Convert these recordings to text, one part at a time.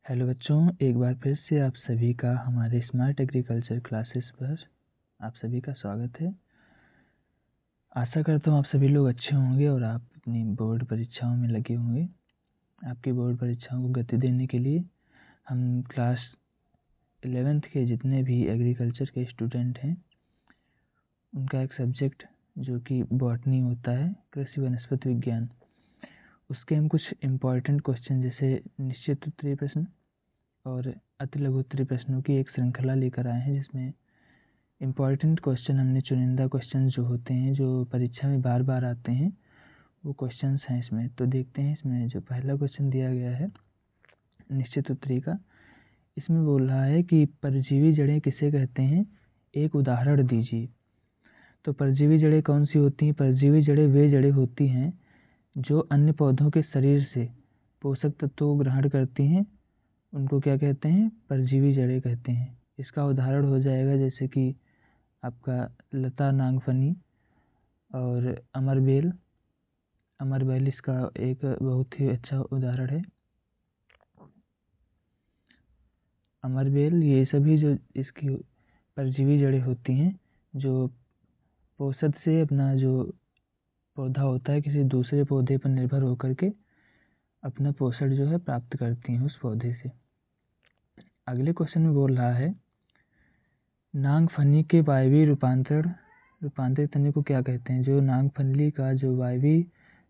Hello बच्चों, एक बार फिर से आप सभी का हमारे स्मार्ट एग्रीकल्चर क्लासेस पर आप सभी का स्वागत है। आशा करता हूँ आप सभी लोग अच्छे होंगे और आप अपनी बोर्ड परीक्षाओं में लगे होंगे। आपकी बोर्ड परीक्षाओं को गति देने के लिए हम क्लास 11th के जितने भी एग्रीकल्चर के स्टूडेंट हैं उनका एक सब्जेक्ट जो कि बॉटनी होता है, कृषि वनस्पति विज्ञान, उसके हम कुछ इम्पॉर्टेंट क्वेश्चन जैसे निश्चित उत्तरीय प्रश्न और अति लघु उत्तरीय प्रश्नों की एक श्रृंखला लेकर आए हैं, जिसमें इम्पॉर्टेंट क्वेश्चन हमने चुनिंदा क्वेश्चन जो होते हैं जो परीक्षा में बार बार आते हैं वो क्वेश्चंस हैं इसमें। तो देखते हैं इसमें जो पहला क्वेश्चन दिया गया है निश्चित उत्तरीय का, इसमें बोल रहा है कि परजीवी जड़ें किसे कहते हैं, एक उदाहरण दीजिए। तो परजीवी जड़ें कौन सी होती हैं? परजीवी जड़ें वे जड़ें होती हैं जो अन्य पौधों के शरीर से पोषक तत्वों को ग्रहण करती हैं, उनको क्या कहते हैं? परजीवी जड़ें कहते हैं। इसका उदाहरण हो जाएगा जैसे कि आपका लता नागफनी और अमरबेल। अमरबेल इसका एक बहुत ही अच्छा उदाहरण है। अमरबेल ये सभी जो इसकी परजीवी जड़ें होती हैं जो पोषक से अपना जो पौधा होता है किसी दूसरे पौधे पर निर्भर होकर के अपना पोषण जो है प्राप्त करती हैं उस पौधे से। अगले क्वेश्चन में बोल रहा है नागफनी के वायवीय रूपांतरित तने को क्या कहते हैं? जो नागफली का जो वायवीय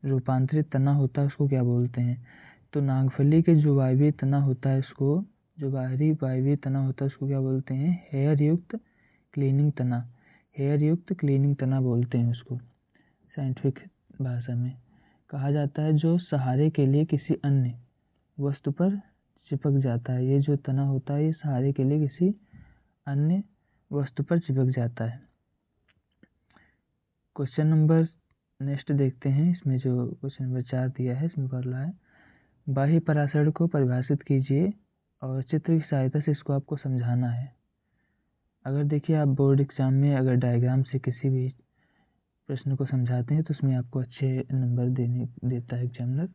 रूपांतरित तना होता है उसको क्या बोलते हैं? तो नागफली के जो वायवीय तना होता है उसको, जो बाहरी वायवीय तना होता है उसको क्या बोलते हैं? हेयर युक्त क्लीनिंग तना। हेयर युक्त क्लीनिंग तना बोलते हैं उसको साइंटिफिक भाषा में। कहा जाता है जो सहारे के लिए किसी अन्य वस्तु पर चिपक जाता है। ये जो तना होता है ये सहारे के लिए किसी अन्य वस्तु पर चिपक जाता है। क्वेश्चन नंबर नेक्स्ट देखते हैं। इसमें जो क्वेश्चन नंबर 4 दिया है इसमें पढ़ रहा है बाह्य पराशरण को परिभाषित कीजिए और चित्र की सहायता से इसको आपको समझाना है। अगर देखिए आप बोर्ड एग्जाम में अगर डायग्राम से किसी भी प्रश्न को समझाते हैं तो उसमें आपको अच्छे नंबर देता है एग्जामिनर।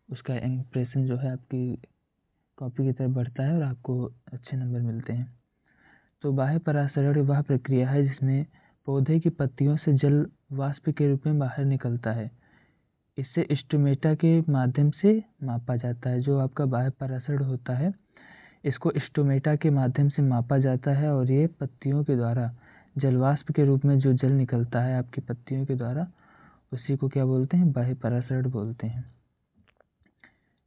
उसका इंप्रेशन जो है आपकी कॉपी की तरफ बढ़ता है और आपको अच्छे नंबर मिलते हैं। तो बाह्य पराशरण वह प्रक्रिया है जिसमें पौधे की पत्तियों से जल वाष्प के रूप में बाहर निकलता है। इसे स्टोमेटा के माध्यम से मापा जाता है। जो आपका बाह्य पराशरण होता है इसको स्टोमेटा के माध्यम से मापा जाता है और ये पत्तियों के द्वारा जलवाष्प के रूप में जो जल निकलता है आपकी पत्तियों के द्वारा उसी को क्या बोलते हैं? बाह्य पराशरण बोलते हैं।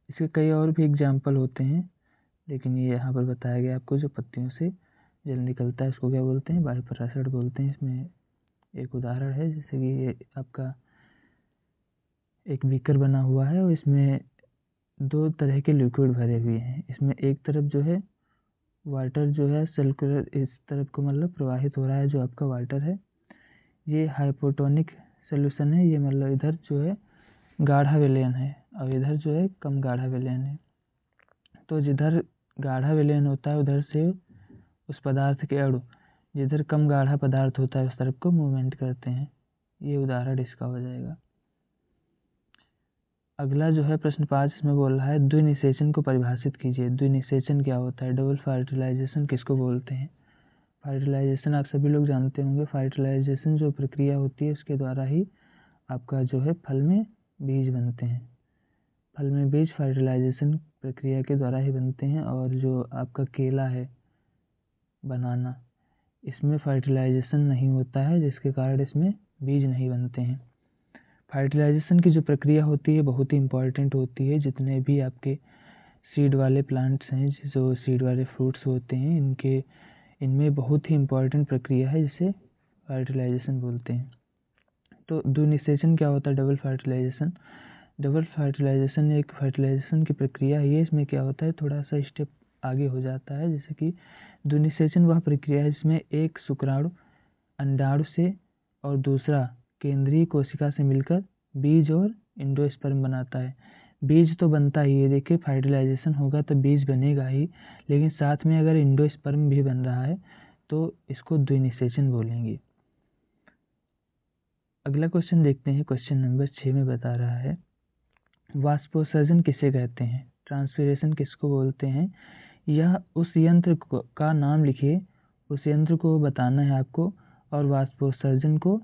इसके कई और भी एग्जाम्पल होते हैं लेकिन ये यहाँ पर बताया गया आपको जो पत्तियों से जल निकलता है इसको क्या बोलते हैं? बाह्य पराशरण बोलते हैं। इसमें एक उदाहरण है जैसे कि ये आपका एक बीकर बना हुआ है और इसमें दो तरह के लिक्विड भरे हुए हैं। इसमें एक तरफ जो है वाटर जो है सर्कुलर इस तरफ को मतलब प्रवाहित हो रहा है। जो आपका वाटर है ये हाइपोटोनिक सोल्यूशन है। ये मतलब इधर जो है गाढ़ा विलयन है और इधर जो है कम गाढ़ा विलयन है। तो जिधर गाढ़ा विलयन होता है उधर से उस पदार्थ के अणु जिधर कम गाढ़ा पदार्थ होता है उस तरफ को मूवमेंट करते हैं। ये उदाहरण इसका हो जाएगा। अगला जो है प्रश्न 5 इसमें बोल रहा है द्विनिषेचन को परिभाषित कीजिए। द्विनिषेचन क्या होता है? डबल फर्टिलाइजेशन किसको बोलते हैं? फर्टिलाइजेशन आप सभी लोग जानते होंगे। फर्टिलाइजेशन जो प्रक्रिया होती है उसके द्वारा ही आपका जो है फल में बीज बनते हैं। फल में बीज फर्टिलाइजेशन प्रक्रिया के द्वारा ही बनते हैं। और जो आपका केला है बनाना, इसमें फर्टिलाइजेशन नहीं होता है जिसके कारण इसमें बीज नहीं बनते हैं। फर्टिलाइजेशन की जो प्रक्रिया होती है बहुत ही इम्पॉर्टेंट होती है। जितने भी आपके सीड वाले प्लांट्स हैं, जो सीड वाले फ्रूट्स होते हैं, इनमें बहुत ही इम्पॉर्टेंट प्रक्रिया है जिसे फर्टिलाइजेशन बोलते हैं। तो द्विनिषेचन क्या होता है? Double fertilization. डबल फर्टिलाइजेशन एक फर्टिलाइजेशन की प्रक्रिया है। इसमें क्या होता है थोड़ा सा स्टेप आगे हो जाता है। जैसे कि द्विनिषेचन वह प्रक्रिया है जिसमें एक शुक्राणु अंडाणु से और दूसरा केंद्रीय कोशिका से मिलकर बीज और एंडोस्पर्म बनाता है। बीज तो बनता ही है, देखिए फर्टिलाइजेशन होगा तो बीज बनेगा ही, लेकिन साथ में अगर एंडोस्पर्म भी बन रहा है तो इसको द्विनिषेचन बोलेंगे। अगला क्वेश्चन देखते हैं। क्वेश्चन नंबर 6 में बता रहा है वाष्पोत्सर्जन किसे कहते हैं? ट्रांसपिरेशन किसको बोलते हैं, यह उस यंत्र का नाम लिखिए, उस यंत्र को बताना है आपको, और वाष्पोत्सर्जन को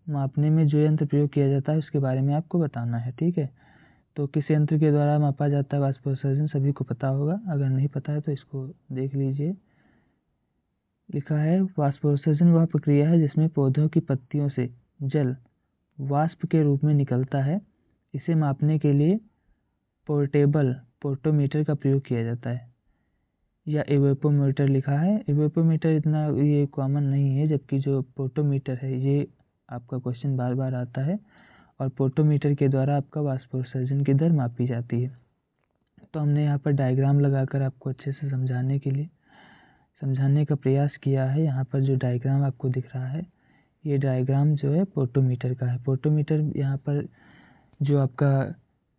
मापने में जो यंत्र प्रयोग किया जाता है उसके बारे में आपको बताना है। ठीक है, तो किस यंत्र के द्वारा मापा जाता है वाष्पोत्सर्जन सभी को पता होगा, अगर नहीं पता है तो इसको देख लीजिए। लिखा है वाष्पोत्सर्जन वह प्रक्रिया है जिसमें पौधों की पत्तियों से जल वाष्प के रूप में निकलता है। इसे मापने के लिए पोर्टेबल पोर्टोमीटर का प्रयोग किया जाता है, या इवेपोमीटर लिखा है। इवेपोमीटर इतना ये कॉमन नहीं है, जबकि जो पोर्टोमीटर है ये आपका क्वेश्चन बार बार आता है, और पोर्टोमीटर के द्वारा आपका वाष्पोत्सर्जन की दर मापी जाती है। तो हमने यहाँ पर डायग्राम लगाकर आपको अच्छे से समझाने का प्रयास किया है। यहाँ पर जो डायग्राम आपको दिख रहा है, ये डायग्राम जो है पोर्टोमीटर का है। पोर्टोमीटर यहाँ पर जो आपका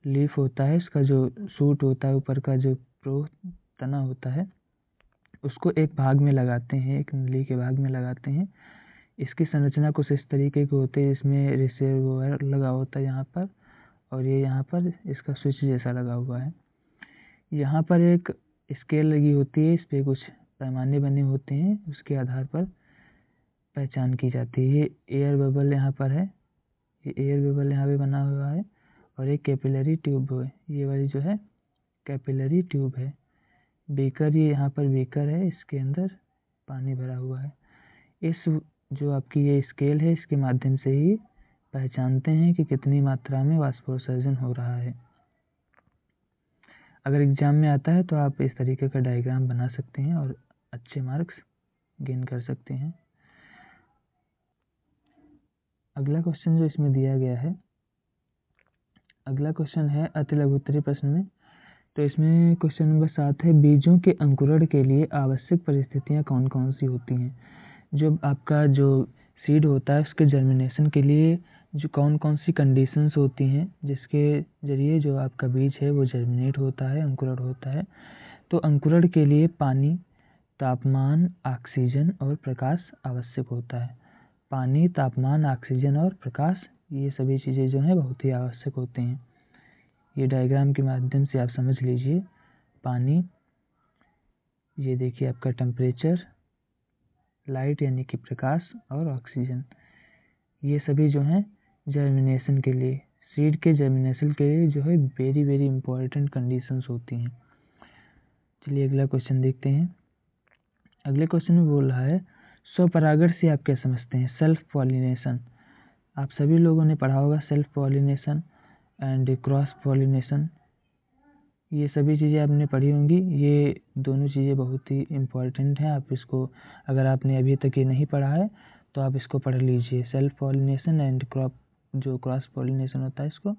लीफ होता है, इसका जो सूट होता है, ऊपर का जो तना होता है, उसको एक भाग में लगाते हैं, एक नली के भाग में लगाते हैं। इसकी संरचना कुछ इस तरीके की होती है, इसमें रिसर्वोयर लगा होता है यहाँ पर, और ये यहाँ पर इसका स्विच जैसा लगा हुआ है। यहाँ पर एक स्केल लगी होती है, इस पर कुछ पैमाने बने होते हैं, उसके आधार पर पहचान की जाती है। ये एयर बबल यहाँ पर है, ये एयर बबल यहाँ पे बना हुआ है, और एक कैपिलरी ट्यूब है, ये वाली जो है कैपिलरी ट्यूब है। बेकर, ये यहाँ पर बेकर है, इसके अंदर पानी भरा हुआ है। इस जो आपकी ये स्केल है, इसके माध्यम से ही पहचानते हैं कि कितनी मात्रा में वाष्पोत्सर्जन हो रहा है। अगर एग्जाम में आता है तो आप इस तरीके का डायग्राम बना सकते हैं और अच्छे मार्क्स गेन कर सकते हैं। अगला क्वेश्चन जो इसमें दिया गया है, अगला क्वेश्चन है अति लघुत्तरीय प्रश्न में। तो इसमें क्वेश्चन नंबर 7 है, बीजों के अंकुरण के लिए आवश्यक परिस्थितियां कौन कौन सी होती हैं। जो आपका जो सीड होता है उसके जर्मिनेशन के लिए जो कौन कौन सी कंडीशंस होती हैं जिसके जरिए जो आपका बीज है वो जर्मिनेट होता है, अंकुरण होता है। तो अंकुरण के लिए पानी, तापमान, ऑक्सीजन और प्रकाश आवश्यक होता है। पानी, तापमान, ऑक्सीजन और प्रकाश, ये सभी चीज़ें जो हैं बहुत ही आवश्यक होती हैं। ये डायग्राम के माध्यम से आप समझ लीजिए। पानी, ये देखिए आपका टेम्परेचर, लाइट यानी कि प्रकाश, और ऑक्सीजन, ये सभी जो हैं जर्मिनेशन के लिए, सीड के जर्मिनेशन के लिए जो है वेरी वेरी इंपॉर्टेंट कंडीशंस होती हैं। चलिए अगला क्वेश्चन देखते हैं। अगले क्वेश्चन में बोल रहा है स्वपरागण से आप क्या समझते हैं। सेल्फ पॉलिनेशन, आप सभी लोगों ने पढ़ा होगा self pollination and cross pollination, ये सभी चीज़ें आपने पढ़ी होंगी। ये दोनों चीज़ें बहुत ही इम्पॉर्टेंट हैं। आप इसको, अगर आपने अभी तक ये नहीं पढ़ा है तो आप इसको पढ़ लीजिए। Self pollination and cross pollination होता है, इसको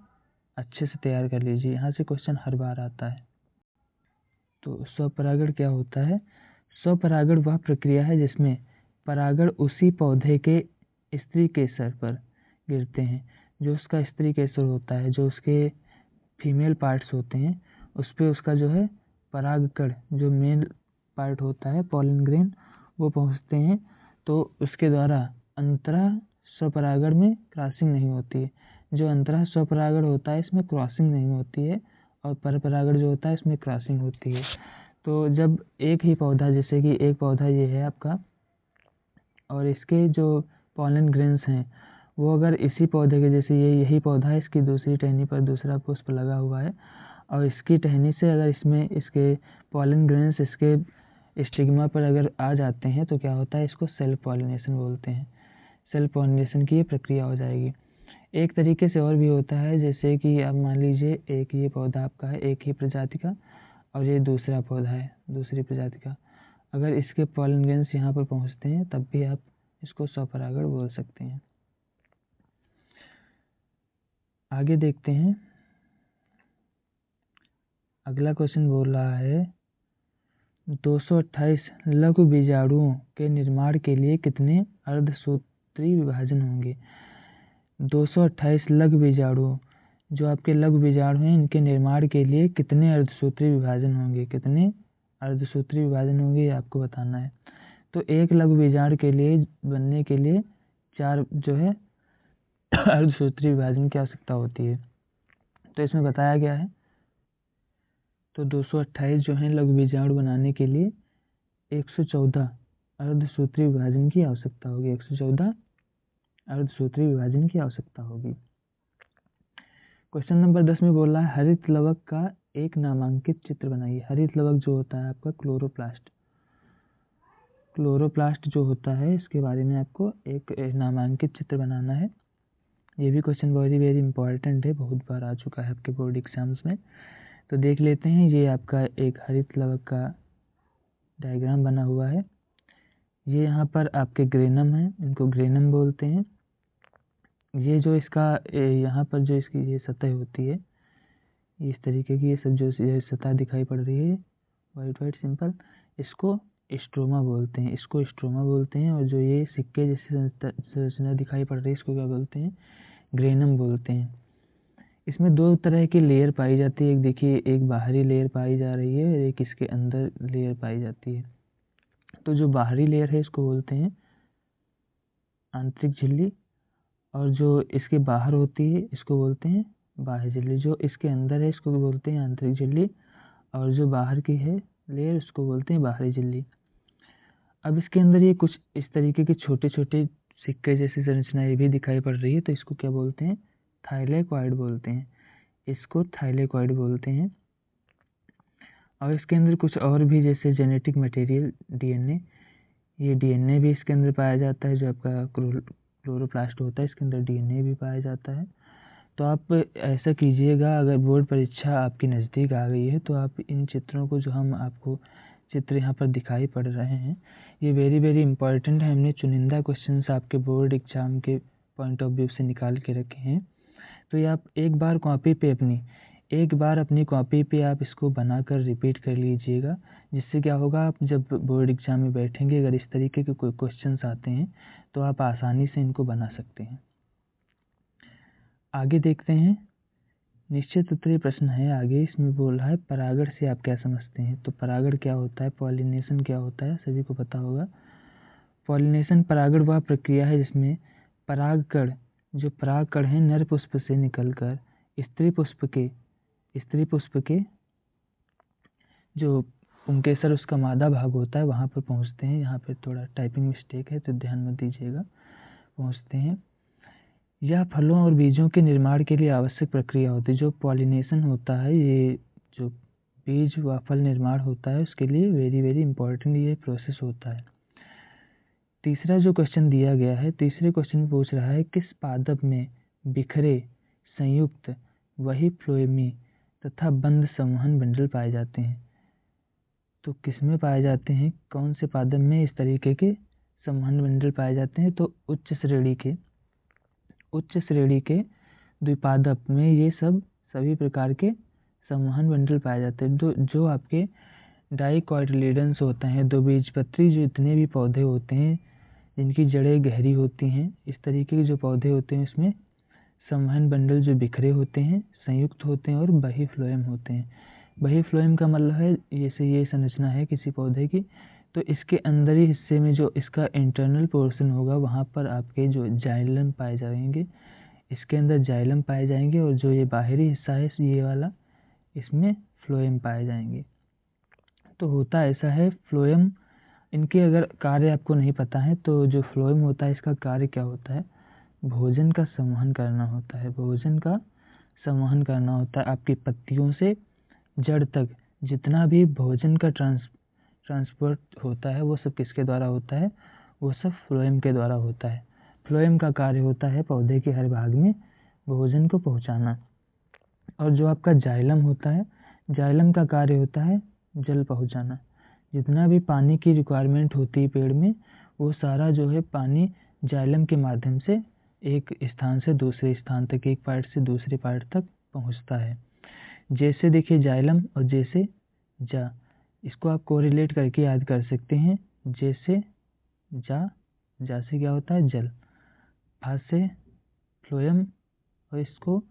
अच्छे से तैयार कर लीजिए, यहाँ से क्वेश्चन हर बार आता है। तो स्वपरागण क्या होता है। स्वपरागण वह प्रक्रिया है जिसमें परागण उसी पौधे के स्त्री केसर पर गिरते हैं। जो उसका स्त्री केसर होता है, जो उसके फीमेल पार्ट्स होते हैं, उस पर उसका जो है परागकण, जो मेल पार्ट होता है, पॉलन ग्रेन, वो पहुंचते हैं। तो उसके द्वारा अंतरः स्वपरागण में क्रॉसिंग नहीं होती है। जो अंतरः स्वपरागण होता है इसमें क्रॉसिंग नहीं होती है, और परपरागण जो होता है इसमें क्रॉसिंग होती है। तो जब एक ही पौधा, जैसे कि एक पौधा ये है आपका, और इसके जो पॉलन ग्रेन्स हैं वो अगर इसी पौधे के, जैसे ये यही पौधा है, इसकी दूसरी टहनी पर दूसरा पुष्प लगा हुआ है, और इसकी टहनी से अगर इसमें इसके पॉलन ग्रेन्स इसके स्टिग्मा पर अगर आ जाते हैं तो क्या होता है, इसको सेल्फ पॉलिनेशन बोलते हैं। सेल्फ पॉलिनेशन की ये प्रक्रिया हो जाएगी। एक तरीके से और भी होता है, जैसे कि आप मान लीजिए एक ये पौधा आपका है, एक ही प्रजाति का, और ये दूसरा पौधा है दूसरी प्रजाति का। अगर इसके पॉलन ग्रेन्स यहाँ पर पहुँचते हैं तब भी आप इसको स्वपरागण बोल सकते हैं। आगे देखते हैं। अगला क्वेश्चन बोल रहा है 228 लघु बीजाणुओं के निर्माण के लिए कितने अर्धसूत्री विभाजन होंगे। 228 लघु बीजाणुओं, जो आपके लघु बीजाणु हैं, इनके निर्माण के लिए कितने अर्धसूत्री विभाजन होंगे, कितने अर्धसूत्री विभाजन होंगे ये आपको बताना है। तो एक लघु बीजाणु के लिए बनने के लिए 4 जो है अर्धसूत्री विभाजन की आवश्यकता होती है। तो इसमें बताया गया है तो 228 जो है लघु बीजाणु बनाने के लिए 114 अर्धसूत्री विभाजन की आवश्यकता होगी। 114 अर्धसूत्री विभाजन की आवश्यकता होगी। क्वेश्चन नंबर 10 में बोल रहा है हरित लवक का एक नामांकित चित्र बनाइए। हरित लवक जो होता है आपका क्लोरोप्लास्ट जो होता है, इसके बारे में आपको एक नामांकित चित्र बनाना है। ये भी क्वेश्चन वेरी इंपॉर्टेंट है, बहुत बार आ चुका है आपके बोर्ड एग्जाम्स में। तो देख लेते हैं, ये आपका एक हरित लवक का डायग्राम बना हुआ है। ये यहाँ पर आपके ग्रेनम है, इनको ग्रेनम बोलते हैं। ये जो इसका यहाँ पर जो इसकी ये सतह होती है, इस तरीके की ये सब जो सतह दिखाई पड़ रही है वाइट सिंपल, इसको स्ट्रोमा बोलते हैं। और जो ये सिक्के जैसी संरचना दिखाई पड़ रही है, इसको क्या बोलते हैं? ग्रेनम बोलते हैं। इसमें दो तरह की लेयर पाई जाती है। एक देखिए, एक बाहरी लेयर पाई जा रही है और एक इसके अंदर लेयर पाई जाती है। तो जो बाहरी लेयर है इसको बोलते हैं आंतरिक झिल्ली, और जो इसके बाहर होती है इसको बोलते हैं बाह्य झिल्ली। जो इसके अंदर है इसको बोलते हैं आंतरिक झिल्ली, और जो बाहर की है लेयर उसको बोलते हैं बाहरी झिल्ली। अब इसके अंदर ये कुछ इस तरीके के छोटे छोटे सिक्के जैसी संरचनाएं भी दिखाई पड़ रही है, तो इसको क्या बोलते हैं? थाइलेकॉइड बोलते हैं। इसको थाइलेकॉइड बोलते हैं। और इसके अंदर कुछ और भी, जैसे जेनेटिक मटेरियल डीएनए, ये डीएनए भी इसके अंदर पाया जाता है। जो आपका क्लोरोप्लास्ट होता है, इसके अंदर डीएनए भी पाया जाता है। तो आप ऐसा कीजिएगा, अगर बोर्ड परीक्षा आपकी नज़दीक आ गई है तो आप इन चित्रों को, जो हम आपको चित्र यहाँ पर दिखाई पड़ रहे हैं, ये वेरी इंपॉर्टेंट है। हमने चुनिंदा क्वेश्चंस आपके बोर्ड एग्जाम के पॉइंट ऑफ व्यू से निकाल के रखे हैं। तो ये आप एक बार अपनी कॉपी पे आप इसको बनाकर रिपीट कर लीजिएगा, जिससे क्या होगा, आप जब बोर्ड एग्जाम में बैठेंगे, अगर इस तरीके के कोई क्वेश्चंस आते हैं तो आप आसानी से इनको बना सकते हैं। आगे देखते हैं, निश्चित उत्तरीय प्रश्न है आगे। इसमें बोल रहा है परागण से आप क्या समझते हैं? तो परागण क्या होता है, पॉलिनेशन क्या होता है, सभी को पता होगा। पॉलिनेशन, परागण वह प्रक्रिया है जिसमें परागकण है नर पुष्प से निकलकर स्त्री पुष्प के जो पुंकेसर उसका मादा भाग होता है वहाँ पर पहुँचते हैं। यहाँ पे थोड़ा टाइपिंग मिस्टेक है तो ध्यान मत दीजिएगा। पहुँचते हैं, यह फलों और बीजों के निर्माण के लिए आवश्यक प्रक्रिया होती है। जो पॉलिनेशन होता है, ये जो बीज व फल निर्माण होता है, उसके लिए वेरी इंपॉर्टेंट ये प्रोसेस होता है। तीसरा जो क्वेश्चन दिया गया है, तीसरे क्वेश्चन में पूछ रहा है किस पादप में बिखरे, संयुक्त, वही फ्लोएमी तथा बंद संवहन बंडल पाए जाते हैं? तो किसमें पाए जाते हैं, कौन से पादप में इस तरीके के संवहन बंडल पाए जाते हैं? तो उच्च श्रेणी के द्विपादप में ये सभी प्रकार के संवहन बंडल पाए जाते हैं। जो आपके डाइकोटिलेडन्स होते हैं, दो बीजपत्री, जो इतने भी पौधे होते हैं जिनकी जड़ें गहरी होती हैं, इस तरीके के जो पौधे होते हैं उसमें संवहन बंडल जो बिखरे होते हैं, संयुक्त होते हैं और बहिफ्लोएम होते हैं। बहिफ्लोएम का मतलब है, जैसे ये संरचना है किसी पौधे की, तो इसके अंदरी हिस्से में जो इसका इंटरनल पोर्शन होगा वहाँ पर आपके जो जाइलम पाए जाएंगे, इसके अंदर जाइलम पाए जाएंगे, और जो ये बाहरी हिस्सा है ये वाला, इसमें फ्लोएम पाए जाएंगे। तो होता ऐसा है, फ्लोएम, इनके अगर कार्य आपको नहीं पता है तो जो फ्लोएम होता है इसका कार्य क्या होता है? भोजन का संवहन करना होता है। आपकी पत्तियों से जड़ तक जितना भी भोजन का ट्रांसपोर्ट होता है वो सब किसके द्वारा होता है? वो सब फ्लोएम के द्वारा होता है। फ्लोएम का कार्य होता है पौधे के हर भाग में भोजन को पहुंचाना। और जो आपका जाइलम होता है, जाइलम का कार्य होता है जल पहुंचाना। जितना भी पानी की रिक्वायरमेंट होती है पेड़ में, वो सारा जो है पानी जाइलम के माध्यम से एक स्थान से दूसरे स्थान तक, एक पार्ट से दूसरे पार्ट तक पहुंचता है। जैसे देखिए जाइलम और जैसे जा, इसको आप कोरिलेट करके याद कर सकते हैं। जैसे जा से क्या होता है? जल, फा से फ्लोएम, और इसको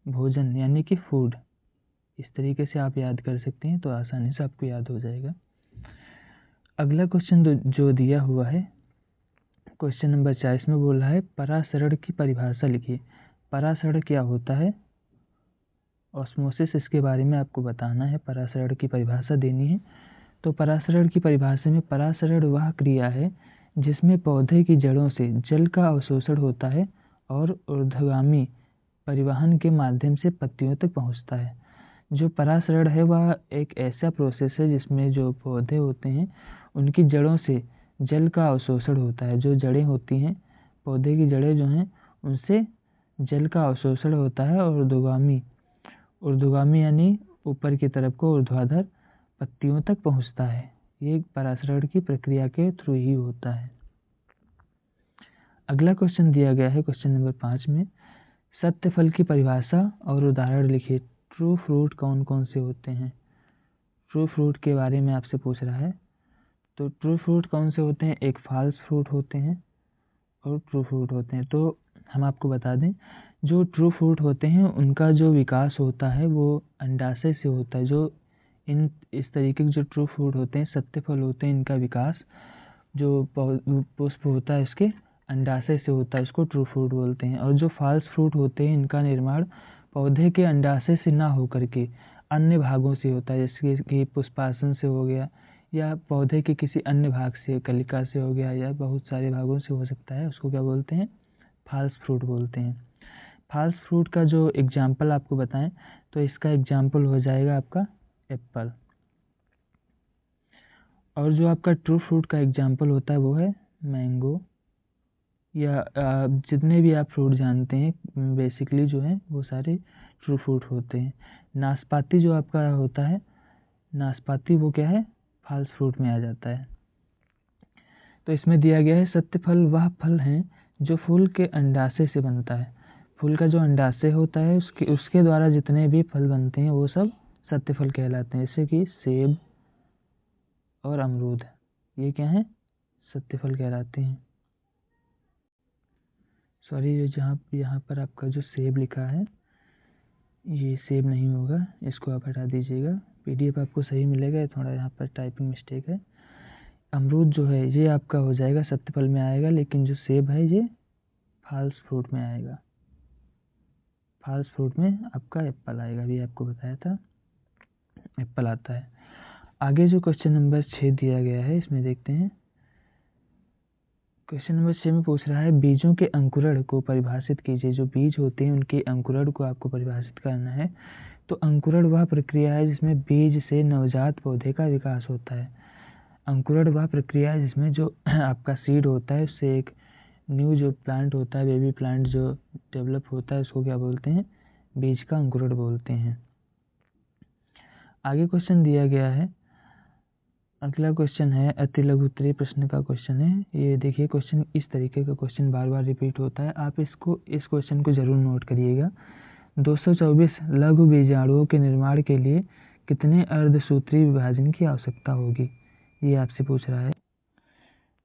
भोजन यानी कि फूड, इस तरीके से आप याद कर सकते हैं तो आसानी से आपको याद हो जाएगा। अगला क्वेश्चन जो दिया हुआ है, क्वेश्चन नंबर 40 में बोल रहा है परासरण की परिभाषा लिखिए। परासरण क्या होता है? ऑस्मोसिस इसके बारे में आपको बताना है, परासरण की परिभाषा देनी है। तो परासरण की परिभाषा में परासरण वह क्रिया है जिसमें पौधे की जड़ों से जल का अवशोषण होता है और ऊर्ध्वगामी परिवहन के माध्यम से पत्तियों तक पहुंचता है। जो परासरण है वह एक ऐसा प्रोसेस है जिसमें जो पौधे होते हैं उनकी जड़ों से जल का अवशोषण होता है। जो जड़ें होती हैं, पौधे की जड़ें जो हैं, उनसे जल का अवशोषण होता है और ऊर्ध्वगामी यानी ऊपर की तरफ को ऊर्ध्वाधर पत्तियों तक पहुंचता है। ये परासरण की प्रक्रिया के थ्रू ही होता है। अगला क्वेश्चन दिया गया है क्वेश्चन नंबर 5 में, सत्य फल की परिभाषा और उदाहरण लिखिए। ट्रू फ्रूट कौन कौन से होते हैं? ट्रू फ्रूट के बारे में आपसे पूछ रहा है। तो ट्रू फ्रूट कौन से होते हैं? एक फॉल्स फ्रूट होते हैं और ट्रू फ्रूट होते हैं। तो हम आपको बता दें, जो ट्रू फ्रूट होते हैं उनका जो विकास होता है वो अंडाशय से होता है। जो इस तरीके के जो ट्रू फ्रूट होते हैं, सत्य फल होते हैं, इनका विकास जो पुष्प होता है इसके अंडाशय से होता है, इसको ट्रू फ्रूट बोलते हैं। और जो फॉल्स फ्रूट होते हैं, इनका निर्माण पौधे के अंडाशय से ना होकर के अन्य भागों से होता है, जैसे कि पुष्पासन से हो गया या पौधे के किसी अन्य भाग से, कलिका से हो गया या बहुत सारे भागों से हो सकता है। उसको क्या बोलते हैं? फॉल्स फ्रूट बोलते हैं। फॉल्स फ्रूट का जो एग्जाम्पल आपको बताएं तो इसका एग्जाम्पल हो जाएगा आपका एप्पल। और जो आपका ट्रू फ्रूट का एग्जाम्पल होता है वो है मैंगो, या जितने भी आप फ्रूट जानते हैं बेसिकली जो है वो सारे ट्रू फ्रूट होते हैं। नाशपाती जो आपका होता है, नाशपाती वो क्या है? फॉल्स फ्रूट में आ जाता है। तो इसमें दिया गया है सत्य फल वह फल है जो फूल के अंडाशय से बनता है। फूल का जो अंडाशय होता है उसके द्वारा जितने भी फल बनते हैं वो सब सत्य फल कहलाते हैं। जैसे कि सेब और अमरूद, ये क्या है? सत्य फल कहलाते हैं। सॉरी, यहाँ पर आपका जो सेब लिखा है ये सेब नहीं होगा, इसको आप हटा दीजिएगा। पीडीएफ आपको सही मिलेगा, थोड़ा यहाँ पर टाइपिंग मिस्टेक है। अमरूद जो है ये आपका हो जाएगा सत्य फल में आएगा, लेकिन जो सेब है ये फॉल्स फ्रूट में आएगा। फॉल्स फ्रूट में आपका एप्पल आएगा, अभी आपको बताया था एप्पल आता है। आगे जो क्वेश्चन नंबर 6 दिया गया है इसमें देखते हैं। क्वेश्चन नंबर 6 में पूछ रहा है बीजों के अंकुरण को परिभाषित कीजिए। जो बीज होते हैं उनके अंकुरण को आपको परिभाषित करना है। तो अंकुरण वह प्रक्रिया है जिसमें बीज से नवजात पौधे का विकास होता है। अंकुरण वह प्रक्रिया है जिसमें जो आपका सीड होता है उससे एक न्यू जो प्लांट होता है, बेबी प्लांट जो डेवलप होता है, उसको क्या बोलते हैं? बीज का अंकुरण बोलते हैं। आगे क्वेश्चन दिया गया है, अगला क्वेश्चन है अति लघु उत्तरीय प्रश्न का क्वेश्चन है। ये देखिए क्वेश्चन इस तरीके का क्वेश्चन बार बार रिपीट होता है, आप इस क्वेश्चन को जरूर नोट करिएगा। 224 लघु बीजाणुओं के निर्माण के लिए कितने अर्धसूत्री विभाजन की आवश्यकता होगी? ये आपसे पूछ रहा है।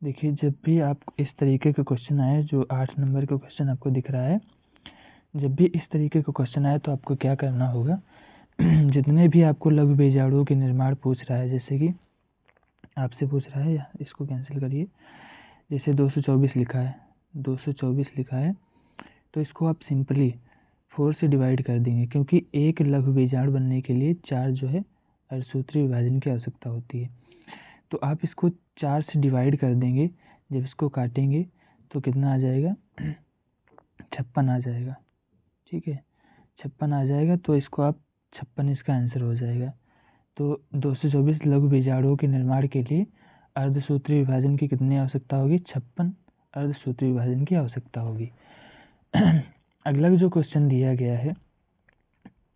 देखिए, जब भी आप इस तरीके का क्वेश्चन आए, जो 8 नंबर का क्वेश्चन आपको दिख रहा है, जब भी इस तरीके का क्वेश्चन आए तो आपको क्या करना होगा जितने भी आपको लघु बीजाणुओं के निर्माण पूछ रहा है, जैसे कि आपसे पूछ रहा है, इसको कैंसिल करिए, जैसे 224 लिखा है, 224 लिखा है, तो इसको आप सिंपली 4 से डिवाइड कर देंगे, क्योंकि एक लघु बीजाणु बनने के लिए 4 जो है अर्धसूत्री विभाजन की आवश्यकता होती है। तो आप इसको 4 से डिवाइड कर देंगे, जब इसको काटेंगे तो कितना आ जाएगा? 56 आ जाएगा। ठीक है, 56 आ जाएगा, तो इसको आप 56 इसका आंसर हो जाएगा। तो 224 लघु बीजाणुओं के निर्माण के लिए अर्धसूत्री विभाजन की कितनी आवश्यकता होगी? 56 अर्धसूत्री विभाजन की आवश्यकता होगी। अगला जो क्वेश्चन दिया गया है,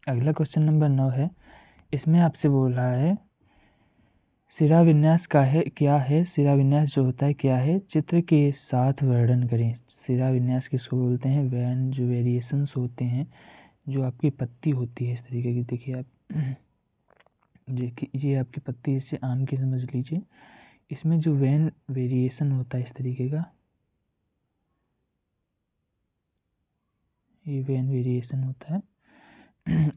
अगला क्वेश्चन नंबर 9 है। इसमें आपसे बोल रहा है शिराविन्यास क्या है? शिराविन्यास जो होता है क्या है? चित्र के साथ वर्णन करें। शिराविन्यास किसको बोलते हैं? वैन जो वेरिएशंस होते हैं, जो आपकी पत्ती होती है इस तरीके की, देखिए आप ये आपकी पत्ती, इससे आम की समझ लीजिए। इसमें जो वैन वेरिएशन होता है इस तरीके का, ये वैन वेरिएशन होता है।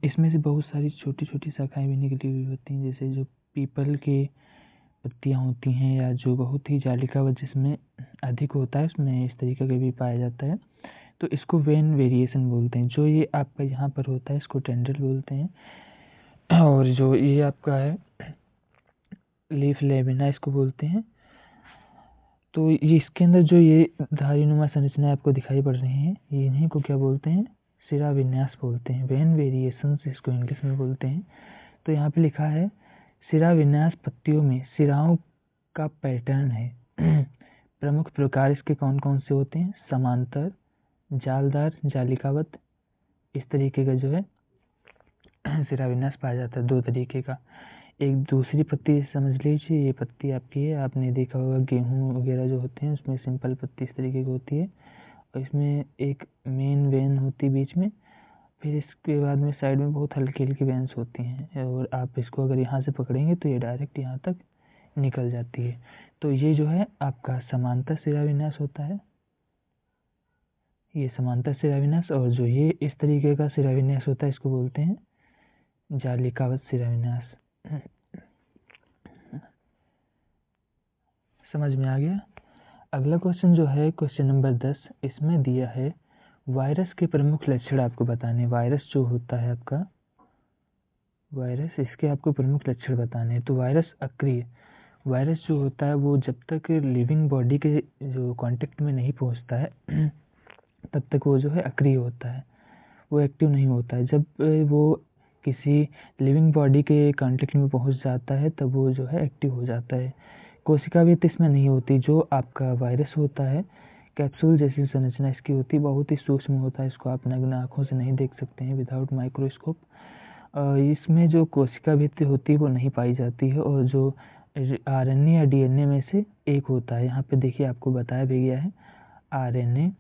इसमें से बहुत सारी छोटी छोटी शाखाएं भी निकली हुई होती हैं, जैसे जो पीपल के पत्तियां होती हैं, या जो बहुत ही जालिकावत जिसमें अधिक होता है उसमें इस तरीके का भी पाया जाता है। तो इसको वेन वेरिएशन बोलते हैं। जो ये आपका यहाँ पर होता है इसको टेंड्रिल बोलते हैं, और जो ये आपका है लीफ लेमिना इसको बोलते हैं। तो ये इसके अंदर जो ये धारीनुमा संरचनाएं आपको दिखाई पड़ रही हैं, ये इन्हीं को क्या बोलते हैं, सिरा विन्यास बोलते हैं। वेन वेरिएशंस इसको इंग्लिश में बोलते हैं। तो यहाँ पे लिखा है सिरा विन्यास पत्तियों में सिराओं का पैटर्न है। प्रमुख प्रकार इसके कौन कौन से होते हैं, समांतर, जालदार, जालिकावत, इस तरीके का जो है सिरा विन्यास पाया जाता है। दो तरीके का, एक दूसरी पत्ती समझ लीजिए, ये पत्ती आपकी है, आपने देखा होगा गेहूं वगैरह जो होते हैं उसमें सिंपल पत्ती इस तरीके की होती है, और इसमें एक मेन वेन होती है बीच में, फिर इसके बाद में साइड में बहुत हल्की हल्की वेन्स होती हैं, और आप इसको अगर यहाँ से पकड़ेंगे तो ये डायरेक्ट यहाँ तक निकल जाती है। तो ये जो है आपका समांतर सिरा विन्यास होता है, ये समांतर सिरा विन्यास। और जो ये इस तरीके का सिरा विन्यास होता है इसको बोलते हैं जालिकावत सिरा विन्यास। समझ में आ गया। अगला क्वेश्चन जो है क्वेश्चन नंबर 10, इसमें दिया है वायरस के प्रमुख लक्षण आपको बताने। वायरस जो होता है आपका, वायरस, इसके आपको प्रमुख लक्षण बताने हैं। तो वायरस अक्रिय, वायरस जो होता है वो जब तक लिविंग बॉडी के जो कांटेक्ट में नहीं पहुंचता है तब तक वो जो है अक्रिय होता है, वो एक्टिव नहीं होता है। जब वो किसी लिविंग बॉडी के कांटेक्ट में पहुंच जाता है तब वो जो है एक्टिव हो जाता है। कोशिका भी इसमें नहीं होती। जो आपका वायरस होता है कैप्सूल जैसी संरचना इसकी होती है, बहुत ही सूक्ष्म होता है, इसको आप नग्न आँखों से नहीं देख सकते हैं विदाउट माइक्रोस्कोप। इसमें जो कोशिका भित्ति होती है वो नहीं पाई जाती है, और जो आरएनए या डीएनए में से एक होता है। यहाँ पे देखिए आपको बताया भी गया है आरएनए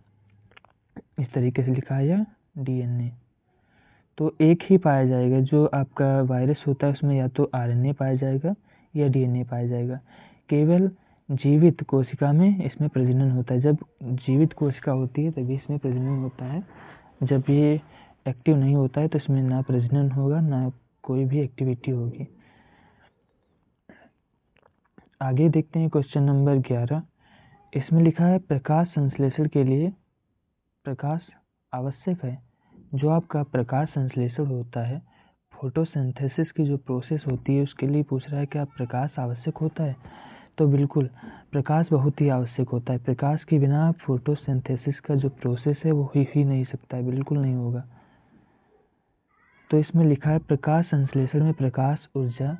इस तरीके से लिखा है, या डीएनए। तो एक ही पाया जाएगा, जो आपका वायरस होता है उसमें या तो आरएनए पाया जाएगा या डीएनए पाया जाएगा। केवल जीवित कोशिका में इसमें प्रजनन होता है। जब जीवित कोशिका होती है तभी इसमें प्रजनन होता है। जब ये एक्टिव नहीं होता है तो इसमें ना प्रजनन होगा ना कोई भी एक्टिविटी होगी। आगे देखते हैं क्वेश्चन नंबर 11। इसमें लिखा है प्रकाश संश्लेषण के लिए प्रकाश आवश्यक है। जो आपका प्रकाश संश्लेषण होता है, फोटोसिंथेसिस की जो प्रोसेस होती है उसके लिए पूछ रहा है कि प्रकाश आवश्यक होता है। तो बिल्कुल प्रकाश बहुत ही आवश्यक होता है। प्रकाश के बिना फोटोसिंथेसिस का जो प्रोसेस है वो ही नहीं सकता है, बिल्कुल नहीं होगा। तो इसमें लिखा है प्रकाश संश्लेषण में प्रकाश ऊर्जा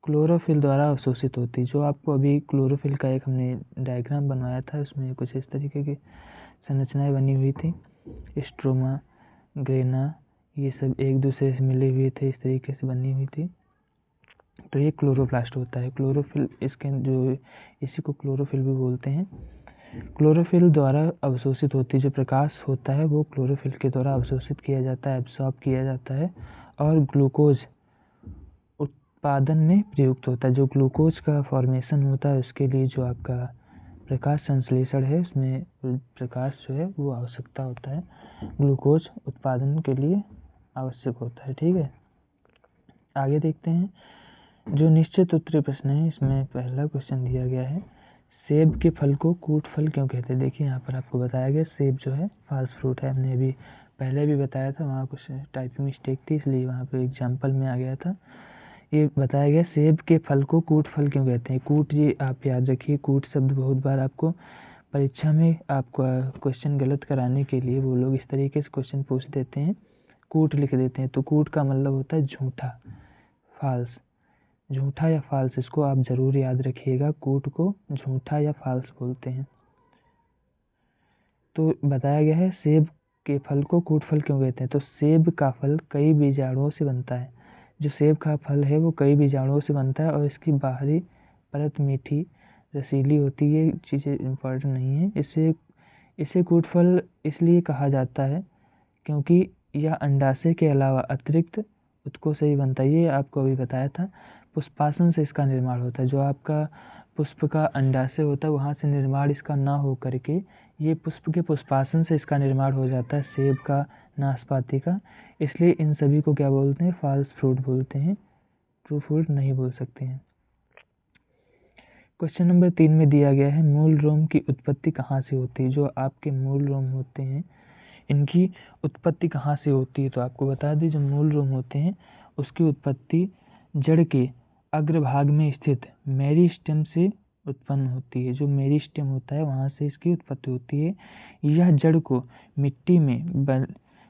क्लोरोफिल द्वारा अवशोषित होती है। जो आपको अभी क्लोरोफिल का एक हमने डायग्राम बनवाया था, उसमें कुछ इस तरीके की संरचनाएं बनी हुई थी, स्ट्रोमा, ग्रेना, ये सब एक दूसरे से मिले हुए थे, इस तरीके से बनी हुई थी। तो ये क्लोरोप्लास्ट होता है। क्लोरोफिल इसके जो इसी को क्लोरोफिल भी बोलते हैं। क्लोरोफिल द्वारा अवशोषित होती है। जो प्रकाश होता है वो क्लोरोफिल के द्वारा अवशोषित किया जाता है, एब्सॉर्ब किया जाता है, और ग्लूकोज उत्पादन में प्रयुक्त होता है। जो ग्लूकोज का फॉर्मेशन होता है उसके लिए जो आपका प्रकाश संश्लेषण है उसमें प्रकाश जो है वो आवश्यकता होता है, ग्लूकोज उत्पादन के लिए आवश्यक होता है। ठीक है, आगे देखते हैं। जो निश्चित उत्तरीय प्रश्न है इसमें पहला क्वेश्चन दिया गया है, सेब के फल को कूट फल क्यों कहते हैं। देखिए यहाँ पर आपको बताया गया सेब जो है फॉल्स फ्रूट है। हमने अभी पहले भी बताया था, वहाँ कुछ टाइपिंग मिस्टेक थी इसलिए वहाँ पे एग्जाम्पल में आ गया था। ये बताया गया सेब के फल को कूट फल क्यों कहते हैं। कूट, ये आप याद रखिए, कूट शब्द बहुत बार आपको परीक्षा में आपका क्वेश्चन गलत कराने के लिए वो लोग इस तरीके से क्वेश्चन पूछ देते हैं, कूट लिख देते हैं। तो कूट का मतलब होता है झूठा, फॉल्स, झूठा या फॉल्स, इसको आप जरूर याद रखिएगा। कूट को झूठा या फॉल्स बोलते हैं। तो बताया गया है सेब के फल को कूट फल क्यों कहते हैं। तो सेब का फल कई बीजाणुओं से बनता है। जो सेब का फल है वो कई बीजाणुओं से बनता है, और इसकी बाहरी परत मीठी रसीली होती है। चीज़ें इम्पोर्टेंट नहीं है। इसे कूट फल इसलिए कहा जाता है क्योंकि यह अंडाशय के अलावा अतिरिक्त उत्कों से ही बनता है। ये आपको अभी बताया था, पुष्पासन से इसका निर्माण होता है। जो आपका पुष्प का अंडाशय होता है वहाँ से निर्माण इसका ना हो करके ये पुष्प के पुष्पासन से इसका निर्माण हो जाता है, सेब का, नाशपाती का। इसलिए इन सभी को क्या बोलते हैं, फॉल्स फ्रूट बोलते हैं, ट्रू फ्रूट नहीं बोल सकते हैं। क्वेश्चन नंबर 3 में दिया गया है मूल रोम की उत्पत्ति कहाँ से होती है। जो आपके मूल रोम होते हैं इनकी उत्पत्ति कहाँ से होती है? तो आपको बता दें, जो मूल रोम होते हैं उसकी उत्पत्ति जड़ के अग्रभाग में स्थित मेरिस्टेम से उत्पन्न होती है। जो मेरिस्टेम होता है वहाँ से इसकी उत्पत्ति होती है। यह जड़ को मिट्टी में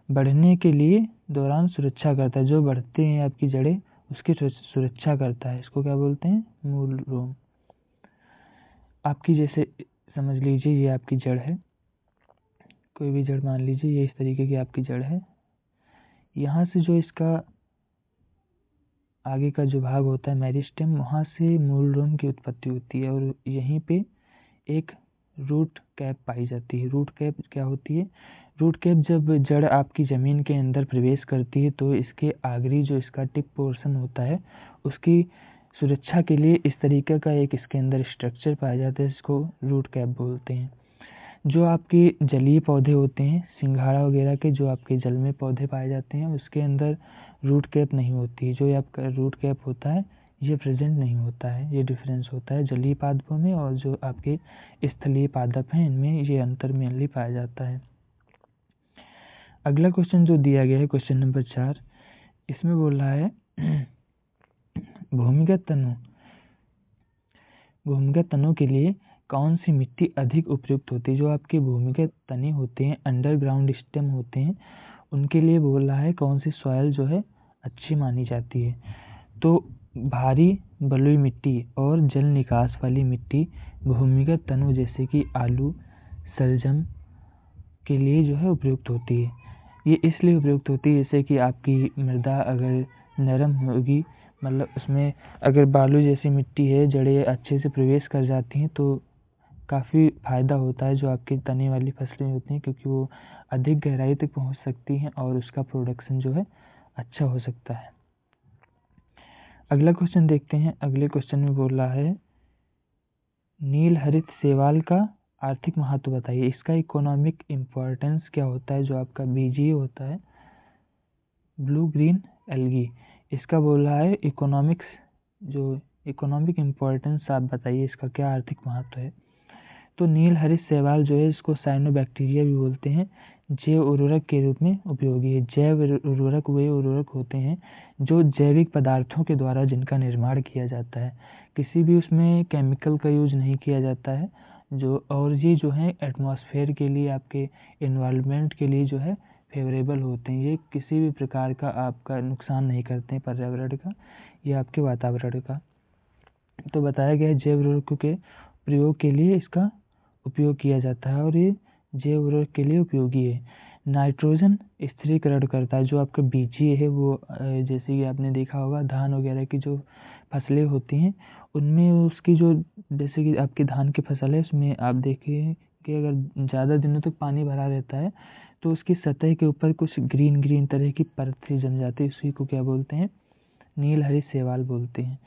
बढ़ने के लिए दौरान सुरक्षा करता है। जो बढ़ते हैं आपकी जड़ें उसकी सुरक्षा करता है। इसको क्या बोलते हैं? मूल रोम। आपकी जैसे समझ लीजिए ये आपकी जड़ है, कोई भी जड़ मान लीजिए, ये इस तरीके की आपकी जड़ है। यहाँ से जो इसका आगे का जो भाग होता है मेरिस्टेम, वहाँ से मूल रोम की उत्पत्ति होती है और यहीं पे एक रूट कैप पाई जाती है। रूट कैप क्या होती है? रूट कैप जब जड़ आपकी ज़मीन के अंदर प्रवेश करती है तो इसके आखिरी जो इसका टिप पोर्शन होता है उसकी सुरक्षा के लिए इस तरीके का एक इसके अंदर स्ट्रक्चर पाया जाता है, इसको रूट कैप बोलते हैं। जो आपके जलीय पौधे होते हैं, सिंघाड़ा वगैरह के जो आपके जल में पौधे पाए जाते हैं, उसके अंदर रूट कैप नहीं होती है। जो आपका रूट कैप होता है ये प्रेजेंट नहीं होता है। ये डिफरेंस होता है जलीय पादपों में और जो आपके स्थलीय पादप हैं इनमें ये अंतर मेनली पाया जाता है। अगला क्वेश्चन जो दिया गया है क्वेश्चन नंबर 4, इसमें बोल रहा है भूमिगत तनों के लिए कौन सी मिट्टी अधिक उपयुक्त होती है? जो आपके भूमिगत तने होते हैं, अंडरग्राउंड स्टेम होते हैं, उनके लिए बोल रहा है कौन सी सॉइल जो है अच्छी मानी जाती है। तो भारी बलुई मिट्टी और जल निकास वाली मिट्टी भूमिगत तनों जैसे कि आलू, शलजम के लिए जो है उपयुक्त होती है। ये इसलिए उपयुक्त होती है जैसे कि आपकी मृदा अगर नरम होगी, मतलब उसमें अगर बालू जैसी मिट्टी है, जड़ें अच्छे से प्रवेश कर जाती हैं तो काफ़ी फायदा होता है जो आपकी तने वाली फसलें होती हैं, क्योंकि वो अधिक गहराई तक पहुंच सकती हैं और उसका प्रोडक्शन जो है अच्छा हो सकता है। अगला क्वेश्चन देखते हैं। अगले क्वेश्चन में बोल रहा है नील हरित शैवाल का आर्थिक महत्व बताइए। इसका इकोनॉमिक इम्पोर्टेंस क्या होता है? जो आपका बीजीए होता है, ब्लू ग्रीन एल्गी, इसका बोल रहा है इकोनॉमिक इम्पोर्टेंस आप बताइए, इसका क्या आर्थिक महत्व है। तो नील हरित शैवाल जो है इसको साइनोबैक्टीरिया भी बोलते हैं, जैव उर्वरक के रूप में उपयोगी है। जैव उर्वरक वे उर्वरक होते हैं जो जैविक पदार्थों के द्वारा जिनका निर्माण किया जाता है, किसी भी उसमें केमिकल का यूज नहीं किया जाता है। और ये जो है एटमॉस्फेयर के लिए, आपके एनवायरनमेंट के लिए जो है फेवरेबल होते हैं। ये किसी भी प्रकार का आपका नुकसान नहीं करते हैं पर्यावरण का या आपके वातावरण का। तो बताया गया है जैव उर्वरकों के प्रयोग के लिए इसका उपयोग किया जाता है और ये जैव उर्वरक के लिए उपयोगी है। नाइट्रोजन स्थिरीकरण करता है। जो आपका बीजीए है वो जैसे कि आपने देखा होगा धान वगैरह की जो फसलें होती हैं उनमें उसकी जो, जैसे कि आपकी धान की फसल है उसमें आप देखिए कि अगर ज़्यादा दिनों तक पानी भरा रहता है तो उसकी सतह के ऊपर कुछ ग्रीन ग्रीन तरह की परत जम जाती है, उसी को क्या बोलते हैं? नील हरित शैवाल बोलते हैं।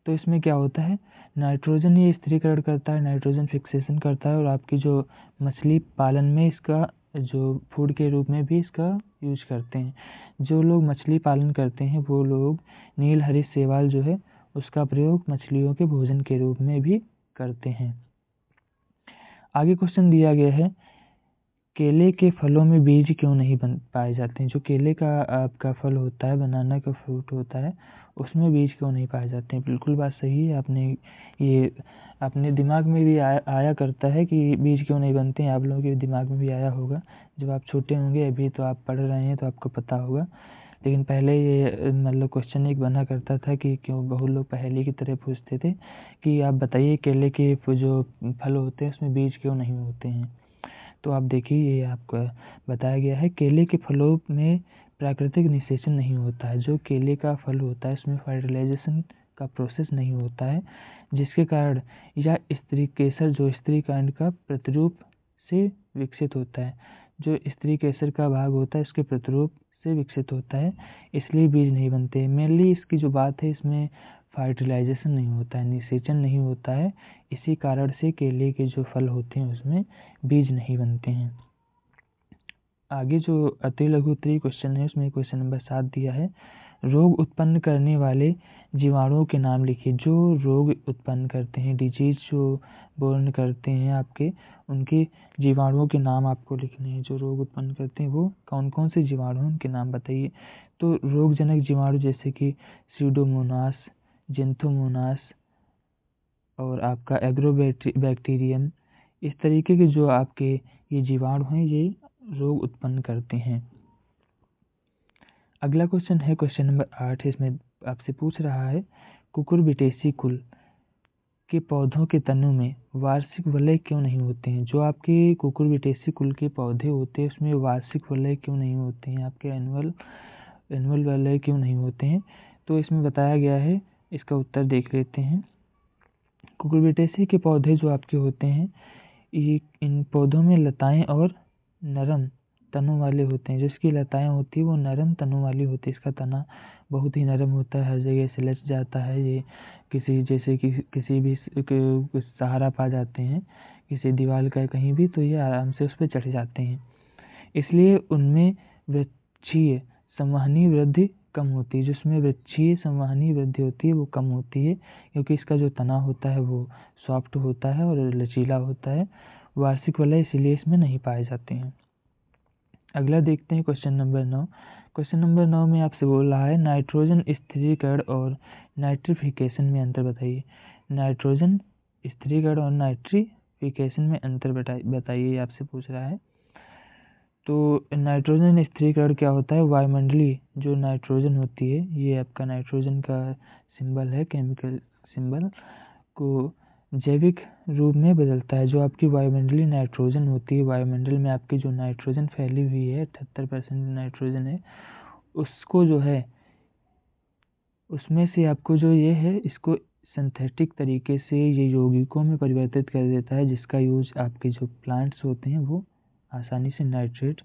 तो इसमें क्या होता है, नाइट्रोजन ये स्थिरीकरण करता है, नाइट्रोजन फिक्सेशन करता है और आपकी जो मछली पालन में इसका जो फूड के रूप में भी इसका यूज करते हैं। जो लोग मछली पालन करते हैं वो लोग नील हरित शैवाल जो है उसका प्रयोग मछलियों के भोजन के रूप में भी करते हैं। आगे क्वेश्चन दिया गया है केले के फलों में बीज क्यों नहीं पाए जाते हैं? जो केले का आपका फल होता है, बनाना का फ्रूट होता है, उसमें बीज क्यों नहीं पाए जाते हैं? बिल्कुल बात सही है। ये अपने दिमाग में भी आया करता है कि बीज क्यों नहीं बनते हैं। आप लोगों के दिमाग में भी आया होगा जब आप छोटे होंगे, अभी तो आप पढ़ रहे हैं तो आपको पता होगा, लेकिन पहले ये मतलब क्वेश्चन एक बना करता था कि क्यों बहुत लोग पहेली की तरह पूछते थे कि आप बताइए केले के जो फल होते हैं उसमें बीज क्यों नहीं होते हैं। तो आप देखिए ये आपको बताया गया है केले के फलों में प्राकृतिक निषेचन नहीं होता है। जो केले का फल होता है उसमें फर्टिलाइजेशन का प्रोसेस नहीं होता है, जिसके कारण यह स्त्री केसर जो स्त्री कांड का प्रतिरूप से विकसित होता है। जो स्त्री केसर का भाग होता है उसके प्रतिरूप से विकसित होता है, इसलिए बीज नहीं बनते। मेनली इसकी जो बात है इसमें फर्टिलाइजेशन नहीं होता है, निषेचन नहीं होता है, इसी कारण से केले के जो फल होते हैं उसमें बीज नहीं बनते हैं। आगे जो अति लघु उत्तरीय क्वेश्चन है उसमें क्वेश्चन नंबर 7 दिया है रोग उत्पन्न करने वाले जीवाणुओं के नाम लिखिए। जो रोग उत्पन्न करते हैं, डिजीज जो बोर्न करते हैं आपके, उनके जीवाणुओं के नाम आपको लिखने हैं। जो रोग उत्पन्न करते हैं वो कौन कौन से जीवाणु हैं, उनके नाम बताइए। तो रोगजनक जीवाणु जैसे कि स्यूडोमोनास, जेंथोमोनास और आपका एग्रोबैक्टीरियम, इस तरीके के जो आपके ये जीवाणु हैं, ये रोग उत्पन्न करते हैं। अगला क्वेश्चन है क्वेश्चन नंबर 8। इसमें आपसे पूछ रहा है कुकुरबिटेसी कुल के पौधों के तनों में वार्षिक वलय क्यों नहीं होते हैं। जो आपके कुकुरबिटेसी कुल के पौधे होते हैं उसमें वार्षिक वलय क्यों नहीं होते हैं, आपके एनुअल वलय क्यों नहीं होते हैं। तो इसमें बताया गया है, इसका उत्तर देख लेते हैं। कुकुरबिटेसी के पौधे जो आपके होते हैं, ये इन पौधों में लताएं और नरम तनों वाले होते हैं। जिसकी लताएं होती है वो नरम तनों वाली होती है। इसका तना बहुत ही नरम होता है, हर जगह से लच जाता है। ये किसी भी सहारा पा जाते हैं, किसी दीवार का कहीं भी, तो ये आराम से उस पर चढ़ जाते हैं। इसलिए उनमें वृक्षीय संवहनी वृद्धि कम होती है। जिसमें वृक्षीय संवहनी वृद्धि होती है वो कम होती है, क्योंकि इसका जो तना होता है वो सॉफ्ट होता है और लचीला होता है। वार्षिक वलय इसीलिए इसमें नहीं पाए जाते हैं। अगला देखते हैं क्वेश्चन नंबर 9। क्वेश्चन नंबर 9 में आपसे बोल रहा है नाइट्रोजन स्थिरीकरण और नाइट्रिफिकेशन में अंतर बताइए। नाइट्रोजन स्थिरीकरण और नाइट्रिफिकेशन में अंतर बताइए, आपसे पूछ रहा है। तो नाइट्रोजन स्थिरीकरण क्या होता है, वायुमंडलीय जो नाइट्रोजन होती है, ये आपका नाइट्रोजन का सिंबल है, केमिकल सिंबल, को जैविक रूप में बदलता है। जो आपकी वायुमंडलीय नाइट्रोजन होती है, वायुमंडल में आपकी जो नाइट्रोजन फैली हुई है, 78% नाइट्रोजन है, उसको जो है, उसमें से आपको जो ये है, इसको सिंथेटिक तरीके से ये यौगिकों में परिवर्तित कर देता है, जिसका यूज आपके जो प्लांट्स होते हैं वो आसानी से नाइट्रेट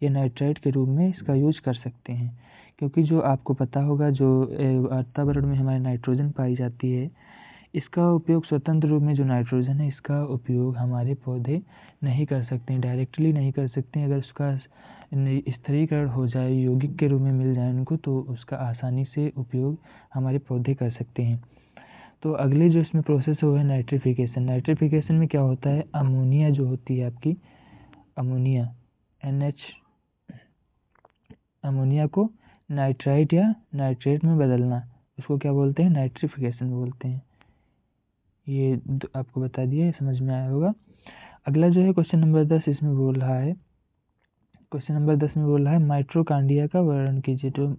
या नाइट्राइट के रूप में इसका यूज कर सकते हैं। क्योंकि जो आपको पता होगा, जो वातावरण में हमारे नाइट्रोजन पाई जाती है, इसका उपयोग स्वतंत्र रूप में जो नाइट्रोजन है, इसका उपयोग हमारे पौधे नहीं कर सकते हैं, डायरेक्टली नहीं कर सकते हैं। अगर उसका स्थिरीकरण हो जाए, यौगिक के रूप में मिल जाए उनको, तो उसका आसानी से उपयोग हमारे पौधे कर सकते हैं। तो अगले जो इसमें प्रोसेस है वो है नाइट्रिफिकेशन। नाइट्रिफिकेशन में क्या होता है, अमोनिया जो होती है आपकी, अमोनिया अमोनिया को नाइट्राइट या नाइट्रेट में बदलना, उसको क्या बोलते हैं, नाइट्रिफिकेशन बोलते हैं। ये आपको बता दिया, समझ में आया होगा। अगला जो है क्वेश्चन नंबर 10, इसमें बोल रहा है, क्वेश्चन नंबर 10 में बोल रहा है माइटोकॉन्ड्रिया का वर्णन कीजिए। जो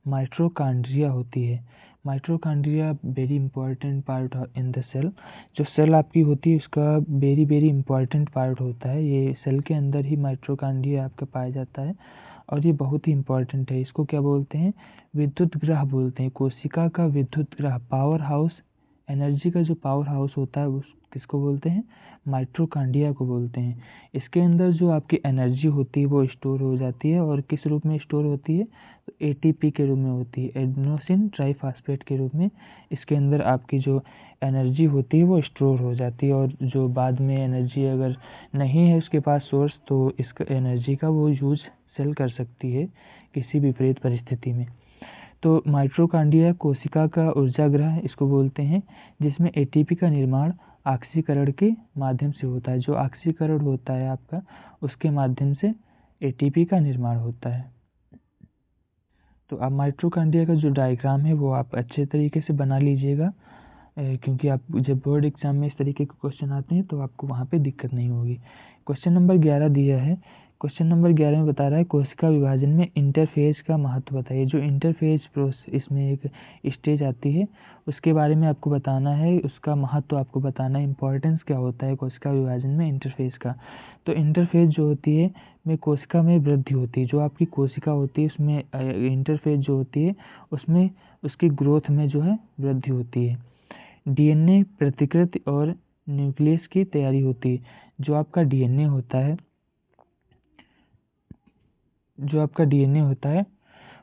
माइटोकॉन्ड्रिया होती है, mitochondria very important part in the cell. जो सेल आपकी होती है उसका वेरी इंपॉर्टेंट पार्ट होता है। ये सेल के अंदर ही माइटोकॉन्ड्रिया आपका पाया जाता है और ये बहुत ही इंपॉर्टेंट है। इसको क्या बोलते हैं, विद्युत ग्रह बोलते हैं। कोशिका का विद्युत ग्रह, पावर हाउस, एनर्जी का जो पावर हाउस होता है उस किसको बोलते हैं, माइटोकॉन्ड्रिया को बोलते हैं। इसके अंदर जो आपकी एनर्जी होती है वो स्टोर हो जाती है, और किस रूप में स्टोर होती है, तो एटीपी के रूप में होती है, एडेनोसिन ट्राइफॉस्फेट के रूप में इसके अंदर आपकी जो एनर्जी होती है वो स्टोर हो जाती है। और जो बाद में एनर्जी अगर नहीं है उसके पास सोर्स, तो इस एनर्जी का वो यूज सेल कर सकती है किसी विपरीत परिस्थिति में। तो माइटोकॉन्ड्रिया कोशिका का ऊर्जा ग्रह इसको बोलते हैं, जिसमें एटीपी का निर्माण ऑक्सीकरण के माध्यम से होता है। जो ऑक्सीकरण होता है आपका, उसके माध्यम से एटीपी का निर्माण होता है। तो आप माइटोकॉन्ड्रिया का जो डायग्राम है वो आप अच्छे तरीके से बना लीजिएगा, क्योंकि आप जब बोर्ड एग्जाम में इस तरीके के क्वेश्चन आते हैं तो आपको वहाँ पे दिक्कत नहीं होगी। क्वेश्चन नंबर 11 दिया है। क्वेश्चन नंबर 11 में बता रहा है कोशिका विभाजन में इंटरफेज का महत्व बताइए। जो इंटरफेज प्रोसेस, इसमें एक स्टेज आती है, उसके बारे में आपको बताना है, उसका महत्व आपको बताना है, इंपॉर्टेंस क्या होता है कोशिका विभाजन में इंटरफेज का। तो इंटरफेज जो होती है में कोशिका में वृद्धि होती है। जो आपकी कोशिका होती है उसमें इंटरफेज जो होती है उसमें उसकी ग्रोथ में जो है वृद्धि होती है। डीएनए प्रतिकृति और न्यूक्लियस की तैयारी होती है। जो आपका डीएनए होता है,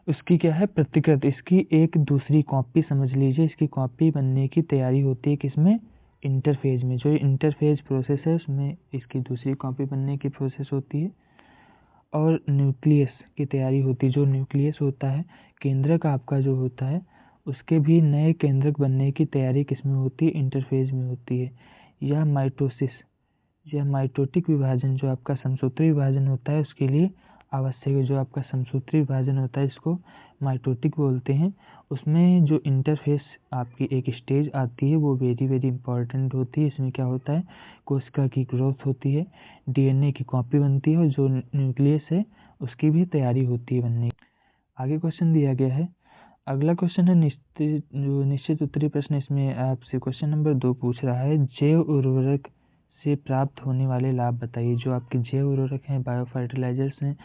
उसकी क्या है, प्रतिकृति, इसकी एक दूसरी कॉपी समझ लीजिए। इसकी कॉपी बनने की तैयारी होती है किसमें, इंटरफेज में। जो इंटरफेज प्रोसेस है उसमें इसकी दूसरी कॉपी बनने की प्रोसेस होती है। और न्यूक्लियस की तैयारी होती है। जो न्यूक्लियस होता है केंद्रक आपका जो होता है उसके भी नए केंद्रक बनने की तैयारी किसमें होती है? इंटरफेज में होती है। यह माइटोसिस, यह माइटोटिक विभाजन जो आपका समसूत्री विभाजन होता है उसके लिए आवश्यक है। जो आपका समसूत्री विभाजन होता है इसको माइटोटिक बोलते हैं। उसमें जो इंटरफेस आपकी एक स्टेज आती है वो वेरी वेरी इंपॉर्टेंट होती है। इसमें क्या होता है? कोशिका की ग्रोथ होती है, डीएनए की कॉपी बनती है और जो न्यूक्लियस है उसकी भी तैयारी होती है बनने की। आगे क्वेश्चन दिया गया है। अगला क्वेश्चन है निश्चित उत्तरीय प्रश्न। इसमें आपसे क्वेश्चन नंबर 2 पूछ रहा है, जैव उर्वरक से प्राप्त होने वाले लाभ बताइए। जो आपके जैव उर्वरक हैं, बायो फर्टिलाइजर्स हैं,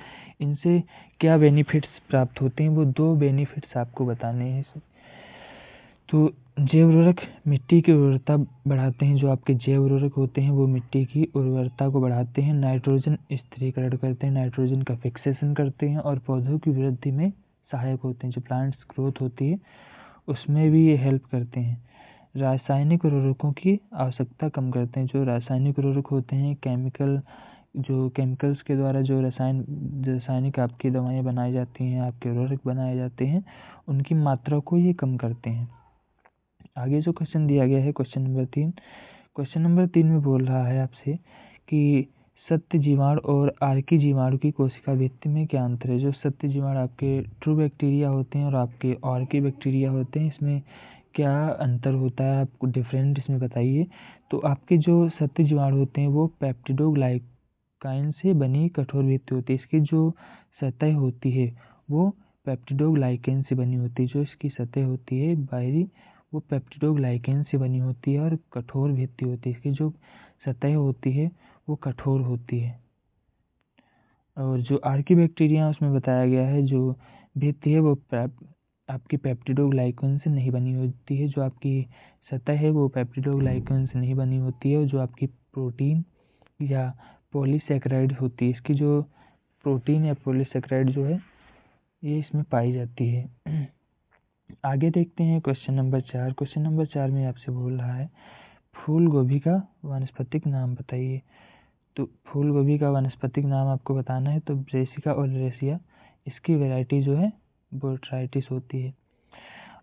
इनसे क्या बेनिफिट्स प्राप्त होते हैं? वो 2 बेनिफिट्स आपको बताने हैं। तो जैव उर्वरक मिट्टी की उर्वरता बढ़ाते हैं। जो आपके जैव उर्वरक होते हैं वो मिट्टी की उर्वरता को बढ़ाते हैं, नाइट्रोजन स्थिरीकरण करते हैं, नाइट्रोजन का फिक्सेशन करते हैं और पौधों की वृद्धि में सहायक होते हैं। जो प्लांट्स ग्रोथ होती है उसमें भी ये हेल्प करते हैं। रासायनिक उर्वरकों की आवश्यकता कम करते हैं। जो रासायनिक उर्वरक होते हैं केमिकल्स के द्वारा जो रासायनिक आपकी दवाएं बनाई जाती हैं, आपके उर्वरक बनाए जाते हैं, उनकी मात्रा को ये कम करते हैं। आगे जो क्वेश्चन दिया गया है क्वेश्चन नंबर 3। क्वेश्चन नंबर 3 में बोल रहा है आपसे कि सत्य जीवाणु और आर्की जीवाणु की कोशिका भित्ति में क्या अंतर है? जो सत्य जीवाणु आपके ट्रू बैक्टीरिया होते हैं और आपके आर्की बैक्टीरिया होते हैं, इसमें क्या अंतर होता है? आपको डिफरेंट इसमें बताइए। तो आपके जो सत्य जीवाणु होते हैं वो पेप्टिडोग्लाइकान से बनी कठोर भित्ति होती है। इसकी जो सतह होती है वो पेप्टिडोग्लाइकेन से बनी होती है। जो इसकी सतह होती है बाहरी वो पेप्टिडोग्लाइकेन से बनी होती है और कठोर भित्ति होती है। इसकी जो सतह होती है वो कठोर होती है। और जो आर्की बैक्टीरिया उसमें बताया गया है जो भित्ति है वो आपकी पेप्टिडोग्लाइकेन से नहीं बनी होती है। जो आपकी सतह है वो पेप्टिडोग्लाइकेन से नहीं बनी होती है। और जो आपकी प्रोटीन या पॉलीसेकेराइड होती है, इसकी जो प्रोटीन या पॉलीसेकेराइड जो है ये इसमें पाई जाती है। आगे देखते हैं क्वेश्चन नंबर 4। क्वेश्चन नंबर 4 में आपसे बोल रहा है फूल गोभी का वानस्पतिक नाम बताइए। तो फूल गोभी का वानस्पतिक नाम आपको बताना है। तो ब्रेसिका ओलेरेसिया इसकी वैरायटी जो है बोट्राइटिस होती है।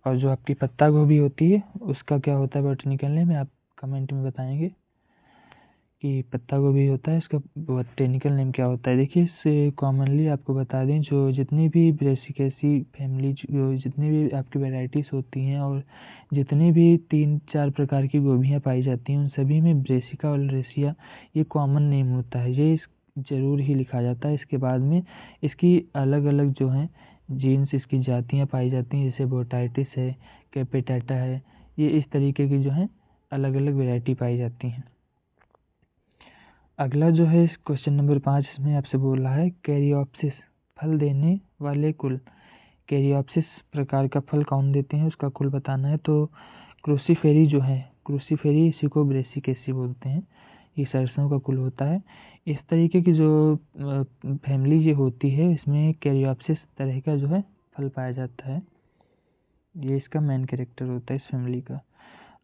और जो आपकी पत्ता गोभी होती है उसका क्या होता है बॉटनिकल नेम? आप कमेंट में बताएंगे कि पत्ता गोभी होता है इसका बॉटनिकल नेम क्या होता है। देखिए इससे कॉमनली आपको बता दें जो जितनी भी ब्रेसिकेसी फैमिली जो जितनी भी आपकी वैरायटीज़ होती हैं और जितनी भी 3-4 प्रकार की गोभियाँ पाई जाती हैं उन सभी में ब्रेसिका ओलेरेसिया ये कॉमन नेम होता है। ये ज़रूर ही लिखा जाता है। इसके बाद में इसकी अलग अलग जो हैं जीन्स इसकी जातियाँ पाई जाती हैं, जैसे बोटाइटिस है, कैपेटाटा है, ये इस तरीके की जो है अलग अलग वैरायटी पाई जाती हैं। अगला जो है क्वेश्चन नंबर 5 इसमें आपसे बोल रहा है कैरियोप्सिस फल देने वाले कुल। कैरियोप्सिस प्रकार का फल कौन देते हैं उसका कुल बताना है। तो क्रूसीफेरी जो है, क्रूसीफेरी इसी को ब्रेसिकेसी बोलते हैं, ये सरसों का कुल होता है। इस तरीके की जो फैमिली ये होती है इसमें कैरियोप्सिस तरह का जो है फल पाया जाता है। ये इसका मेन कैरेक्टर होता है इस फैमिली का।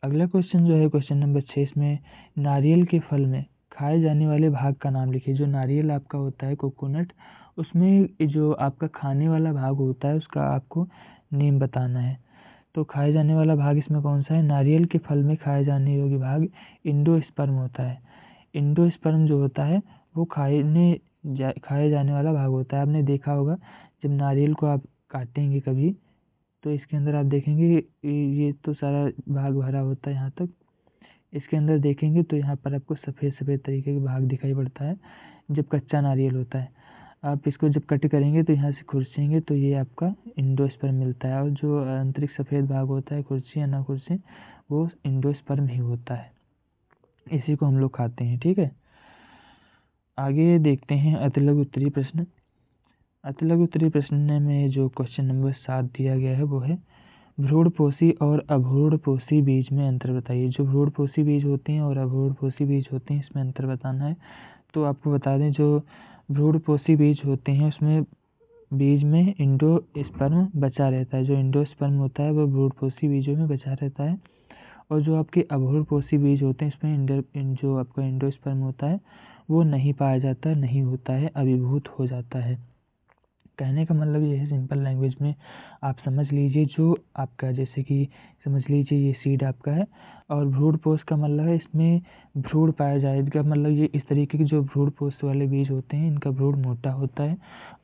अगला क्वेश्चन जो है क्वेश्चन नंबर 6 इसमें नारियल के फल में खाए जाने वाले भाग का नाम लिखिए। जो नारियल आपका होता है कोकोनट, उसमें जो आपका खाने वाला भाग होता है उसका आपको नेम बताना है। तो खाए जाने वाला भाग इसमें कौन सा है? नारियल के फल में खाए जाने योग्य भाग इंडोस्पर्म होता है। इंडोस्पर्म जो होता है वो खाए जाने वाला भाग होता है। आपने देखा होगा जब नारियल को आप काटेंगे कभी तो इसके अंदर आप देखेंगे ये तो सारा भाग भरा होता है यहाँ तक। इसके अंदर देखेंगे तो यहाँ पर आपको सफ़ेद सफ़ेद तरीके का भाग दिखाई पड़ता है जब कच्चा नारियल होता है। आप इसको जब कट करेंगे तो यहाँ से खुरचेंगे तो ये आपका इंडोस्पर्म मिलता है। और जो आंतरिक सफ़ेद भाग होता है खुरची या ना खुरची वो इंडोस्पर्म ही होता है। इसी को हम लोग खाते हैं। ठीक है, आगे देखते हैं अतिलघु उत्तरीय प्रश्न। अतिलघु उत्तरीय प्रश्न में जो क्वेश्चन नंबर 7 दिया गया है वो है भ्रूणपोषी और अभ्रूणपोषी बीज में अंतर बताइए। जो भ्रूणपोषी बीज होते हैं और अभ्रूणपोषी बीज होते हैं इसमें अंतर बताना है। तो आपको बता दें जो भ्रूणपोषी बीज होते हैं उसमें बीज में इंडोस्पर्म बचा रहता है। जो इंडोस्पर्म होता है वो भ्रूणपोषी बीजों में बचा रहता है। और जो आपके अभ्रूणपोषी बीज होते हैं इसमें जो आपका इंडोस्पर्म होता है वो नहीं पाया जाता, नहीं होता है, अभिभूत हो जाता है। कहने का मतलब ये है, सिंपल लैंग्वेज में आप समझ लीजिए, जो आपका जैसे कि समझ लीजिए ये सीड आपका है, और भ्रूण पोष का मतलब है इसमें भ्रूण पाया जाएगा, मतलब ये इस तरीके के जो भ्रूण पोष वाले बीज होते हैं इनका भ्रूण मोटा होता है,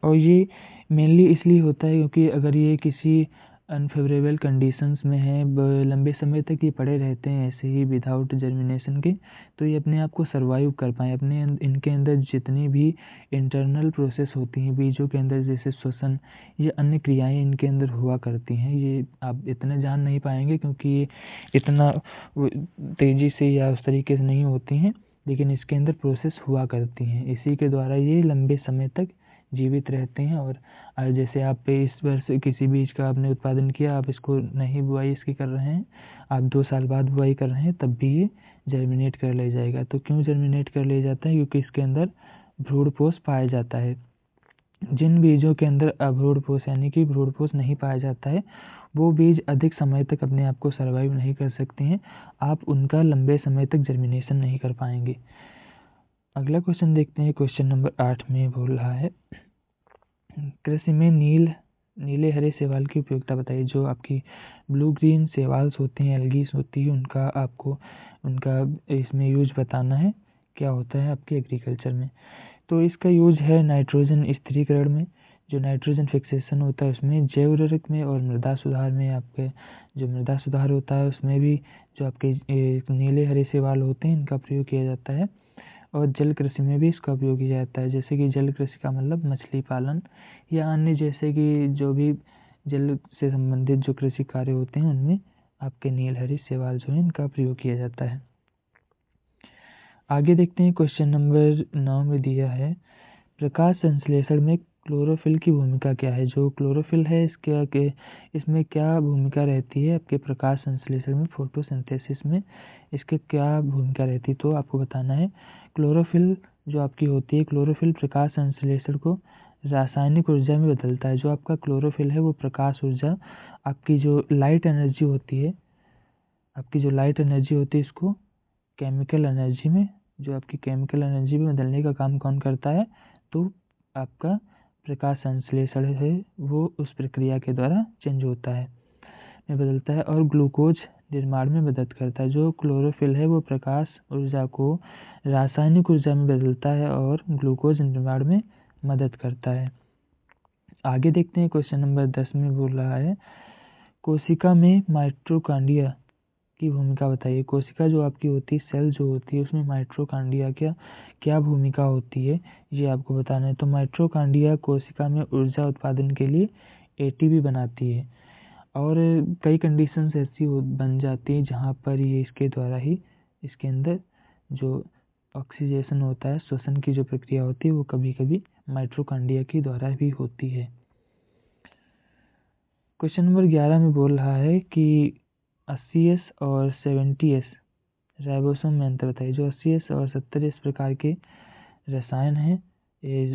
और ये मेनली इसलिए होता है क्योंकि अगर ये किसी अनफेवरेबल कंडीशंस में है, लंबे समय तक ये पड़े रहते हैं ऐसे ही विदाउट जर्मिनेशन के, तो ये अपने आप को सर्वाइव कर पाएँ, अपने इनके अंदर जितनी भी इंटरनल प्रोसेस होती हैं बीजों के अंदर, जैसे श्वसन या अन्य क्रियाएं इनके अंदर हुआ करती हैं, ये आप इतने जान नहीं पाएंगे क्योंकि ये इतना तेज़ी से या उस तरीके से नहीं होती हैं, लेकिन इसके अंदर प्रोसेस हुआ करती हैं, इसी के द्वारा ये लंबे समय तक जीवित रहते हैं। और जैसे आप पे इस वर्ष किसी बीज का आपने उत्पादन किया, आप इसको नहीं बुआई इसकी कर रहे हैं, आप 2 साल बाद बुआई कर रहे हैं, तब भी ये जर्मिनेट कर ले जाएगा। तो क्यों जर्मिनेट कर ले जाता है? क्योंकि इसके अंदर भ्रूणपोष पाया जाता है। जिन बीजों के अंदर अभ्रूणपोष यानी कि भ्रूणपोष नहीं पाया जाता है, वो बीज अधिक समय तक अपने आप को सर्वाइव नहीं कर सकते हैं, आप उनका लंबे समय तक जर्मिनेशन नहीं कर पाएंगे। अगला क्वेश्चन देखते हैं, क्वेश्चन नंबर 8 में बोल रहा है, कृषि में नीले हरे शैवाल की उपयोगिता बताइए। जो आपकी ब्लू ग्रीन शैवाल्स होती हैं, एल्गीज होती है, उनका आपको उनका इसमें यूज बताना है, क्या होता है आपके एग्रीकल्चर में। तो इसका यूज है नाइट्रोजन स्थिरीकरण में, जो नाइट्रोजन फिक्सेशन होता है उसमें, जैव उर्वरक में, और मृदा सुधार में। आपके जो मृदा सुधार होता है उसमें भी जो आपके नीले हरे शैवाल होते हैं इनका प्रयोग किया जाता है, और जल कृषि में भी इसका उपयोग किया जाता है। जैसे कि जल कृषि का मतलब मछली पालन या अन्य जैसे कि जो भी जल से संबंधित जो कृषि कार्य होते हैं उनमें आपके नील हरी शैवाल जो है इनका प्रयोग किया जाता है। आगे देखते हैं, क्वेश्चन नंबर 9 में दिया है, प्रकाश संश्लेषण में क्लोरोफिल की भूमिका क्या है। जो क्लोरोफिल है इसमें क्या भूमिका रहती है आपके प्रकाश संश्लेषण में, फोटोसिंथेसिस में इसके क्या भूमिका रहती है। तो आपको बताना है, क्लोरोफिल जो आपकी होती है, क्लोरोफिल प्रकाश संश्लेषण को रासायनिक ऊर्जा में बदलता है। जो आपका क्लोरोफिल है वो प्रकाश ऊर्जा, आपकी जो लाइट एनर्जी होती है, इसको केमिकल एनर्जी में, जो आपकी केमिकल एनर्जी में बदलने का काम कौन करता है? तो आपका प्रकाश संश्लेषण है वो उस प्रक्रिया के द्वारा चेंज होता है, में बदलता है, और ग्लूकोज निर्माण में मदद करता है। जो क्लोरोफिल है वो प्रकाश ऊर्जा को रासायनिक ऊर्जा में बदलता है और ग्लूकोज निर्माण में मदद करता है। आगे देखते हैं, क्वेश्चन नंबर 10 में बोल रहा है, कोशिका में माइटोकॉन्ड्रिया की भूमिका बताइए। कोशिका जो आपकी होती है, सेल जो होती है, उसमें माइटोकॉन्ड्रिया क्या भूमिका होती है, ये आपको बताना है। तो माइटोकॉन्ड्रिया कोशिका में ऊर्जा उत्पादन के लिए एटीपी बनाती है, और कई कंडीशंस ऐसी बन जाती हैं जहाँ पर ये इसके द्वारा ही इसके अंदर जो ऑक्सीडेशन होता है, श्वसन की जो प्रक्रिया होती है, वो कभी कभी माइटोकॉन्ड्रिया के द्वारा भी होती है। क्वेश्चन नंबर 11 में बोल रहा है कि 80S और 70S राइबोसोम में अंतर बताइए। जो 80S और 70S प्रकार के रसायन हैं,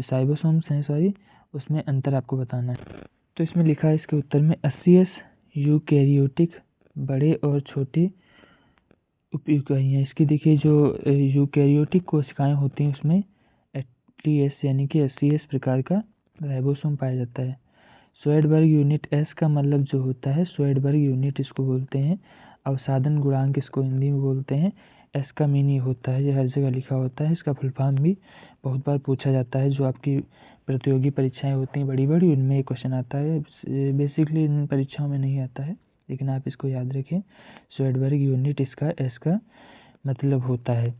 राइबोसोम्स हैं सॉरी, उसमें अंतर आपको बताना है। तो इसमें लिखा है इसके उत्तर में, 80S यूकैरियोटिक बड़े और छोटे उपइकाइयाँ। इसकी देखिए, जो यूकैरियोटिक कोशिकाएं होती हैं उसमें 80S यानी कि 80S प्रकार का राइबोसोम पाया जाता है। स्वेडबर्ग यूनिट, एस का मतलब जो होता है स्वेडबर्ग यूनिट इसको बोलते हैं, अवसादन गुणांक इसको हिंदी में बोलते हैं। एस का मीन ये होता है, ये हर जगह लिखा होता है, इसका फुल फॉर्म भी बहुत बार पूछा जाता है। जो आपकी प्रतियोगी परीक्षाएं होती हैं बड़ी बड़ी, उनमें ये क्वेश्चन आता है, बेसिकली इन परीक्षाओं में नहीं आता है, लेकिन आप इसको याद रखें, स्वेडबर्ग यूनिट इसका एस का मतलब होता है।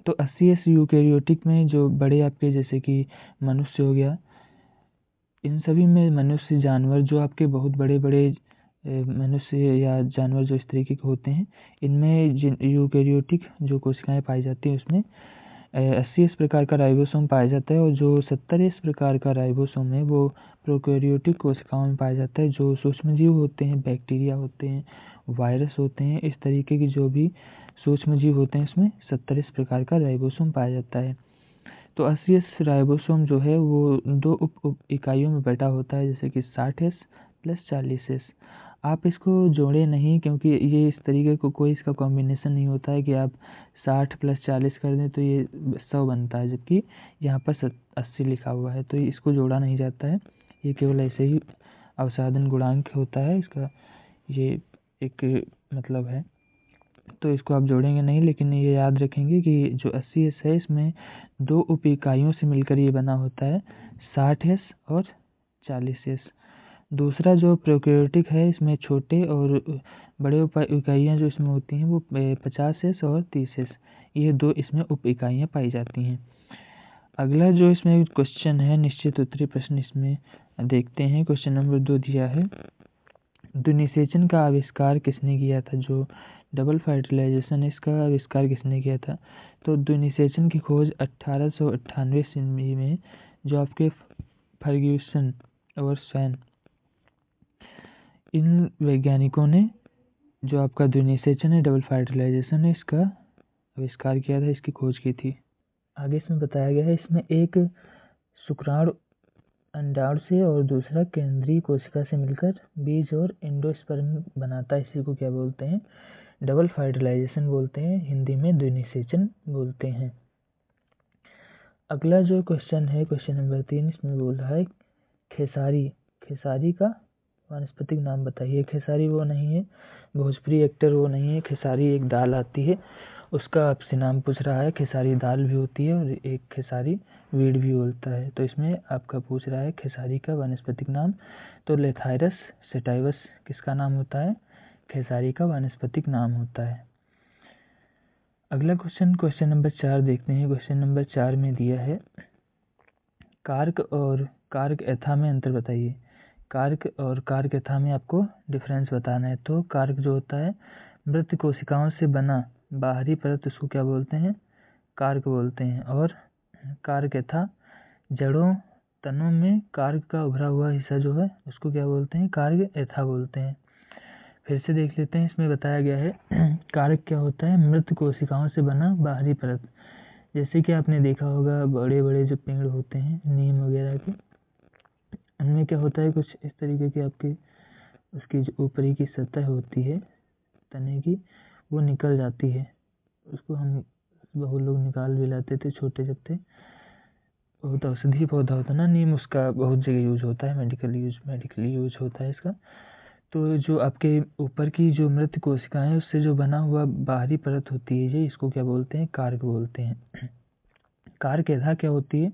तो 80S यूकैरियोटिक में जो बड़े आपके जैसे कि मनुष्य हो गया, इन सभी में मनुष्य, जानवर, जो आपके बहुत बड़े बड़े मनुष्य या जानवर जो इस तरीके के होते हैं, इनमें यूकैरियोटिक जो कोशिकाएं पाई जाती हैं उसमें 80S प्रकार का राइबोसोम पाया जाता है, और जो 70S प्रकार का राइबोसोम है वो प्रोकैरियोटिक कोशिकाओं में पाया जाता है। जो सूक्ष्मजीव होते हैं, बैक्टीरिया होते हैं, वायरस होते हैं, इस तरीके की जो भी सूक्ष्मजीव होते हैं उसमें 70S प्रकार का राइबोसोम पाया जाता है। तो 80S राइबोसोम जो है वो 2 उप इकाइयों में बटा होता है, जैसे कि 60S प्लस 40S। आप इसको जोड़े नहीं, क्योंकि ये इस तरीके को कोई इसका कॉम्बिनेशन नहीं होता है कि आप 60 प्लस 40 कर दें तो ये 100 बनता है, जबकि यहाँ पर 80 लिखा हुआ है, तो इसको जोड़ा नहीं जाता है। ये केवल ऐसे ही अवसादन गुणांक होता है, इसका ये एक मतलब है। तो इसको आप जोड़ेंगे नहीं, लेकिन ये याद रखेंगे कि जो 80s है इसमें 2 उप इकाइयों से मिलकर ये बना होता है, 60s और 40s। दूसरा जो प्रोकैरियोटिक है इसमें छोटे और बड़े उप इकाइयाँ जो इसमें होती हैं वो 50s और 30s, ये 2 इसमें उप इकाइयाँ पाई जाती हैं। अगला जो इसमें क्वेश्चन है, निश्चित उत्तरीय प्रश्न इसमें देखते हैं। क्वेश्चन नंबर 2 दिया है, द्विनिषेचन का आविष्कार किसने किया था? जो डबल फर्टिलाइजेशन है इसका आविष्कार किसने किया था? तो द्विनिषेचन की खोज 1898 ईस्वी में जो आपके फर्ग्यूसन और स्वैन, इन वैज्ञानिकों ने जो आपका द्विनिषेचन है, डबल फर्टिलाइजेशन है, इसका आविष्कार किया था, इसकी खोज की थी। आगे इसमें बताया गया है, इसमें एक शुक्राणु अंडाणु से और दूसरा केंद्रीय कोशिका से मिलकर बीज और एंडोस्पर्म बनाता है, इसी को क्या बोलते हैं? डबल फर्टिलाइजेशन बोलते हैं, हिंदी में द्विनिषेचन बोलते हैं। अगला जो क्वेश्चन है, क्वेश्चन नंबर 3, इसमें बोल रहा है खेसारी, खेसारी का वानस्पतिक नाम बताइए। खेसारी वो नहीं है, भोजपुरी एक्टर वो नहीं है, खेसारी एक दाल आती है उसका आपसे नाम पूछ रहा है। खेसारी दाल भी होती है और एक खेसारी वीड भी होता है। तो इसमें आपका पूछ रहा है खेसारी का वानस्पतिक नाम, तो लेथाइरस सेटाइवस किसका नाम होता है? खेसारी का वानस्पतिक नाम होता है। अगला क्वेश्चन, क्वेश्चन नंबर 4 देखते हैं। क्वेश्चन नंबर 4 में दिया है, कार्क और कार्क एथा में अंतर बताइए। कार्क और कार्क एथा में आपको डिफरेंस बताना है। तो कार्क जो होता है मृत कोशिकाओं से बना बाहरी परत, उसको क्या बोलते हैं? कार्क बोलते हैं। और कार्क एथा जड़ों तनों में कार्क का उभरा हुआ हिस्सा जो है उसको क्या बोलते हैं? कार्क एथा बोलते हैं। फिर से देख लेते हैं, इसमें बताया गया है कार्क क्या होता है? मृत कोशिकाओं से बना बाहरी परत। जैसे कि आपने देखा होगा बड़े बड़े जो पेड़ होते हैं नीम वगैरह के, उनमें क्या होता है कुछ इस तरीके की आपकी उसकी जो ऊपरी की सतह होती है तने की, वो निकल जाती है। उसको हम बहुत लोग निकाल भी लाते थे छोटे जब थे। बहुत औषधि पौधा होता है ना नीम, उसका बहुत जगह यूज होता है, मेडिकली यूज होता है इसका। तो जो आपके ऊपर की जो मृत कोशिकाएं हैं उससे जो बना हुआ बाहरी परत होती है ये, इसको क्या बोलते हैं? कार्क बोलते हैं। कार्क एधा क्या होती है?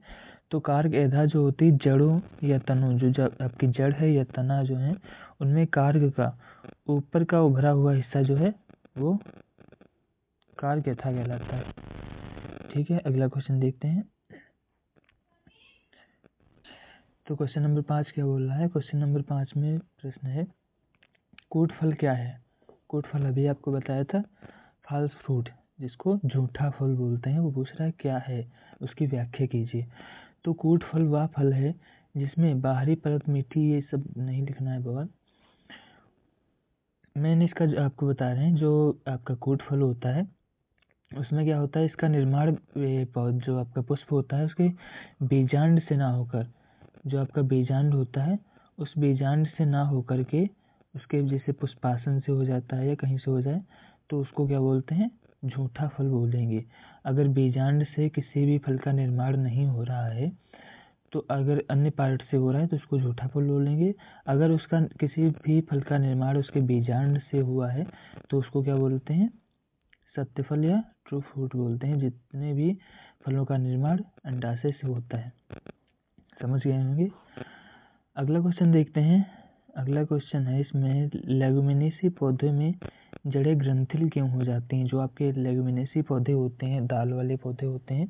तो कार्क एधा जो होती है जड़ों या तनों, जो आपकी जड़ है या तना जो है उनमें कार्क का ऊपर का उभरा हुआ हिस्सा जो है वो कार्क एथा कहलाता है। ठीक है, अगला क्वेश्चन देखते हैं। तो क्वेश्चन नंबर 5 क्या बोल रहा है? क्वेश्चन नंबर 5 में प्रश्न है, कूट फल क्या है? कूट फल अभी आपको बताया था, फॉल्स फ्रूट, जिसको झूठा फल बोलते हैं। वो पूछ रहा है क्या है, उसकी व्याख्या कीजिए। तो कूट फल वह फल है जिसमें बाहरी परत मीठी, ये सब नहीं लिखना है बहुत, मैंने इसका जो आपको बता रहे हैं, जो आपका कूट फल होता है उसमें क्या होता है, इसका निर्माण जो आपका पुष्प होता है उसके बीजांड से ना होकर, जो आपका बीजांड होता है उस बीजांड से ना होकर के उसके जैसे पुष्पासन से हो जाता है या कहीं से हो जाए, तो उसको क्या बोलते हैं? झूठा फल बोलेंगे। अगर बीजांड से किसी भी फल का निर्माण नहीं हो रहा है, तो अगर अन्य पार्ट से हो रहा है तो उसको झूठा फल बोलेंगे। अगर उसका किसी भी फल का निर्माण उसके बीजांड से हुआ है तो उसको क्या बोलते हैं? सत्य फल या ट्रू फ्रूट बोलते हैं। जितने भी फलों का निर्माण अंडाशय से होता है, समझ गए होंगे। अगला क्वेश्चन देखते हैं। अगला क्वेश्चन है, इसमें लेगुमिनेसी पौधे में जड़ें ग्रंथिल क्यों हो जाती हैं? जो आपके लेगुमिनेसी पौधे होते हैं, दाल वाले पौधे होते हैं,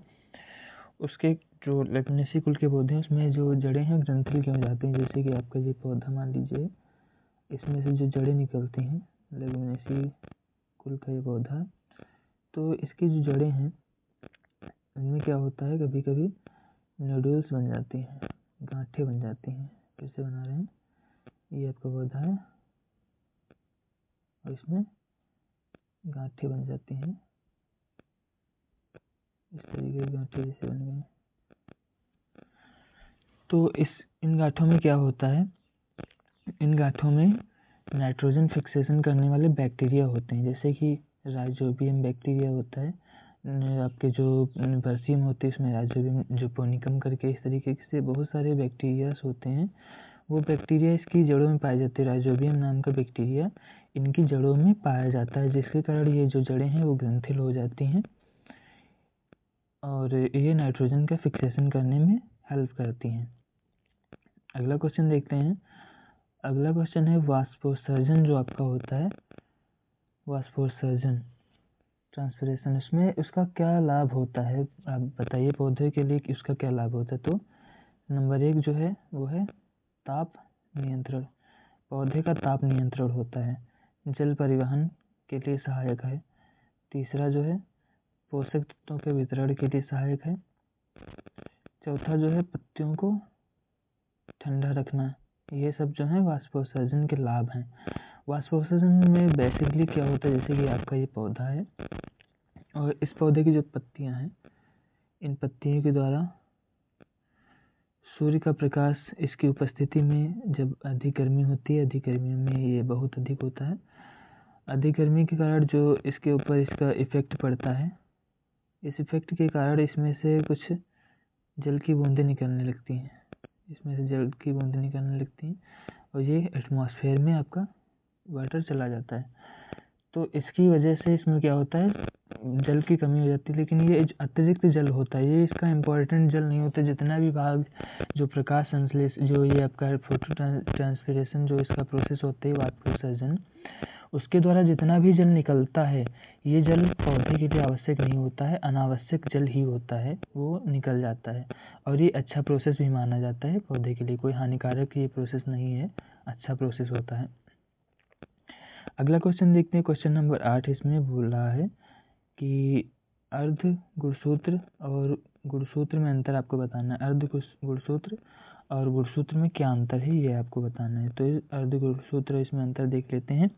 उसके जो लेगुमिनेसी कुल के पौधे हैं उसमें जो जड़ें हैं ग्रंथिल क्यों हो जाती हैं? जैसे कि आपका ये पौधा मान लीजिए, इसमें से जो जड़ें निकलती हैं, लेगुमिनेसी कुल का ये पौधा, तो इसकी जो जड़ें हैं इनमें क्या होता है, कभी कभी नोड्यूल्स बन जाती हैं, गांठें बन जाती हैं। कैसे बना रहे हैं, ये आपका पौधा है और इसमें गांठें बन जाती हैं, इस तरीके की गांठें जैसे बन गई। तो इन गांठों में क्या होता है, इन गांठों में नाइट्रोजन फिक्सेशन करने वाले बैक्टीरिया होते हैं, जैसे कि राइजोबियम बैक्टीरिया होता है, आपके जो बरसीम होते हैं इसमें राइजोबियम जोपोनिकम करके, इस तरीके से बहुत सारे बैक्टीरियाज होते हैं वो बैक्टीरिया इसकी जड़ों में पाए जाते हैं। राइजोबियम नाम का बैक्टीरिया इनकी जड़ों में पाया जाता है, जिसके कारण ये जो जड़ें हैं वो ग्रंथिल हो जाती हैं और ये नाइट्रोजन का फिक्सेशन करने में हेल्प करती हैं। अगला क्वेश्चन देखते हैं। अगला क्वेश्चन है वाष्पोत्सर्जन जो आपका होता है, वाष्पोत्सर्जन ट्रांसपिरेशन, इसमें उसका क्या लाभ होता है, आप बताइए पौधे के लिए कि उसका क्या लाभ होता है। तो नंबर 1 जो है वो है ताप नियंत्रण, पौधे का ताप नियंत्रण होता है। जल परिवहन के लिए सहायक है। तीसरा जो है पोषक तत्वों के वितरण के लिए सहायक है। चौथा जो है पत्तियों को ठंडा रखना। ये सब जो है वाष्पोत्सर्जन के लाभ हैं। वाष्पोत्सर्जन में बेसिकली क्या होता है, जैसे कि आपका ये पौधा है और इस पौधे की जो पत्तियां हैं, इन पत्तियों के द्वारा सूर्य का प्रकाश इसकी उपस्थिति में जब अधिक गर्मी होती है, अधिक गर्मी में ये बहुत अधिक होता है, अधिक गर्मी के कारण जो इसके ऊपर इसका इफेक्ट पड़ता है, इस इफेक्ट के कारण इसमें से कुछ जल की बूंदें निकलने लगती हैं, इसमें से जल की बूंदें निकलने लगती हैं और ये एटमॉस्फेयर में आपका वाटर चला जाता है। तो इसकी वजह से इसमें क्या होता है, जल की कमी हो जाती है। लेकिन ये अतिरिक्त जल होता है, ये इसका इम्पोर्टेंट जल नहीं होता। जितना भी भाग जो प्रकाश संश्लेषण, जो ये आपका फोटो ट्रांसपिरेशन जो इसका प्रोसेस होता है वाष्पोत्सर्जन, उसके द्वारा जितना भी जल निकलता है, ये जल पौधे के लिए आवश्यक नहीं होता है, अनावश्यक जल ही होता है, वो निकल जाता है। और ये अच्छा प्रोसेस भी माना जाता है पौधे के लिए, कोई हानिकारक ये प्रोसेस नहीं है, अच्छा प्रोसेस होता है। अगला क्वेश्चन देखते हैं, क्वेश्चन नंबर 8। इसमें बोल रहा है कि अर्ध गुणसूत्र और गुणसूत्र में अंतर आपको बताना है। अर्ध गुणसूत्र और गुणसूत्र में क्या अंतर है, ये आपको बताना है। तो अर्ध गुणसूत्र इसमें अंतर देख लेते हैं।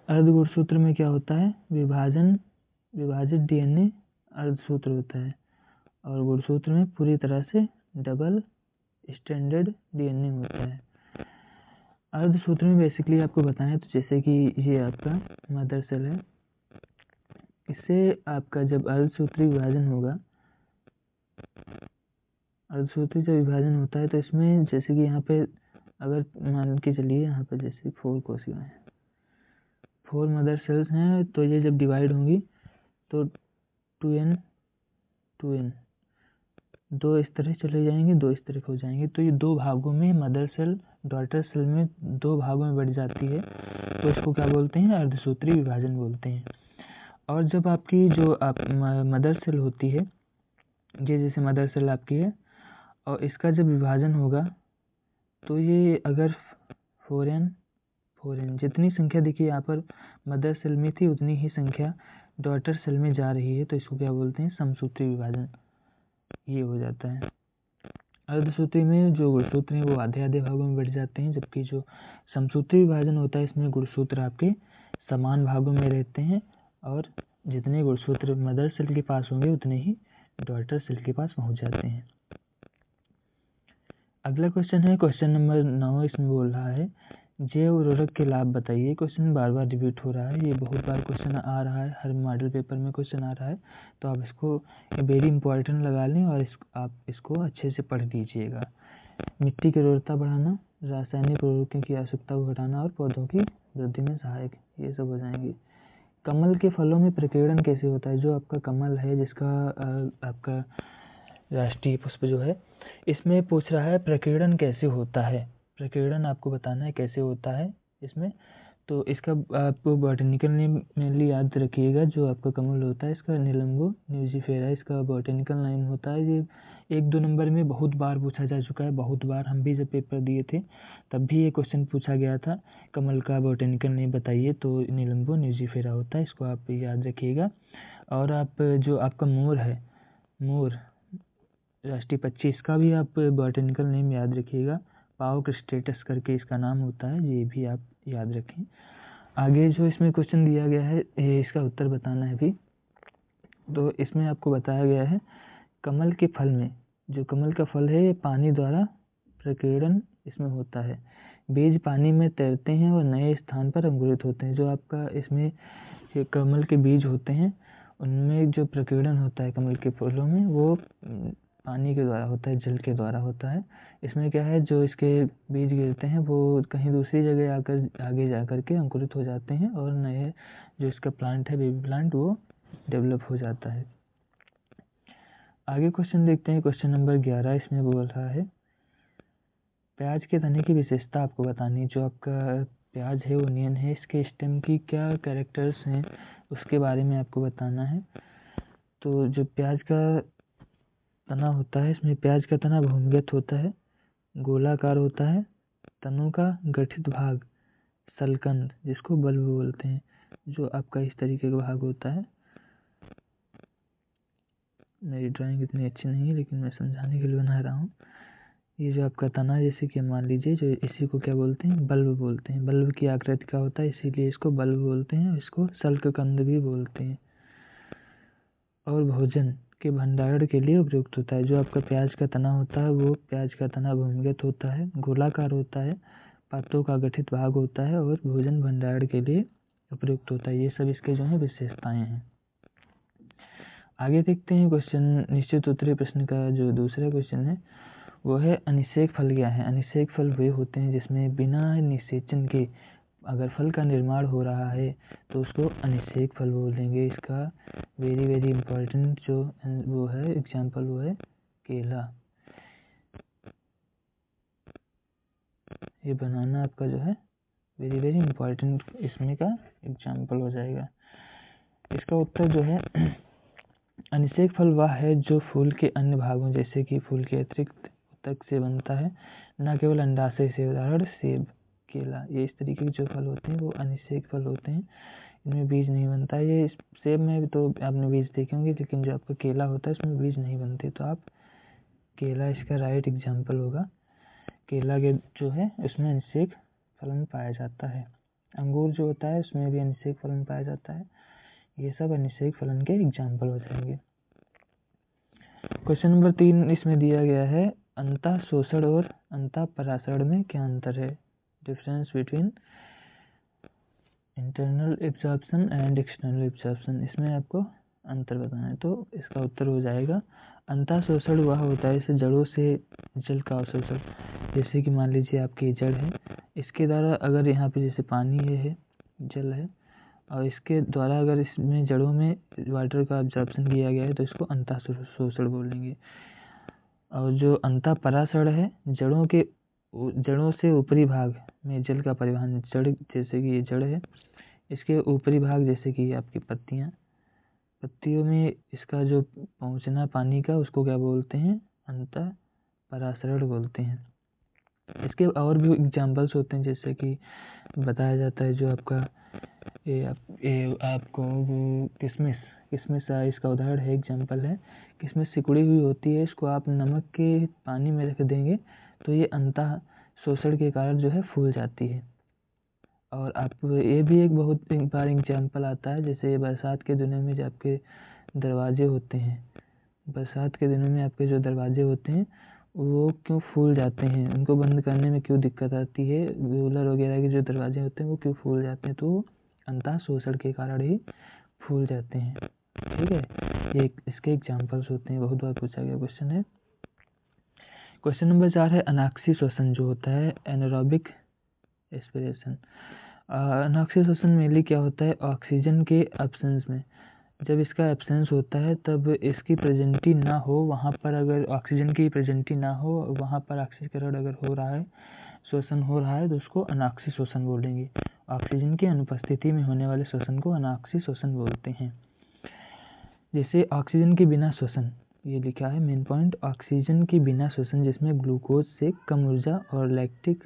अर्ध गुणसूत्र में क्या होता है, विभाजित डीएनए अर्धसूत्र होता है और गुणसूत्र में पूरी तरह से डबल स्ट्रैंडेड डीएनए होता है। अर्धसूत्र में बेसिकली आपको बताएं तो जैसे कि ये आपका मदर सेल है, इससे आपका जब अर्धसूत्री विभाजन होगा, अर्धसूत्री जब विभाजन होता है तो इसमें जैसे कि यहाँ पे अगर मान के चलिए यहाँ पे जैसे 4 कोशिकाएं हैं, 4 मदर सेल्स हैं, तो ये जब डिवाइड होंगी तो 2n 2n, 2 इस तरह चले जाएंगे, 2 इस तरह हो जाएंगे। तो ये 2 भागों में मदर सेल डॉटर सेल में 2 भागों में बढ़ जाती है, तो इसको क्या बोलते हैं, अर्धसूत्री विभाजन बोलते हैं। और जब आपकी जो मदर सेल होती है, ये जैसे मदर सेल आपकी है और इसका जब विभाजन होगा तो ये अगर 4n जितनी संख्या देखिए यहाँ पर मदर सेल में थी उतनी ही संख्या डॉटर सेल में जा रही है, तो इसको क्या बोलते हैं, समसूत्री विभाजन, ये हो जाता है। अर्धसूत्री में जो गुणसूत्र हैं वो आधे आधे भागों में बढ़ जाते हैं, जबकि जो समसूत्री विभाजन होता है इसमें गुणसूत्र आपके समान भागों में रहते हैं और जितने गुणसूत्र मदर सेल के पास होंगे उतने ही डॉटर सेल के पास पहुंच जाते हैं। अगला क्वेश्चन है क्वेश्चन नंबर 9। इसमें बोल रहा है जैव उर्वरक के लाभ बताइए। क्वेश्चन बार बार रिपीट हो रहा है, ये बहुत बार क्वेश्चन आ रहा है, हर मॉडल पेपर में क्वेश्चन आ रहा है, तो आप इसको वेरी इंपॉर्टेंट लगा लें और आप इसको अच्छे से पढ़ लीजिएगा। मिट्टी की उर्वरता बढ़ाना, रासायनिक उर्वरकों की आवश्यकता को घटाना और पौधों की वृद्धि में सहायक, ये सब हो जाएंगे। कमल के फलों में प्रकीर्णन कैसे होता है, जो आपका कमल है जिसका आपका राष्ट्रीय पुष्प जो है, इसमें पूछ रहा है प्रकीर्णन कैसे होता है, प्रकीर्णन आपको बताना है कैसे होता है इसमें। तो इसका आपको बॉटनिकल नेम मेनली याद रखिएगा। जो आपका कमल होता है इसका निलंबो न्यूजिफेरा इसका बॉटनिकल नेम होता है। ये 1-2 नंबर में बहुत बार पूछा जा चुका है, बहुत बार हम भी जब पेपर दिए थे तब भी ये क्वेश्चन पूछा गया था, कमल का बॉटनिकल नेम बताइए, तो निलंबो न्यूजिफेरा होता है, इसको आप याद रखिएगा। और आप जो आपका मोर है, मोर राष्ट्रीय पक्षी, इसका भी आप बॉटनिकल नेम याद रखिएगा, पाओक्रिस्टेटस करके इसका नाम होता है, ये भी आप याद रखें। आगे जो इसमें क्वेश्चन दिया गया है इसका उत्तर बताना है भी। तो इसमें आपको बताया गया है कमल के फल में, जो कमल का फल है ये पानी द्वारा प्रकीर्णन इसमें होता है। बीज पानी में तैरते हैं और नए स्थान पर अंकुरित होते हैं। जो आपका इसमें कमल के बीज होते हैं उनमें जो प्रकीर्णन होता है कमल के फूलों में, वो पानी के द्वारा होता है, जल के द्वारा होता है। इसमें क्या है, जो इसके बीज गिरते हैं वो कहीं दूसरी जगह आगे जा कर के अंकुरित हो जाते हैं और नए जो इसका प्लांट है, बेबी प्लांट, वो डेवलप हो जाता है। आगे क्वेश्चन देखते हैं, क्वेश्चन नंबर 11। इसमें बोल रहा है प्याज के तने की विशेषता आपको बतानी है। जो आपका प्याज है, ओनियन है, इसके स्टेम की क्या कैरेक्टर्स हैं उसके बारे में आपको बताना है। तो जो प्याज का तना होता है, इसमें प्याज का तना भूमिगत होता है, गोलाकार होता है, तनों का गठित भाग सलकंद, जिसको बल्ब बोलते हैं, जो आपका इस तरीके का भाग होता है। मेरी ड्राइंग इतनी अच्छी नहीं है लेकिन मैं समझाने के लिए बना रहा हूँ। ये जो आपका तना, जैसे कि मान लीजिए, जो इसी को क्या बोलते हैं, बल्ब बोलते हैं। बल्ब की आकृति का होता है, इसीलिए इसको बल्ब बोलते हैं। इसको सल्ककंद भी बोलते हैं। और भोजन के भंडारण के लिए उपयुक्त होता है। जो आपका प्याज का तना होता है, वो प्याज का तना भूमिगत होता है, गोलाकार होता है, पत्तों का गठित भाग होता है और भोजन भंडारण के लिए उपयुक्त होता है। ये सब इसके जो है विशेषताएं हैं। आगे देखते हैं क्वेश्चन, निश्चित उत्तरीय प्रश्न का जो दूसरा क्वेश्चन है वो है अनिषेक फल क्या है। अनिषेक फल वे होते हैं जिसमें बिना निषेचन के अगर फल का निर्माण हो रहा है तो उसको अनिषेक फल बोलेंगे। इसका वेरी इम्पोर्टेंट जो वो है एग्जाम्पल, वो है केला। ये बनाना आपका जो है वेरी इम्पोर्टेंट इसमें का एग्जाम्पल हो जाएगा। इसका उत्तर जो है अनिषेक फल वह है जो फूल के अन्य भागों जैसे कि फूल के अतिरिक्त तक से बनता है, न केवल अंडाशय से। उदाहरण सेब, केला, ये इस तरीके के जो फल होते हैं वो अनिषेक फल होते हैं। इनमें बीज नहीं बनता है। ये सेब में तो आपने बीज देखे होंगे, लेकिन जो आपका केला होता है इसमें बीज नहीं बनते। तो आप केला इसका राइट एग्जाम्पल होगा। केला के जो है उसमें अनिषेक फलन पाया जाता है। अंगूर जो होता है उसमें भी अनिषेक फलन पाया जाता है। ये सब अनिषेक फलन के एग्जाम्पल हो जाएंगे। क्वेश्चन नंबर 3 इसमें दिया गया है अंतः शोषण और अंतः परासरण में क्या अंतर है। Difference between internal absorption and external absorption, इसमें आपको अंतर बताना है। तो इसका उत्तर हो जाएगा अंतः शोषण वह होता है जैसे जड़ों से जल का अवशोषण। जैसे कि मान लीजिए आपकी जड़ है, इसके द्वारा अगर यहाँ पे जैसे पानी है, जल है, और इसके द्वारा अगर इसमें जड़ों में वाटर का एब्जॉर्प्शन किया गया है तो इसको अंतः शोषण बोलेंगे। और जो अंतः परासरण है, जड़ों से ऊपरी भाग में जल का परिवहन। जड़ जैसे कि ये जड़ है, इसके ऊपरी भाग जैसे कि आपकी पत्तियों में इसका जो पहुंचना पानी का, उसको क्या बोलते हैं, अंतः परासरण बोलते हैं। इसके और भी एग्जाम्पल्स होते हैं, जैसे कि बताया जाता है जो आपका आपको किशमिश इसका उदाहरण है, एग्जाम्पल है। किशमिश सिकुड़ी हुई होती है, इसको आप नमक के पानी में रख देंगे तो ये अंतः शोषण के कारण जो है फूल जाती है। और आप ये भी एक बहुत बार एग्जाम्पल आता है, जैसे बरसात के दिनों में जो आपके दरवाजे होते हैं, बरसात के दिनों में आपके जो दरवाजे होते हैं वो क्यों फूल जाते हैं, उनको बंद करने में क्यों दिक्कत आती है, कूलर वगैरह के जो दरवाजे होते हैं वो क्यों फूल जाते हैं, तो अंतः शोषण के कारण ही फूल जाते हैं। ठीक है, ये इसके एग्जाम्पल्स होते हैं, बहुत बार पूछा गया क्वेश्चन है। क्वेश्चन नंबर 4 है अनाक्षी श्वसन जो होता है एनारोबिक एस्पिरेशन। अनाक्षी श्वसन मेनली क्या होता है, ऑक्सीजन के एब्सेंस में, जब इसका एब्सेंस होता है तब इसकी प्रेजेंटी ना हो, वहाँ पर अगर ऑक्सीजन की प्रेजेंटी ना हो, वहाँ पर ऑक्सीकरण अगर हो रहा है, श्वसन हो रहा है, तो उसको अनाक्षी श्वसन बोलेंगे। ऑक्सीजन की अनुपस्थिति में होने वाले श्वसन को अनाक्षी श्वसन बोलते हैं। जैसे ऑक्सीजन के बिना श्वसन, ये लिखा है मेन पॉइंट, ऑक्सीजन के बिना श्वसन जिसमें ग्लूकोज से कम ऊर्जा और लैक्टिक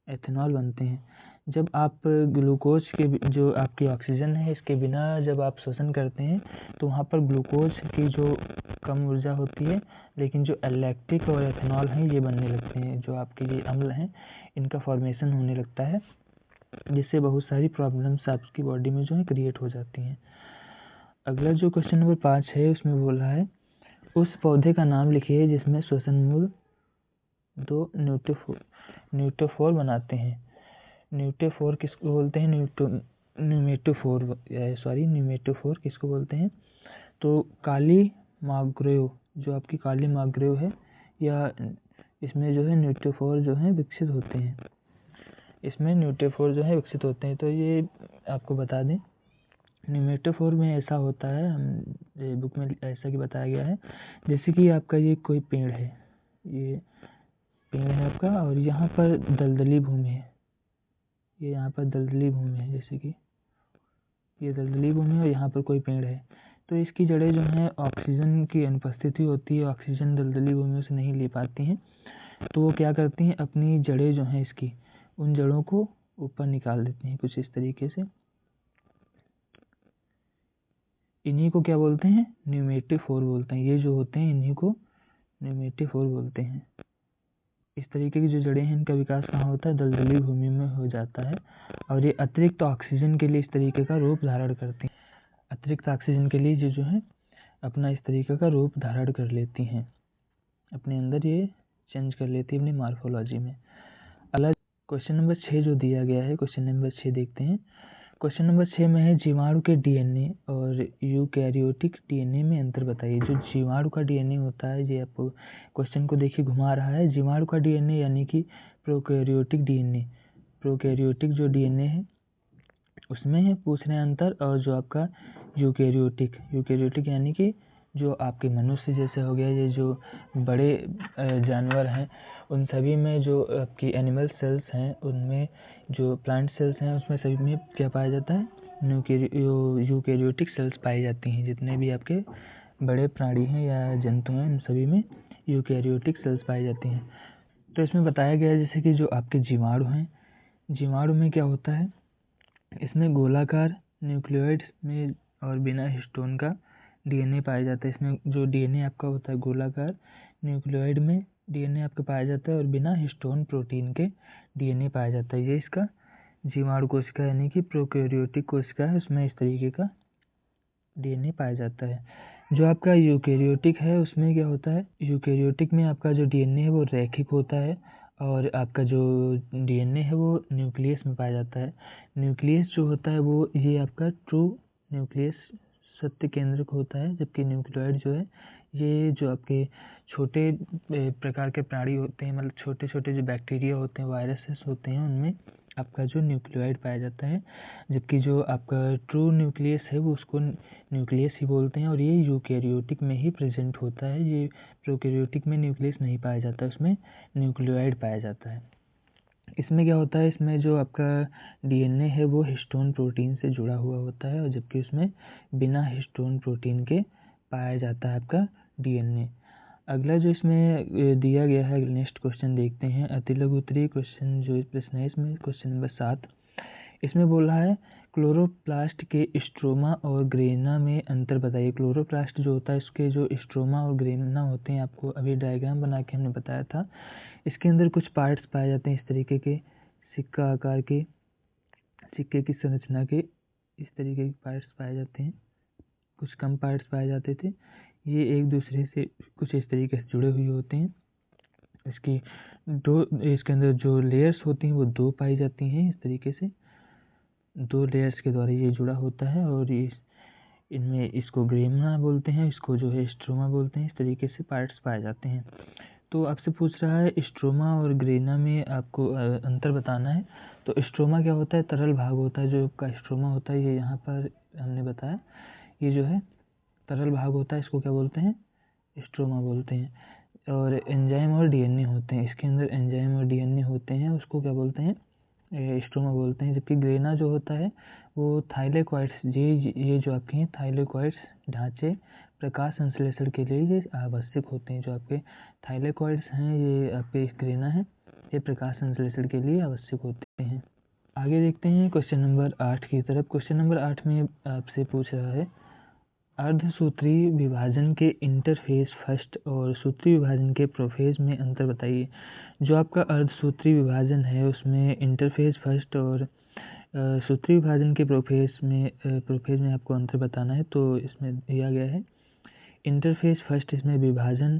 एथेनॉल बनते हैं। जब आप ग्लूकोज के जो आपकी ऑक्सीजन है इसके बिना जब आप श्वसन करते हैं तो वहाँ पर ग्लूकोज की जो कम ऊर्जा होती है, लेकिन जो लैक्टिक और एथेनॉल हैं ये बनने लगते हैं, जो आपके ये अम्ल हैं इनका फॉर्मेशन होने लगता है, जिससे बहुत सारी प्रॉब्लम्स आपकी बॉडी में जो है क्रिएट हो जाती हैं। अगला जो क्वेश्चन नंबर 5 है उसमें बोल रहा है उस पौधे का नाम लिखिए जिसमें श्वसन मूल 2 न्यूट्रोफोर बनाते हैं। न्यूट्रोफोर किसको बोलते हैं, न्यूमेटोफोर किसको बोलते हैं, तो काली मार्गरेव, जो आपकी कार्ली मार्गरेव है, या इसमें जो है न्यूक्लियोफोर जो है विकसित होते हैं, इसमें न्यूक्लियोफोर जो है विकसित होते हैं। तो ये आपको बता दें, न्यूमेटोफोर में ऐसा होता है, हम बुक में ऐसा कि बताया गया है, जैसे कि आपका ये कोई पेड़ है, ये पेड़ है आपका, और यहाँ पर दलदली भूमि है, ये यहाँ पर दलदली भूमि है, जैसे कि ये दलदली भूमि है और यहाँ पर कोई पेड़ है, तो इसकी जड़ें जो हैं ऑक्सीजन की अनुपस्थिति होती है, ऑक्सीजन दलदली भूमियों से नहीं ले पाती हैं, तो वो क्या करती हैं, अपनी जड़ें जो हैं इसकी, उन जड़ों को ऊपर निकाल देती हैं कुछ इस तरीके से। इन्हीं को क्या बोलते हैं, न्यूमेटिफोर बोलते हैं। ये जो होते हैं इन्हीं को न्यूमेटिफोर बोलते हैं। इस तरीके की जो जड़ें हैं इनका विकास कहाँ होता है, दलदली भूमि में हो जाता है, और ये अतिरिक्त ऑक्सीजन के लिए इस तरीके का रूप धारण करती हैं। अतिरिक्त ऑक्सीजन के लिए ये जो है अपना इस तरीके का रूप धारण कर लेती हैं, अपने अंदर ये चेंज कर लेती है अपनी मार्फोलॉजी में। अलग क्वेश्चन नंबर 6 जो दिया गया है, क्वेश्चन नंबर 6 देखते हैं। क्वेश्चन नंबर 6 में है, जीवाणु के डीएनए और यूकैरियोटिक डीएनए में अंतर बताइए। जो जीवाणु का डीएनए होता है, ये आपको क्वेश्चन को देखिए घुमा रहा है, जीवाणु का डीएनए यानी कि प्रोकैरियोटिक डीएनए, प्रोकैरियोटिक जो डीएनए है उसमें पूछ रहे हैं अंतर, और जो आपका यूकैरियोटिक, यूकैरियोटिक यानी कि जो आपके मनुष्य जैसे हो गया, ये जो बड़े जानवर हैं उन सभी में जो आपकी एनिमल सेल्स हैं उनमें, जो प्लांट सेल्स हैं उसमें सभी में क्या पाया जाता है, यूकैरियोटिक सेल्स पाई जाती हैं। जितने भी आपके बड़े प्राणी हैं या जंतु हैं उन सभी में यूकैरियोटिक सेल्स पाई जाती हैं। तो इसमें बताया गया है जैसे कि जो आपके जीवाणु हैं, जीवाणु में क्या होता है, इसमें गोलाकार न्यूक्लियोइड्स में और बिना हिस्टोन का डीएनए पाया जाता है। इसमें जो डीएनए आपका होता है गोलाकार न्यूक्लियोइड में डीएनए आपका पाया जाता है और बिना हिस्टोन प्रोटीन के डीएनए पाया जाता है। ये इसका जीवाणु कोशिका यानी कि प्रोकैरियोटिक कोशिका है, उसमें इस तरीके का डीएनए पाया जाता है। जो आपका यूकैरियोटिक है उसमें क्या होता है, यूकैरियोटिक में आपका जो डीएनए है वो रैखिक होता है, और आपका जो डीएनए है वो न्यूक्लियस में पाया जाता है। न्यूक्लियस जो होता है वो ये आपका ट्रू न्यूक्लियस सत्य केंद्रक होता है, जबकि न्यूक्लियोइड जो है ये जो आपके छोटे प्रकार के प्राणी होते हैं, मतलब छोटे छोटे जो बैक्टीरिया होते हैं, वायरसेस होते हैं, उनमें आपका जो न्यूक्लियोइड पाया जाता है, जबकि जो आपका ट्रू न्यूक्लियस है वो उसको न्यूक्लियस ही बोलते हैं, और ये यूकैरियोटिक में ही प्रेजेंट होता है। ये प्रोकैरियोटिक में न्यूक्लियस नहीं पाया जाता, उसमें न्यूक्लियोइड पाया जाता है। इसमें क्या होता है, इसमें जो आपका डीएनए है वो हिस्टोन प्रोटीन से जुड़ा हुआ होता है, और जबकि उसमें बिना हिस्टोन प्रोटीन के पाया जाता है आपका डीएनए। अगला जो इसमें दिया गया है, नेक्स्ट क्वेश्चन देखते हैं। अति लघु उत्तरीय क्वेश्चन जो प्रश्न है इसमें क्वेश्चन नंबर 7, इसमें बोल रहा है क्लोरोप्लास्ट के स्ट्रोमा और ग्रेना में अंतर बताइए। क्लोरोप्लास्ट जो होता है इसके जो स्ट्रोमा और ग्रेना होते हैं, आपको अभी डायग्राम बना के हमने बताया था। इसके अंदर कुछ पार्ट्स पाए जाते हैं इस तरीके के, सिक्का आकार के, सिक्के की संरचना के इस तरीके के पार्ट्स पाए जाते हैं, कुछ कम पार्ट्स पाए जाते थे। ये एक दूसरे से कुछ इस तरीके से जुड़े हुए होते हैं। इसकी इसके अंदर जो लेयर्स होती हैं वो 2 पाई जाती हैं, इस तरीके से 2 लेयर्स के द्वारा ये जुड़ा होता है, और इनमें इसको ग्रेना बोलते हैं, इसको जो है स्ट्रोमा बोलते हैं। इस तरीके से पार्ट्स पाए जाते हैं। तो आपसे पूछ रहा है स्ट्रोमा और ग्रेना में आपको अंतर बताना है। तो स्ट्रोमा क्या होता है, तरल भाग होता है। जो आपका स्ट्रोमा होता है ये यहाँ पर हमने बताया, ये जो है तरल भाग होता है, इसको क्या बोलते हैं, स्ट्रोमा बोलते हैं। और एंजाइम और डीएनए होते हैं, इसके अंदर एंजाइम और डीएनए होते हैं, उसको क्या बोलते हैं, स्ट्रोमा बोलते हैं। जबकि ग्रेना जो होता है वो थाइलेकॉइड्स, ये जो आपके हैं थाइलेकॉइड्स ढांचे प्रकाश संश्लेषण के लिए ये आवश्यक होते हैं। जो आपके थाइलेकॉइड्स हैं ये आपके ग्रेना है, ये प्रकाश संश्लेषण के लिए आवश्यक होते हैं। आगे देखते हैं क्वेश्चन नंबर 8 की तरफ। क्वेश्चन नंबर 8 में आपसे पूछ रहा है अर्धसूत्री विभाजन के इंटरफेज फर्स्ट और सूत्री विभाजन के प्रोफेज में अंतर बताइए। जो आपका अर्धसूत्री विभाजन है उसमें इंटरफेज फर्स्ट और सूत्री विभाजन के प्रोफेज में आपको अंतर बताना है। तो इसमें दिया गया है इंटरफेज फर्स्ट, इसमें विभाजन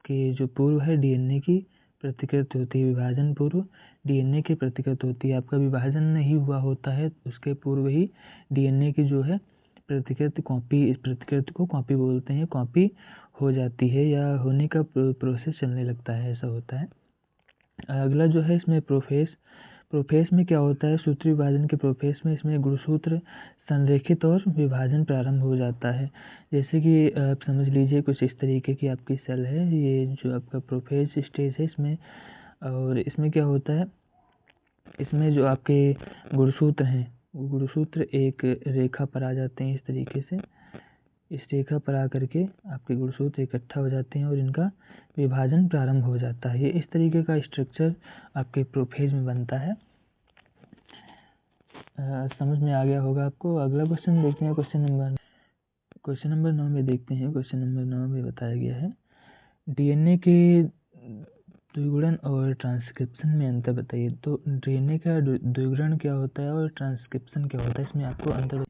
के जो पूर्व है डीएनए की प्रतिकृति होती है, विभाजन पूर्व डीएनए की प्रतिकृति होती है। आपका विभाजन नहीं हुआ होता है उसके पूर्व ही डीएनए की जो है प्रतिकृति कॉपी, इस प्रतिकृति को कॉपी बोलते हैं, कॉपी हो जाती है या होने का प्रोसेस चलने लगता है, ऐसा होता है। अगला जो है इसमें प्रोफेस में क्या होता है, सूत्र विभाजन के प्रोफेस में इसमें गुणसूत्र संरेखित और विभाजन प्रारंभ हो जाता है। जैसे कि आप समझ लीजिए कुछ इस तरीके की आपकी सेल है, ये जो आपका प्रोफेस स्टेज है इसमें, और इसमें क्या होता है, इसमें जो आपके गुणसूत्र हैं वो गुणसूत्र एक रेखा पर आ जाते हैं इस तरीके से, इस रेखा पर आकर के आपके गुणसूत्र इकट्ठा हो जाते हैं और इनका विभाजन प्रारंभ हो जाता है। ये इस तरीके का स्ट्रक्चर आपके प्रोफेज में बनता है। समझ में आ गया होगा आपको। अगला क्वेश्चन देखते हैं, क्वेश्चन नंबर 9 में देखते हैं। क्वेश्चन नंबर 9 में बताया गया है डीएनए के द्विगुणन और ट्रांसक्रिप्शन में अंतर बताइए। तो डीएनए का द्विगुणन क्या होता है और ट्रांसक्रिप्शन क्या होता है, इसमें आपको अंतर,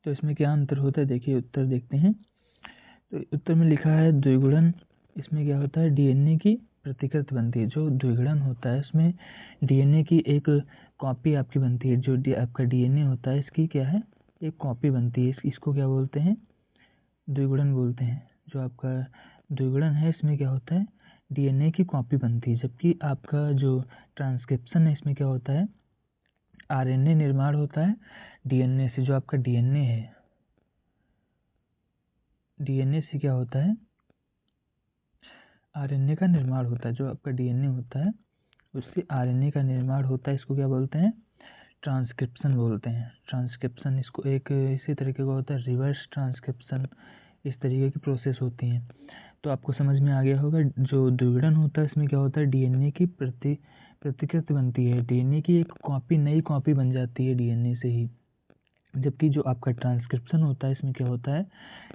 तो इसमें क्या अंतर होता है, देखिए उत्तर देखते हैं। तो उत्तर में लिखा है द्विगुणन, इसमें क्या होता है, डीएनए की प्रतिकृति बनती है। जो द्विगुणन होता है इसमें डीएनए की एक कॉपी आपकी बनती है। जो आपका डीएनए होता है इसकी क्या है, एक कॉपी बनती है, इसको क्या बोलते हैं, द्विगुणन बोलते हैं। जो आपका द्विगुणन है इसमें क्या होता है, डीएनए की कॉपी बनती है। जबकि आपका जो ट्रांसक्रिप्शन है इसमें क्या होता है, आरएनए निर्माण होता है डीएनए से। जो आपका डीएनए है, डीएनए से क्या होता है, आरएनए का निर्माण होता है। जो आपका डीएनए होता है उससे आरएनए का निर्माण होता है, इसको क्या बोलते हैं, ट्रांसक्रिप्शन बोलते हैं। ट्रांसक्रिप्शन इसको एक इसी तरीके का होता है, रिवर्स ट्रांसक्रिप्शन, इस तरीके की प्रोसेस होती हैं। तो आपको समझ में आ गया होगा। जो द्विगुणन होता है इसमें क्या होता है, डीएनए की प्रतिकृति बनती है, डीएनए की एक कॉपी, नई कॉपी बन जाती है डीएनए से ही। जबकि जो आपका ट्रांसक्रिप्शन होता है इसमें क्या होता है,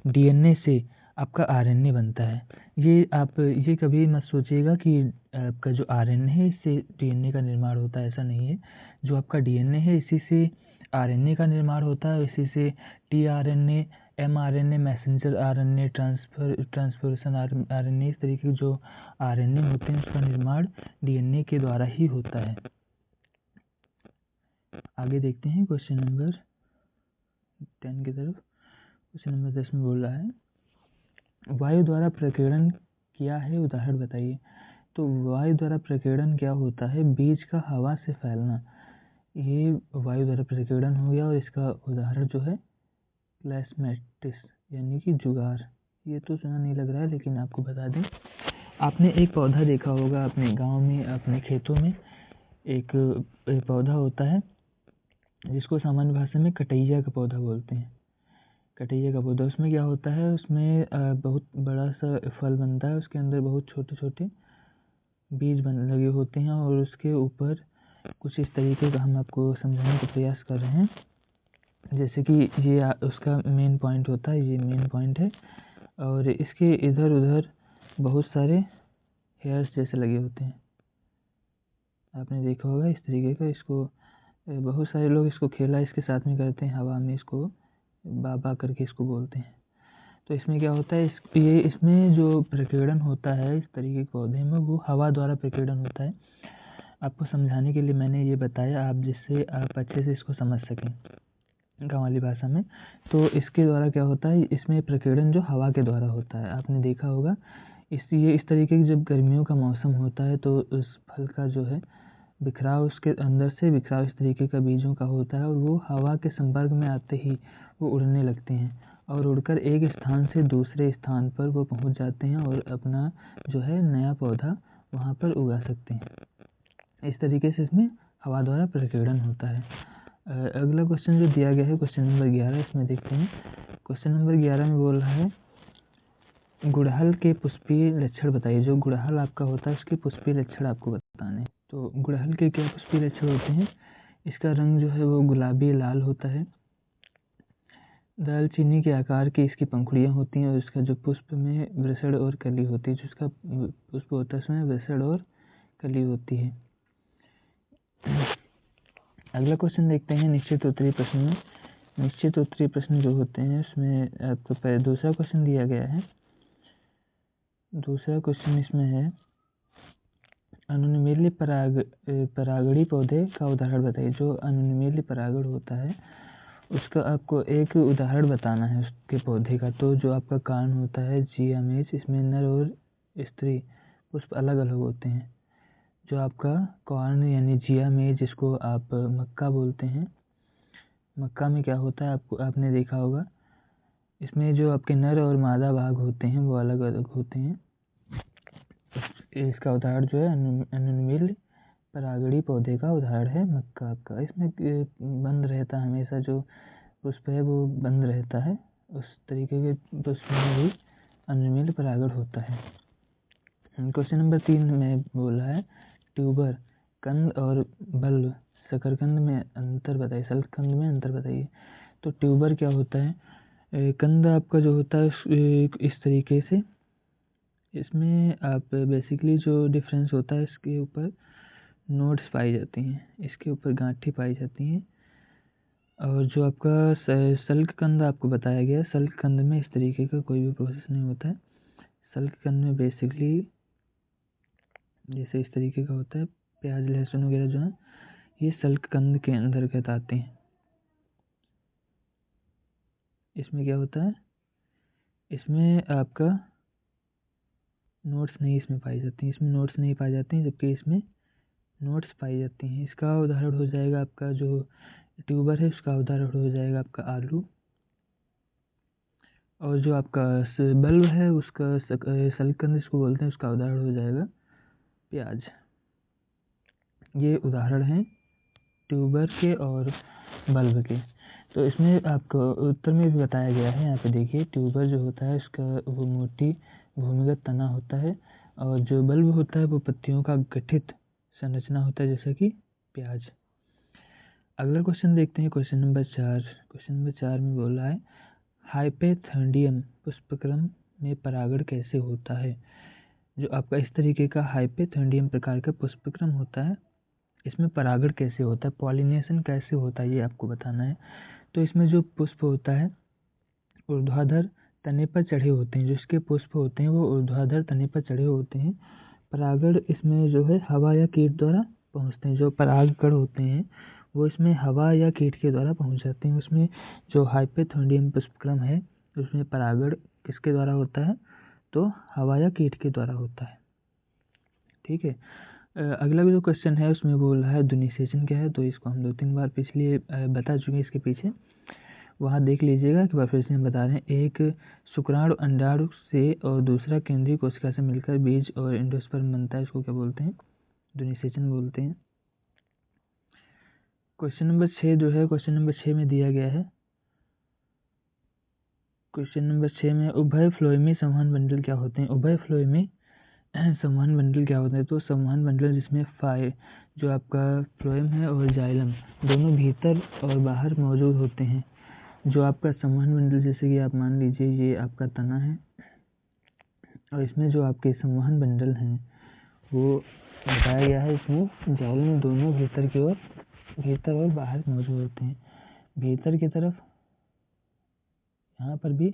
डीएनए से आपका आरएनए बनता है। ये कभी मत सोचिएगा कि आपका जो आरएनए है इससे डीएनए का निर्माण होता है, ऐसा नहीं है। जो आपका डीएनए है इसी से आरएनए का निर्माण होता है, इसी से tRNA, mRNA, messenger RNA, transformation RNA, इस तरीके के जो आरएनए होते हैं उसका निर्माण डीएनए के द्वारा ही होता है। आगे देखते हैं क्वेश्चन नंबर 10 की तरफ। क्वेश्चन नंबर 10 में बोल रहा है वायु द्वारा प्रकीर्णन क्या है, उदाहरण बताइए। तो वायु द्वारा प्रकीर्णन क्या होता है, बीज का हवा से फैलना, ये वायु द्वारा प्रकीर्णन हो गया। और इसका उदाहरण जो है प्लास्मेटिस यानी कि जुगार। ये तो सुना नहीं लग रहा है, लेकिन आपको बता दें, आपने एक पौधा देखा होगा अपने गांव में, अपने खेतों में एक पौधा होता है जिसको सामान्य भाषा में कटैया का पौधा बोलते हैं। कटैया का पौधा, उसमें क्या होता है, उसमें बहुत बड़ा सा फल बनता है, उसके अंदर बहुत छोटे छोटे बीज लगे होते हैं और उसके ऊपर कुछ इस तरीके का हम आपको समझाने का प्रयास कर रहे हैं। जैसे कि ये उसका मेन पॉइंट होता है, ये मेन पॉइंट है, और इसके इधर उधर बहुत सारे हेयर्स जैसे लगे होते हैं, आपने देखा होगा इस तरीके का। इसको बहुत सारे लोग इसको खेला इसके साथ में करते हैं, हवा में इसको बाबा करके इसको बोलते हैं। तो इसमें क्या होता है, इसमें जो प्रकीर्णन होता है इस तरीके के पौधे में, वो हवा द्वारा प्रकीर्णन होता है। आपको समझाने के लिए मैंने ये बताया, आप जिससे आप अच्छे से इसको समझ सकें गाँव वाली भाषा में। तो इसके द्वारा क्या होता है, इसमें प्रकीर्णन जो हवा के द्वारा होता है, आपने देखा होगा। इस तरीके की जब गर्मियों का मौसम होता है तो उस फल का जो है बिखराव, उसके अंदर से बिखराव इस तरीके का बीजों का होता है, और वो हवा के संपर्क में आते ही वो उड़ने लगते हैं और उड़कर एक स्थान से दूसरे स्थान पर वो पहुंच जाते हैं और अपना जो है नया पौधा वहाँ पर उगा सकते हैं। इस तरीके से इसमें हवा द्वारा प्रकीर्णन होता है। अगला क्वेश्चन जो दिया गया है क्वेश्चन नंबर 11, इसमें देखते हैं। क्वेश्चन नंबर 11 में बोल रहा है गुड़हल के पुष्पीय लक्षण बताइए। जो गुड़हल आपका होता है उसके पुष्पीय लक्षण आपको बताने। तो गुड़हल के क्या पुष्पीय लक्षण होते हैं, इसका रंग जो है वो गुलाबी लाल होता है, दालचीनी के आकार की इसकी पंखुड़ियाँ होती हैं, और इसका जो पुष्प में वृषण और कली होती है, जिसका पुष्प होता है उसमें वृषण और कली होती है। अगला क्वेश्चन देखते हैं निश्चित उत्तरीय प्रश्न में। निश्चित उत्तरीय प्रश्न जो होते हैं उसमें आपको दूसरा क्वेश्चन दिया गया है। दूसरा क्वेश्चन इसमें है अनुनिमेल्य परागणी पौधे का उदाहरण बताइए। जो अनुनिमेल्य परागण होता है उसका आपको एक उदाहरण बताना है उसके पौधे का। तो जो आपका कान होता है जियामेज, इसमें नर और स्त्री पुष्प अलग अलग होते हैं। जो आपका कॉर्न यानी जियामेज, जिसको आप मक्का बोलते हैं, मक्का में क्या होता है आपने देखा होगा, इसमें जो आपके नर और मादा भाग होते हैं वो अलग अलग होते हैं। इसका उदाहरण जो है अनुन्मिल परागड़ी पौधे का उदाहरण है मक्का आपका। इसमें बंद रहता है, हमेशा जो पुष्प है वो बंद रहता है। उस तरीके के पुष्प में भी अनुन्मिल परागण होता है। क्वेश्चन नंबर 3 में बोला है ट्यूबर, कंद और बल्ब शकरकंद में अंतर बताइए, शल्ककंद में अंतर बताइए। तो ट्यूबर क्या होता है, कंद आपका जो होता है इस तरीके से, इसमें आप बेसिकली जो डिफरेंस होता है, इसके ऊपर नोड्स पाई जाती हैं, इसके ऊपर गांठी पाई जाती हैं। और जो आपका शल्ककंद आपको बताया गया, शल्ककंद में इस तरीके का कोई भी प्रोसेस नहीं होता है। शल्ककंद में बेसिकली जैसे इस तरीके का होता है, प्याज लहसुन वगैरह जो है ये शल्ककंद के अंतर्गत आते हैं। इसमें क्या होता है, इसमें आपका नोट्स नहीं इसमें पाई जाती हैं, इसमें नोट्स नहीं पाई जाती हैं, जबकि इसमें नोट्स पाई जाती हैं। इसका उदाहरण हो जाएगा आपका जो ट्यूबर है, उसका उदाहरण हो जाएगा आपका आलू। और जो आपका बल्ब है उसका शल्ककंद इसको बोलते हैं, उसका उदाहरण हो जाएगा प्याज। ये उदाहरण हैं ट्यूबर के और बल्ब के। तो इसमें आपको उत्तर में भी बताया गया है, यहाँ पे देखिए ट्यूबर जो होता है इसका वो मोटी भूमिगत तना होता है, और जो बल्ब होता है वो पत्तियों का गठित संरचना होता है, जैसा कि प्याज। अगला क्वेश्चन देखते हैं, क्वेश्चन नंबर 4। क्वेश्चन नंबर 4 में बोल रहा है हाइपेथेंडियम पुष्पक्रम में परागण कैसे होता है। जो आपका इस तरीके का हाइपेथेंडियम प्रकार का पुष्पक्रम होता है, इसमें परागण कैसे होता है, पॉलिनेशन कैसे होता है, ये आपको बताना है। तो इसमें जो पुष्प होता है ऊर्ध्वाधर तने पर चढ़े होते हैं, जो इसके पुष्प होते हैं वो ऊर्ध्वाधर तने पर चढ़े होते हैं। परागण इसमें जो है हवा या कीट द्वारा पहुंचते हैं, जो परागकण होते हैं वो इसमें हवा या कीट के द्वारा पहुंच जाते हैं। उसमें जो हाइपेथेंडियम पुष्पक्रम है उसमें परागण किसके द्वारा होता है, तो हवा या कीट के द्वारा होता है। ठीक है। अगला भी जो क्वेश्चन है उसमें बोल रहा है ध्वनिसेचन क्या है। तो इसको हम 2-3 बार पिछले बता चुके हैं, इसके पीछे वहाँ देख लीजिएगा। एक बार फिर से हम बता रहे हैं, एक शुक्राणु अंडाणु से और दूसरा केंद्रीय कोशिका से मिलकर बीज और एंडोस्पर्म बनता है, इसको क्या बोलते हैं, ध्वनिसेचन बोलते हैं। क्वेश्चन नंबर 6 जो है, क्वेश्चन नंबर 6 में दिया गया है, क्वेश्चन नंबर 6 में उभय फ्लोएमी संवहन बंडल क्या होते हैं। उभय फ्लोएमी संवहन बंडल क्या होता है, तो संवहन बंडल जिसमें जो आपका फ्लोएम है और जाइलम दोनों भीतर और बाहर मौजूद होते हैं। जो आपका संवहन बंडल, जैसे कि आप मान लीजिए ये आपका तना है, और इसमें जो आपके संवहन बंडल हैं वो बताया गया है, इसमें जाइलम दोनों भीतर और बाहर मौजूद होते हैं। भीतर की तरफ यहाँ पर भी,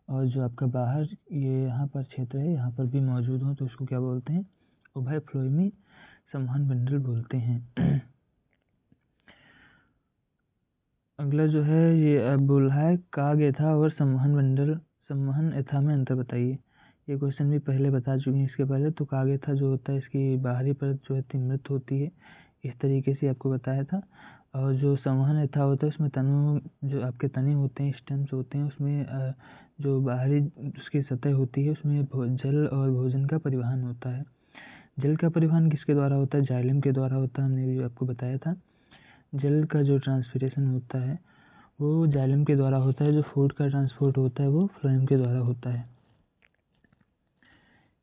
और जो आपका बाहर ये यहाँ पर क्षेत्र है यहाँ पर भी मौजूद हो, तो उसको क्या बोलते हैं, उभय फ्लोएमी संवहन बंडल बोलते हैं। अगला जो है ये अब बोल रहा है काग एथा और संवहन एथा में अंतर बताइए। ये क्वेश्चन भी पहले बता चुके हैं इसके पहले। तो काग एथा जो होता है इसकी बाहरी परत जो है तिम्रित होती है, इस तरीके से आपको बताया था। और जो संवहन एथा होता है उसमें तनों जो आपके तने होते हैं, स्टेम्स होते हैं, उसमें जो बाहरी उसकी सतह होती है उसमें जल और भोजन का परिवहन होता है। जल का परिवहन किसके द्वारा होता है, जाइलम के द्वारा होता है, हमने भी आपको बताया था। जल का जो ट्रांसपिरेशन होता है वो जाइलम के द्वारा होता है, जो फूड का ट्रांसपोर्ट होता है वो फ्लोएम के द्वारा होता है।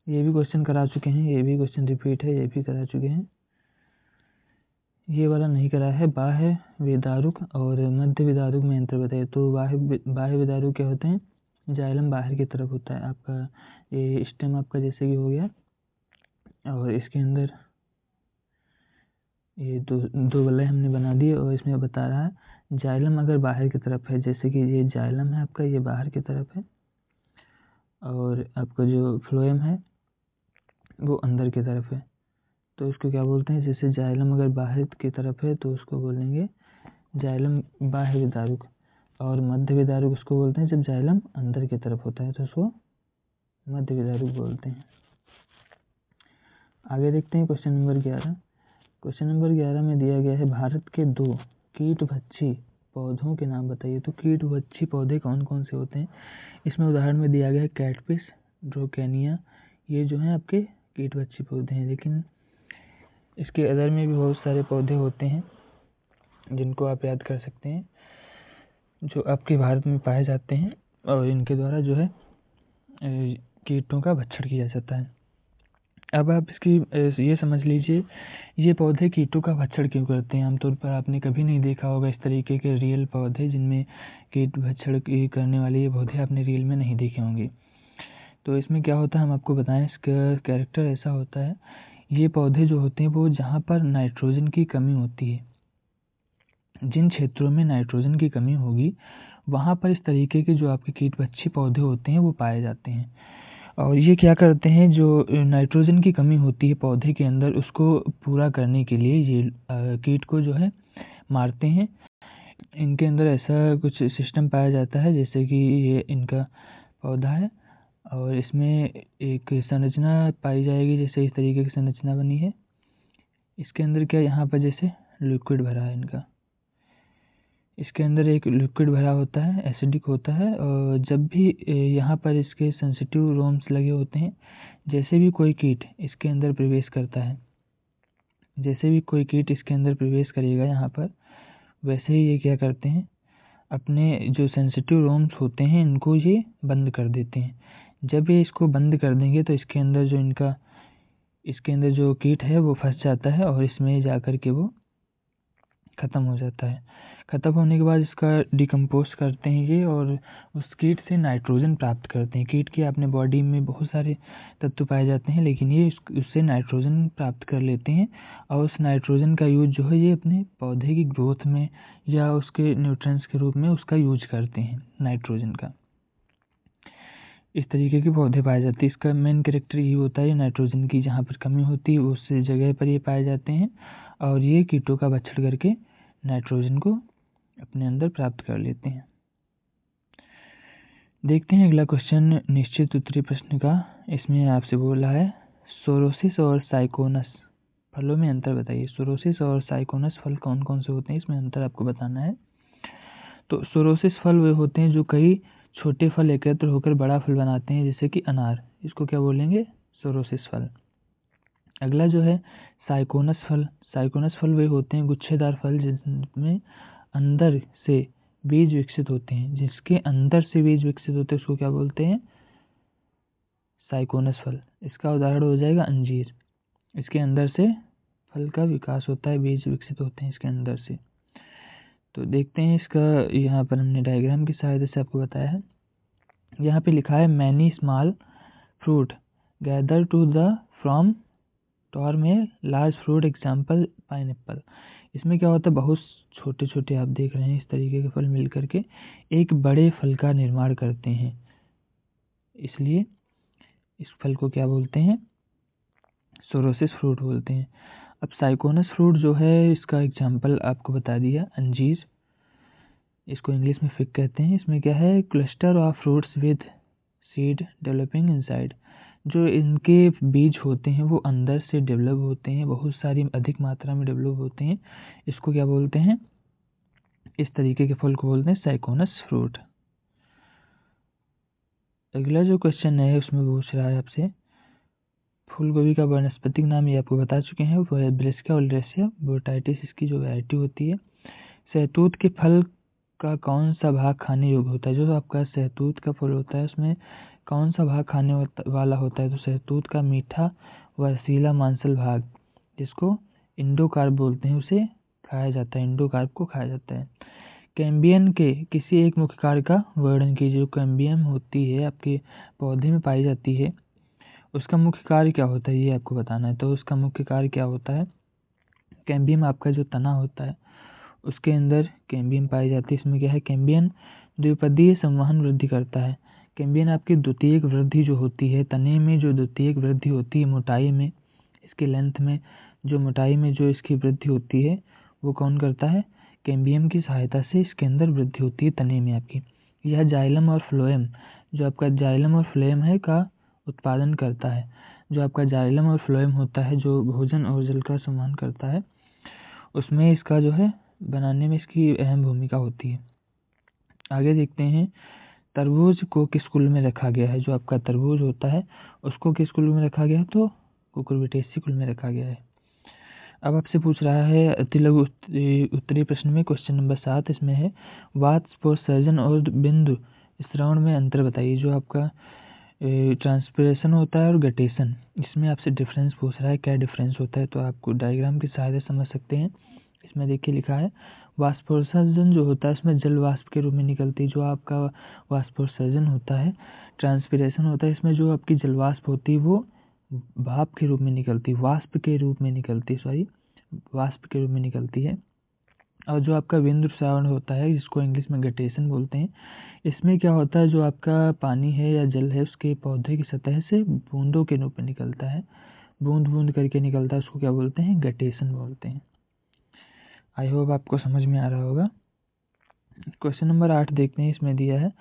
ये भी क्वेश्चन करा चुके हैं, ये भी क्वेश्चन रिपीट है, ये भी करा चुके हैं, ये वाला नहीं करा है। बाह्य विदारुक और मध्य विदारुक में अंतर बताइए। तो बाह्य विदारुक क्या होते हैं, जाइलम बाहर की तरफ होता है आपका, ये स्टेम आपका जैसे कि हो गया, और इसके अंदर ये दो वलय हमने बना दिए, और इसमें बता रहा है जाइलम अगर बाहर की तरफ है, जैसे कि ये जाइलम है आपका, ये बाहर की तरफ है, और आपका जो फ्लोएम है वो अंदर की तरफ है, तो इसको क्या बोलते हैं, जैसे जाइलम अगर बाहर की तरफ है तो उसको बोलेंगे जाइलम बाह्य विदारुक, और मध्य विदारुक उसको बोलते हैं जब जाइलम अंदर की तरफ होता है तो उसको मध्य विदारुक बोलते हैं। आगे देखते हैं क्वेश्चन नंबर 11। क्वेश्चन नंबर 11 में दिया गया है भारत के 2 कीटभक्षी पौधों के नाम बताइए। तो कीटभक्षी पौधे कौन कौन से होते हैं, इसमें उदाहरण में दिया गया है कैटफिश, ड्रोकेनिया, ये जो हैं आपके कीटभक्षी पौधे हैं। लेकिन इसके अदर में भी बहुत सारे पौधे होते हैं जिनको आप याद कर सकते हैं, जो आपके भारत में पाए जाते हैं और इनके द्वारा जो है कीटों का भक्षण किया जाता है। अब आप इसकी ये समझ लीजिए, ये पौधे कीटों का भक्षण क्यों करते हैं। आमतौर पर आपने कभी नहीं देखा होगा इस तरीके के रियल पौधे जिनमें कीट भक्षण करने वाले ये पौधे आपने रियल में नहीं देखे होंगे। तो इसमें क्या होता है हम आपको बताएं, इसका कैरेक्टर ऐसा होता है, ये पौधे जो होते हैं वो जहाँ पर नाइट्रोजन की कमी होती है, जिन क्षेत्रों में नाइट्रोजन की कमी होगी वहाँ पर इस तरीके के जो आपके कीटभक्षी पौधे होते हैं वो पाए जाते हैं। और ये क्या करते हैं, जो नाइट्रोजन की कमी होती है पौधे के अंदर उसको पूरा करने के लिए ये कीट को जो है मारते हैं। इनके अंदर ऐसा कुछ सिस्टम पाया जाता है जैसे कि ये इनका पौधा है और इसमें एक संरचना पाई जाएगी, जैसे इस तरीके की संरचना बनी है। इसके अंदर क्या, यहाँ पर जैसे लिक्विड भरा है इनका, इसके अंदर एक लिक्विड भरा होता है, एसिडिक होता है। और जब भी यहाँ पर इसके सेंसिटिव रोम्स लगे होते हैं, जैसे भी कोई कीट इसके अंदर प्रवेश करता है, जैसे भी कोई कीट इसके अंदर प्रवेश करेगा यहाँ पर, वैसे ही ये क्या करते हैं, अपने जो सेंसिटिव रोम्स होते हैं इनको ये बंद कर देते हैं। जब ये इसको बंद कर देंगे तो इसके अंदर जो कीट है वो फंस जाता है और इसमें जाकर के वो ख़त्म हो जाता है। ख़त्म होने के बाद इसका डिकम्पोज करते हैं ये और उस कीट से नाइट्रोजन प्राप्त करते हैं। कीट के अपने बॉडी में बहुत सारे तत्व पाए जाते हैं, लेकिन ये उससे नाइट्रोजन प्राप्त कर लेते हैं और उस नाइट्रोजन का यूज जो है ये अपने पौधे की ग्रोथ में या उसके न्यूट्रिएंट्स के रूप में उसका यूज करते हैं नाइट्रोजन का। इस तरीके के पौधे पाए जाते हैं। इसका मेन कैरेक्टर ये होता है, नाइट्रोजन की जहाँ पर कमी होती है उस जगह पर ये पाए जाते हैं और ये कीटों का भक्षण करके नाइट्रोजन को अपने अंदर प्राप्त कर लेते हैं। देखते हैं अगला क्वेश्चन निश्चित उत्तरीय प्रश्न का। इसमें आपसे बोल रहा है सोरोसिस और साइकोनस फलों में अंतर बताइए। सोरोसिस और साइकोनस फल कौन कौन से होते हैं, इसमें अंतर आपको बताना है। तो सोरोसिस फल वे होते हैं जो कई छोटे फल एकत्र होकर बड़ा फल बनाते हैं, जैसे कि अनार, इसको क्या बोलेंगे, सोरोसिस फल। अगला जो है साइकोनस फल। साइकोनस फल वे होते हैं गुच्छेदार फल जिसमें अंदर से बीज विकसित होते हैं, जिसके अंदर से बीज विकसित होते हैं उसको क्या बोलते हैं, साइकोनस फल। इसका उदाहरण हो जाएगा अंजीर, इसके अंदर से फल का विकास होता है, बीज विकसित होते हैं इसके अंदर से। तो देखते हैं इसका, यहाँ पर हमने डायग्राम की सहायता से आपको बताया है। यहाँ पे लिखा है many small fruit gather to the from tor में लार्ज फ्रूट एग्जाम्पल पाइनएप्पल। इसमें क्या होता है, बहुत छोटे छोटे आप देख रहे हैं इस तरीके के फल मिल करके एक बड़े फल का निर्माण करते हैं, इसलिए इस फल को क्या बोलते हैं, सोरोसिस फ्रूट बोलते हैं। अब साइकोनस फ्रूट जो है इसका एग्जाम्पल आपको बता दिया, अंजीर, इसको इंग्लिश में फिग कहते हैं। इसमें क्या है, cluster of fruits with seed developing inside, जो इनके बीज होते हैं वो अंदर से डेवलप होते हैं, बहुत सारी अधिक मात्रा में डेवलप होते हैं, इसको क्या बोलते हैं, इस तरीके के फल को बोलते हैं साइकोनस फ्रूट। अगला जो क्वेश्चन है उसमें पूछ रहा है आपसे, फूल गोभी का वानस्पतिक नाम ये आपको बता चुके हैं, वो है ब्रेसिका ओल्डेसिया बोटाइटिस, इसकी जो वैरायटी होती है। सहतूत के फल का कौन सा भाग खाने योग्य होता है, जो आपका सहतूत का फल होता है उसमें कौन सा भाग खाने वाला होता है, तो सहतूत का मीठा व रसीला मांसल भाग, जिसको इंडोकार्प बोलते हैं, उसे खाया जाता है, इंडोकार्प को खाया जाता है। कैम्बियम के किसी एक मुख्य कार्य का वर्णन कीजिए। जो कैम्बियम होती है आपके पौधे में पाई जाती है, उसका मुख्य कार्य क्या होता है ये आपको बताना है। तो उसका मुख्य कार्य क्या होता है, कैम्बियम आपका जो तना होता है उसके अंदर कैम्बियम पाई जाती है। इसमें क्या है, कैम्बियम द्विपदीय संवहन वृद्धि करता है। कैम्बियम आपकी द्वितीयक वृद्धि जो होती है, तने में जो द्वितीयक वृद्धि होती है, मोटाई में, इसके लेंथ में जो मोटाई में जो इसकी वृद्धि होती है वो कौन करता है, कैम्बियम की सहायता से इसके अंदर वृद्धि होती है तने में आपकी। यह जाइलम और फ्लोएम, जो आपका जाइलम और फ्लोएम है का उत्पादन करता है। जो आपका जाइलम और फ्लोएम होता है जो भोजन और जल का संवहन करता है, उसमें इसका जो है बनाने में इसकी अहम भूमिका होती है। आगे देखते हैं तरबूज को किस कुल में रखा गया है। जो आपका तरबूज होता है उसको किस कुल में रखा गया है, तो कुकुरबिटेसी कुल में रखा गया है। अब आपसे पूछ रहा है अति लघु उत्तरीय प्रश्न में क्वेश्चन नंबर 7 इसमें है वाष्पोत्सर्जन और बिंदु स्रावण में अंतर बताइए। जो आपका ट्रांसपिरेशन होता है और गटेशन, इसमें आपसे डिफरेंस पूछ रहा है, क्या डिफरेंस होता है, तो आपको डायग्राम की सहायता से समझ सकते हैं। इसमें देखिए लिखा है वाष्पोत्सर्जन जो होता है उसमें जल वाष्प के रूप में निकलती है। जो आपका वाष्पोत्सर्जन होता है, ट्रांसपिरेशन होता है, इसमें जो आपकी जल वाष्प होती है वो भाप के रूप में निकलती है, वाष्प के रूप में निकलती है, वाष्प के रूप में निकलती है। और जो आपका बिंदु श्रावण होता है जिसको इंग्लिश में गटेशन बोलते हैं, इसमें क्या होता है जो आपका पानी है या जल है उसके पौधे की सतह से बूंदों के रूप में निकलता है, बूंद बूंद करके निकलता है, उसको क्या बोलते हैं, गटेशन बोलते हैं। आई होप आपको समझ में आ रहा होगा। क्वेश्चन नंबर 8 देखते हैं, इसमें दिया है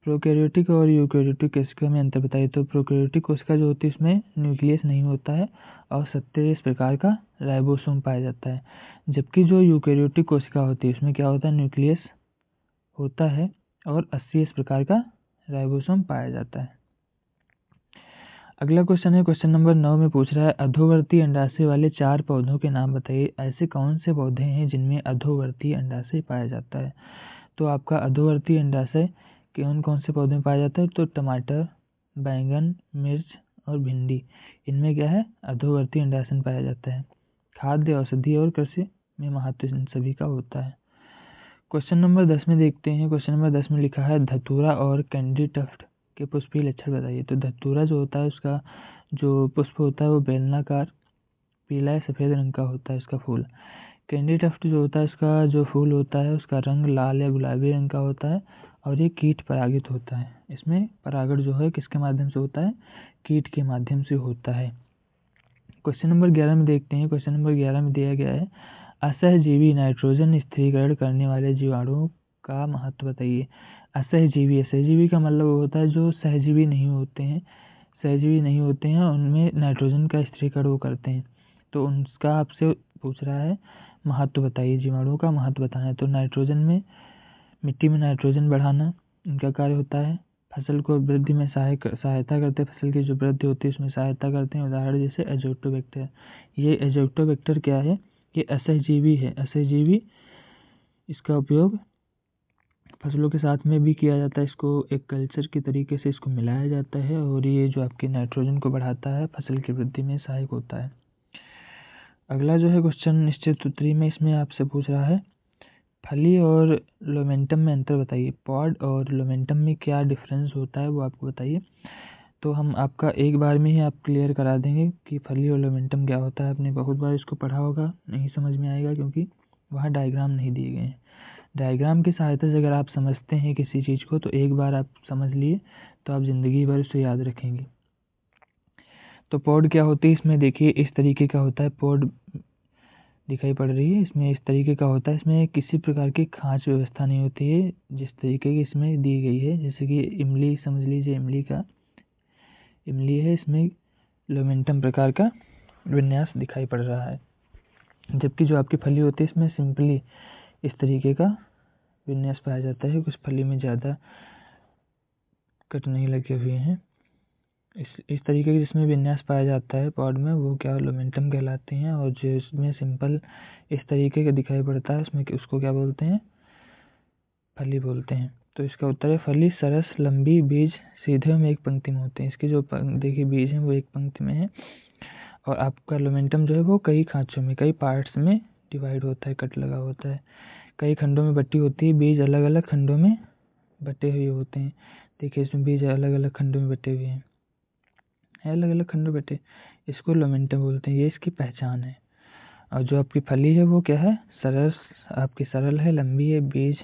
प्रोकैरियोटिक और यूकैरियोटिक कोशिका में अंतर बताइए। तो प्रोकैरियोटिक कोशिका जो होती है इसमें न्यूक्लियस नहीं होता है और 27 प्रकार का राइबोसोम पाया जाता है, जबकि जो यूकैरियोटिक कोशिका होती है उसमें क्या होता है, न्यूक्लियस होता है और 80 प्रकार का राइबोसोम पाया जाता है। अगला क्वेश्चन है क्वेश्चन नंबर 9 में पूछ रहा है अधोवर्ती अंडाशय वाले 4 पौधों के नाम बताइए। ऐसे कौन से पौधे हैं जिनमें अधोवर्ती अंडाशय पाया जाता है। तो आपका अधोवर्ती अंडाशय कौन कौन से पौधे में पाया जाता है, तो टमाटर, बैंगन, मिर्च और भिंडी, इनमें क्या है, अधोवर्ती अंडाशय पाया जाता है। खाद्य, औषधि और कृषि में महत्व इन सभी का होता है। क्वेश्चन नंबर 10 में देखते हैं, क्वेश्चन नंबर 10 में लिखा है धतूरा और कैंडी टफ्ट के पुष्पीय लक्षण बताइए। तो धतूरा जो होता है उसका जो पुष्प होता है वो बेलनाकार पीला या सफेद रंग का होता है इसका फूल। कैंडी टफ्ट जो होता है इसका जो फूल होता है उसका रंग लाल या गुलाबी रंग का होता है और ये कीट परागित होता है। इसमें परागण जो है किसके माध्यम से होता है, कीट के माध्यम से होता है। क्वेश्चन नंबर 11 में देखते हैं, क्वेश्चन नंबर 11 में दिया गया है असहजीवी नाइट्रोजन स्थिरीकरण करने वाले जीवाणुओं का महत्व बताइए। असहजीवी का मतलब होता है जो सहजीवी नहीं होते हैं, उनमें नाइट्रोजन का स्थिरीकरण वो करते हैं, तो उनका आपसे पूछ रहा है महत्व बताइए, जीवाणुओं का महत्व बताना है। तो नाइट्रोजन में, मिट्टी में नाइट्रोजन बढ़ाना इनका कार्य होता है। फसल को वृद्धि में सहायता करते हैं, फसल की जो वृद्धि होती है उसमें सहायता करते हैं। उदाहरण जैसे एजोक्टोबैक्टर, ये एजोक्टोबैक्टर क्या है, ये असहजीवी है। असहजीवी, इसका उपयोग फसलों के साथ में भी किया जाता है, इसको एक कल्चर के तरीके से इसको मिलाया जाता है और ये जो आपके नाइट्रोजन को बढ़ाता है, फसल की वृद्धि में सहायक होता है। अगला जो है क्वेश्चन निश्चित उत्तरी में, इसमें आपसे पूछ रहा है फली और लोमेंटम में अंतर बताइए। पॉड और लोमेंटम में क्या डिफरेंस होता है वो आपको बताइए। तो हम आपका एक बार में ही आप क्लियर करा देंगे कि फली और लोमेंटम क्या होता है। आपने बहुत बार इसको पढ़ा होगा, नहीं समझ में आएगा क्योंकि वहाँ डायग्राम नहीं दिए गए हैं। डायग्राम की सहायता से अगर आप समझते हैं किसी चीज़ को तो एक बार आप समझ लिए तो आप ज़िंदगी भर उसे याद रखेंगे। तो पॉड क्या होती है, इसमें देखिए इस तरीके का होता है, पॉड दिखाई पड़ रही है, इसमें इस तरीके का होता है। इसमें किसी प्रकार की खांच व्यवस्था नहीं होती है जिस तरीके की इसमें दी गई है। जैसे कि इमली समझ लीजिए, इमली है, इसमें लोमेंटम प्रकार का विन्यास दिखाई पड़ रहा है। जबकि जो आपकी फली होती है इसमें सिंपली इस तरीके का विन्यास पाया जाता है, कुछ फली में ज़्यादा कट नहीं लगे हुए हैं। इस तरीके के जिसमें विन्यास पाया जाता है पॉड में वो क्या लोमेंटम कहलाते हैं, और जो इसमें सिंपल इस तरीके का दिखाई पड़ता है उसमें उसको क्या बोलते हैं, फली बोलते हैं। तो इसका उत्तर है फली सरस लंबी, बीज सीधे में एक पंक्ति में होते हैं। इसके जो देखिए बीज हैं वो एक पंक्ति में है, और आपका लोमेंटम जो है वो कई खांचों में, कई पार्ट्स में डिवाइड होता है, कट लगा होता है, कई खंडों में बटी होती है। बीज अलग अलग खंडों में बटे हुए होते हैं। देखिए इसमें बीज अलग अलग खंडों में बटे हुए हैं, अलग अलग खंडों में बटे, इसको लोमेंटम बोलते हैं, ये इसकी पहचान है। और जो आपकी फली है वो क्या है, सरल, आपकी सरल है, लंबी है, बीज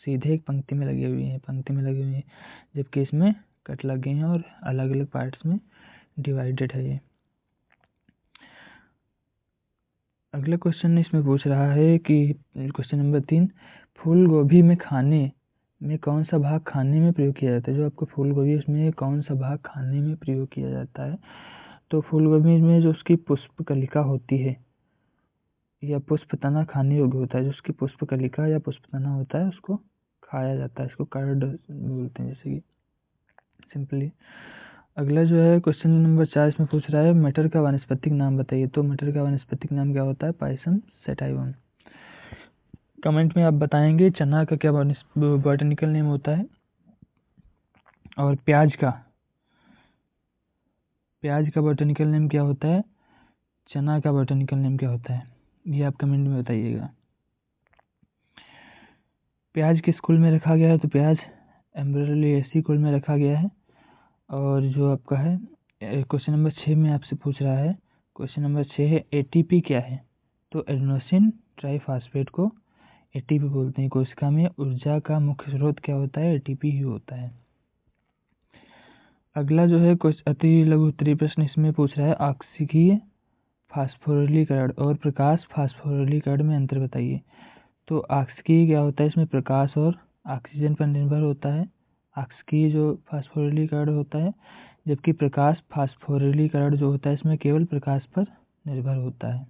सीधे एक पंक्ति में लगे हुए हैं, जबकि इसमें कट लगे हैं और अलग अलग पार्ट्स में डिवाइडेड है ये। अगला क्वेश्चन इसमें पूछ रहा है कि क्वेश्चन नंबर 3, फूल गोभी में खाने में कौन सा भाग खाने में प्रयोग किया जाता है। जो आपका फूल गोभी उसमें कौन सा भाग खाने में प्रयोग किया जाता है। तो फूल गोभी में जो उसकी पुष्प कलिका होती है या पुष्प तना खाने योग्य होता है। जो उसकी पुष्प कलिका या पुष्प तना होता है उसको खाया जाता है, इसको कर्ड बोलते हैं जैसे कि सिंपली। अगला जो है क्वेश्चन नंबर 4 इसमें पूछ रहा है मटर का वानस्पतिक नाम बताइए। तो मटर का वानस्पतिक नाम क्या होता है, पायसम सैटाइवम। कमेंट में आप बताएंगे चना का क्या बॉटनिकल नेम होता है और प्याज का बॉटनिकल नेम क्या होता है, चना का बॉटनिकल नेम क्या होता है, ये आप कमेंट में बताइएगा। प्याज किस कुल में रखा गया है, तो प्याज एम्ब्रोलिएसी कुल में रखा गया है। और जो आपका है क्वेश्चन नंबर 6 में आपसे पूछ रहा है, क्वेश्चन नंबर 6 है एटीपी क्या है। तो एडेनोसिन ट्राइफॉस्फेट को एटीपी बोलते हैं। कोशिका में ऊर्जा का मुख्य स्रोत क्या होता है, एटीपी ही होता है। अगला जो है कुछ अति लघु उत्तरीय प्रश्न इसमें पूछ रहा है आक्सीय फास्फोरिलीकरण और प्रकाश फास्फोरिलीकरण में अंतर बताइए। तो आक्सीय क्या होता है, इसमें प्रकाश और ऑक्सीजन पर निर्भर होता है। आक्सीय जो फास्फोरिलीकरण होता है, जबकि प्रकाश फास्फोरिलीकरण जो होता है इसमें केवल प्रकाश पर निर्भर होता है।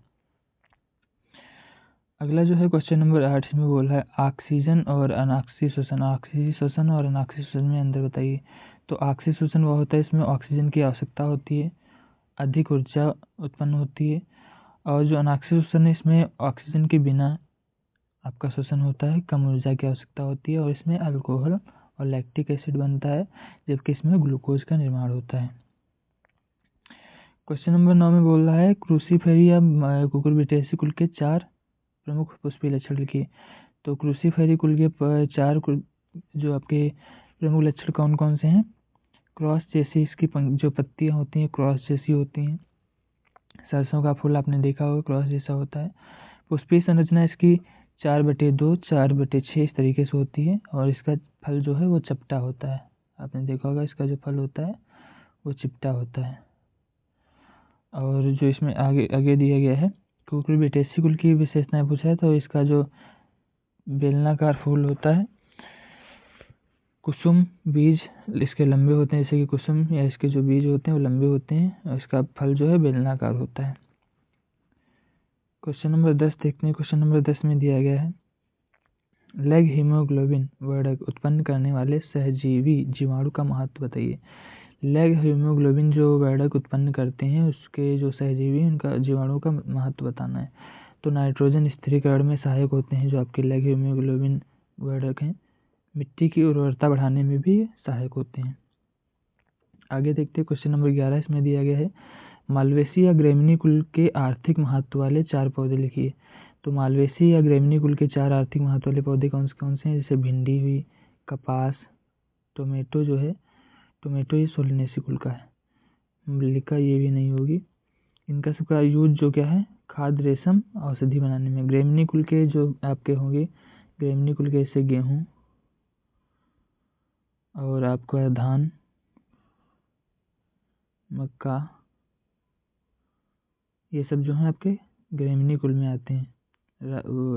अगला जो है क्वेश्चन नंबर 8 में बोल रहा है ऑक्सीजन और अनाक्सीय श्वसन। ऑक्सीय श्वसन और अनाक्सीय श्वसन में अंतर बताइए। तो ऑक्सीय श्वसन वह होता है इसमें ऑक्सीजन की आवश्यकता होती है, अधिक ऊर्जा उत्पन्न होती है। और जो अनाक्सीय श्वसन है इसमें ऑक्सीजन के बिना आपका श्वसन होता है, कम ऊर्जा की आवश्यकता होती है और इसमें अल्कोहल और लैक्टिक एसिड बनता है, जबकि इसमें ग्लूकोज का निर्माण होता है। क्वेश्चन नंबर 9 में बोल रहा है क्रूसीफेरी या कुकुरबिटेसी कुल के 4 प्रमुख पुष्पीय लक्षण लिखिए। तो क्रूसीफेरी कुल के 4 जो आपके प्रमुख लक्षण कौन कौन से हैं, क्रॉस जैसी इसकी जो पत्तियां होती हैं क्रॉस जैसी होती हैं। सरसों का फूल आपने देखा होगा क्रॉस जैसा होता है। पुष्पीय संरचना इसकी 4/2 4/6 इस तरीके से होती है और इसका फल जो है वो चपटा होता है। आपने देखा होगा इसका जो फल होता है वो चिपटा होता है। और जो इसमें आगे दिया गया है कुकुरबिटेसी कुल की विशेषताएं पूछा है। तो इसका जो बेलनाकार फूल होता है, कुसुम बीज इसके लंबे होते हैं, जैसे कि कुसुम या इसके जो बीज होते हैं वो लंबे होते हैं और इसका फल जो है बेलनाकार होता है। क्वेश्चन नंबर 10 देखते हैं। क्वेश्चन नंबर 10 में दिया गया है लैग हीमोग्लोबिन वर्धक उत्पन्न करने वाले सहजीवी जीवाणु का महत्व बताइए। लैग हीमोग्लोबिन जो वर्धक उत्पन्न करते हैं उसके जो सहजीवी उनका जीवाणु का महत्व बताना है। तो नाइट्रोजन स्थिरीकरण में सहायक होते हैं जो आपके लैग हीमोग्लोबिन वर्धक हैं। मिट्टी की उर्वरता बढ़ाने में भी सहायक होते हैं। आगे देखते हैं क्वेश्चन नंबर 11 इसमें दिया गया है मालवेसी या ग्रेमिनी कुल के आर्थिक महत्व वाले 4 पौधे लिखिए। तो मालवेसी या ग्रेमिनी कुल के 4 आर्थिक महत्व वाले पौधे कौन से हैं, जैसे भिंडी हुई, कपास, टोमेटो जो है टोमेटो ये सोलेनेसी कुल का है, मल्लिका ये भी नहीं होगी। इनका सबका यूज जो क्या है, खाद रेशम औषधि बनाने में। ग्रेमिनी कुल के जो आपके होंगे, ग्रेमिनी कुल के जैसे गेहूँ और आपका धान, मक्का, ये सब जो है आपके ग्रेमिनी कुल में आते हैं।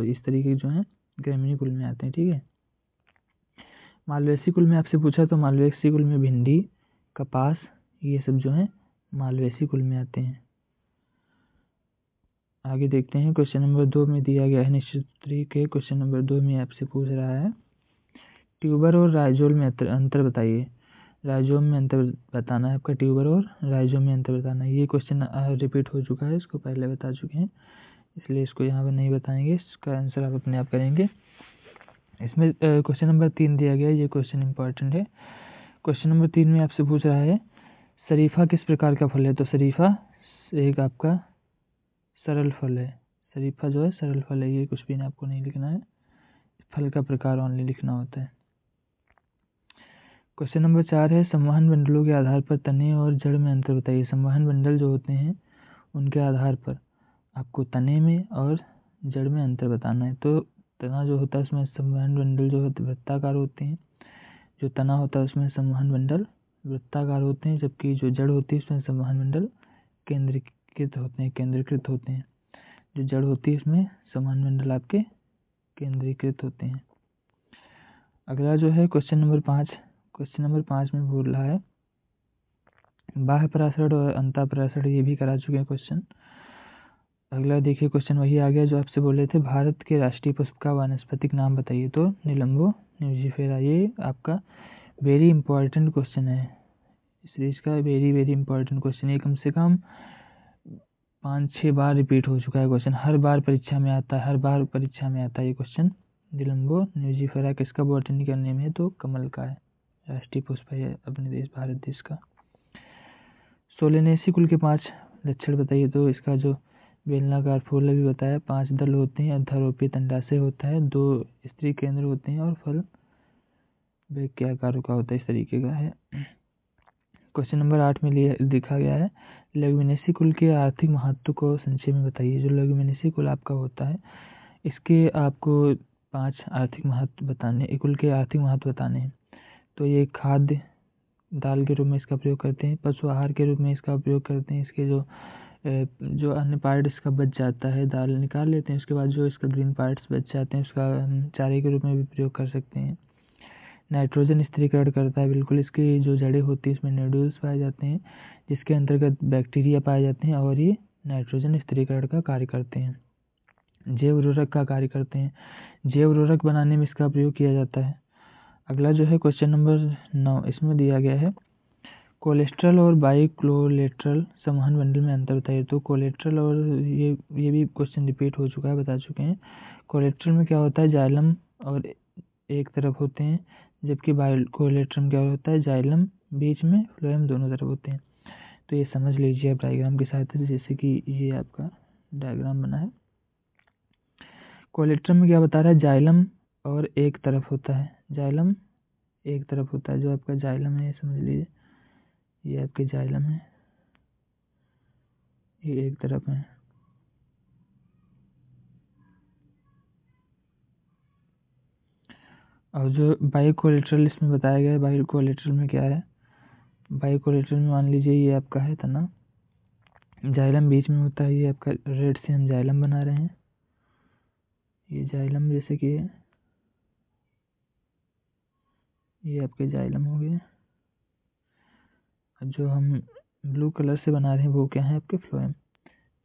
इस तरीके जो है ग्रेमिनी कुल में आते हैं, ठीक है। मालवेसी कुल में आपसे पूछा तो मालवेसी कुल में भिंडी, कपास ये सब जो है मालवेसी कुल में आते हैं। आगे देखते हैं क्वेश्चन नंबर 2 में दिया गया है निश्चित के क्वेश्चन नंबर 2 में आपसे पूछ रहा है ट्यूबर और राइजोल में अंतर बताइए। राइजोम में अंतर बताना है आपका, ट्यूबर और राइजोम में अंतर बताना है। ये क्वेश्चन रिपीट हो चुका है, इसको पहले बता चुके हैं इसलिए इसको यहाँ पर नहीं बताएंगे, इसका आंसर आप अपने आप करेंगे। इसमें क्वेश्चन नंबर 3 दिया गया है, ये क्वेश्चन इंपॉर्टेंट है। क्वेश्चन नंबर 3 में आपसे पूछ रहा है शरीफा किस प्रकार का फल है। तो शरीफा एक आपका सरल फल है। शरीफा जो है सरल फल है, ये कुछ भी आपको नहीं लिखना है, फल का प्रकार ओनली लिखना होता है। क्वेश्चन नंबर 4 है संवहन बंडलों के आधार पर तने और जड़ में अंतर बताइए। संवहन बंडल जो होते हैं उनके आधार पर आपको तने में और जड़ में अंतर बताना है। तो तना जो होता है उसमें संवहन बंडल जो होते वृत्ताकार होते हैं, जो तना होता है उसमें संवहन बंडल वृत्ताकार होते हैं, जबकि जो जड़ होती है उसमें संवहन बंडल केंद्रीकृत होते हैं। जो जड़ होती है इसमें समान मंडल आपके केंद्रीकृत होते हैं। अगला जो है क्वेश्चन नंबर 5। क्वेश्चन नंबर 5 में बोल रहा है बाह्य परासरण और अंतःपरासरण, ये भी करा चुके हैं क्वेश्चन। अगला देखिए क्वेश्चन वही आ गया जो आपसे बोले थे, भारत के राष्ट्रीय पुष्प का वानस्पतिक नाम बताइए। तो निलंबो न्यूजिफेरा, ये आपका वेरी इंपॉर्टेंट क्वेश्चन है। इस सीरीज का वेरी इंपॉर्टेंट क्वेश्चन, ये कम से कम 5-6 बार रिपीट हो चुका है क्वेश्चन, हर बार परीक्षा में आता है, ये क्वेश्चन। निलंबो न्यूजिफेरा किसका बॉटनिकल नेम है? तो कमल का है, राष्ट्रीय पुष्प है अपने देश भारत देश का। सोलेनेसी कुल के 5 लक्षण बताइए। तो इसका जो बेलनाकार फूल अभी बताया, 5 दल होते हैं, अध्यारोपित अंडाशय होता है, 2 स्त्री केंद्र होते हैं और फल वैक्याकार का होता है, इस तरीके का है। क्वेश्चन नंबर 8 में लिखा गया है लेग्युमिनेसी कुल के आर्थिक महत्व को संक्षेप में बताइए। जो लेग्युमिनेसी कुल आपका होता है इसके आपको 5 आर्थिक महत्व बताने, कुल के आर्थिक महत्व बताने हैं। तो ये खाद्य दाल के रूप में इसका प्रयोग करते हैं, पशु आहार के रूप में इसका उपयोग करते हैं, इसके जो अन्य पार्ट इसका बच जाता है दाल निकाल लेते हैं, उसके बाद जो इसका ग्रीन पार्ट्स बच जाते हैं उसका हम चारे के रूप में भी प्रयोग कर सकते हैं। नाइट्रोजन स्थिरीकरण करता है, बिल्कुल इसकी जो जड़ें होती है इसमें नोड्यूल्स पाए जाते हैं जिसके अंतर्गत बैक्टीरिया पाए जाते हैं और ये नाइट्रोजन स्थिरीकरण का कार्य करते हैं, जैव उर्वरक का कार्य करते हैं, जैव उर्वरक बनाने में इसका प्रयोग किया जाता है। अगला जो है क्वेश्चन नंबर 9, इसमें दिया गया है कोलेस्ट्रॉल और बाइकोलेटरल संवहन बंडल में अंतर बताइए। तो कोलेस्ट्रॉल और ये भी क्वेश्चन रिपीट हो चुका है, बता चुके हैं। कोलेस्ट्रॉल में क्या होता है, जाइलम और एक तरफ होते हैं, जबकि बाइकोलेटरल में क्या होता है, जाइलम बीच में, फ्लोएम दोनों तरफ होते हैं। तो ये समझ लीजिए आप डायग्राम की सहायता से, जैसे कि ये आपका डायग्राम बना है। कोलेस्ट्रल में क्या बता रहा है, जाइलम और एक तरफ होता है, जाइलम एक तरफ होता है, जो आपका जाइलम है समझ लीजिए, ये आपके जाइलम है, ये एक तरफ है। और जो बाइकोलेटरल इसमें बताया गया है, बाइकोलेटरल में क्या है, बाइकोलेटरल में मान लीजिए ये आपका है तना, जाइलम बीच में होता है, ये आपका रेड से हम जाइलम बना रहे हैं, ये जाइलम जैसे कि ये आपके जाइलम हो गए। जो हम ब्लू कलर से बना रहे हैं वो क्या है, आपके फ्लोएम।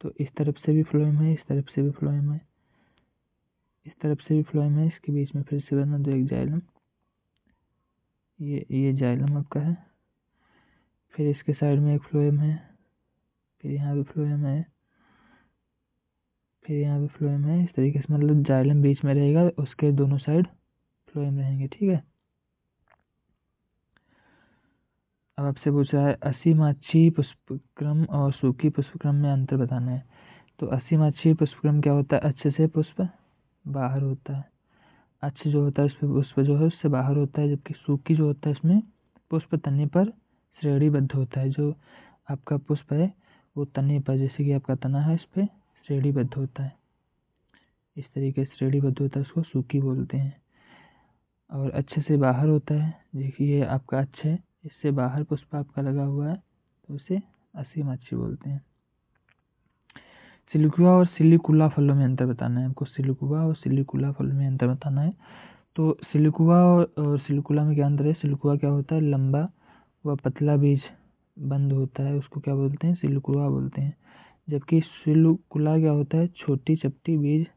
तो इस तरफ से भी फ्लोएम है, इस तरफ से भी फ्लोएम है, इस तरफ से भी फ्लोएम है, इसके बीच में फिर से बना दो एक जाइलम, ये जाइलम आपका है, फिर इसके साइड में एक फ्लोएम है, फिर यहाँ भी फ्लोएम है, फिर यहाँ भी फ्लोएम है, इस तरीके से मतलब जाइलम बीच में रहेगा, उसके दोनों साइड फ्लोएम रहेंगे, ठीक है। अब आपसे पूछ रहा है असीमाक्षी पुष्पक्रम और सूखी पुष्पक्रम में अंतर बताना है। तो असीमाक्षी पुष्पक्रम क्या होता है, अच्छे से पुष्प बाहर होता है, अच्छे जो होता है उसमें पुष्प जो है उससे बाहर होता है, जबकि सूखी जो होता है इसमें पुष्प तने पर श्रेणीबद्ध होता है, जो आपका पुष्प है वो तने पर, जैसे कि आपका तना है इस पर श्रेणीबद्ध होता है, इस तरीके से श्रेणीबद्ध होता है, उसको सूखी बोलते हैं। और अच्छे से बाहर होता है, देखिए आपका अच्छे इससे बाहर पुष्प आपका लगा हुआ है तो उसे असीमाक्षी बोलते हैं। सिलिकुआ और सिलिकुला फलों में अंतर बताना है आपको, सिलिकुआ और सिलिकुला फलों में अंतर बताना है। तो सिलिकुआ और सिलिकुला में क्या अंतर है, सिलिकुआ क्या होता है, लंबा व पतला बीज बंद होता है, उसको क्या बोलते हैं, सिलिकुआ बोलते हैं। जबकि सिलिकुला क्या होता है, छोटी चपटी बीज,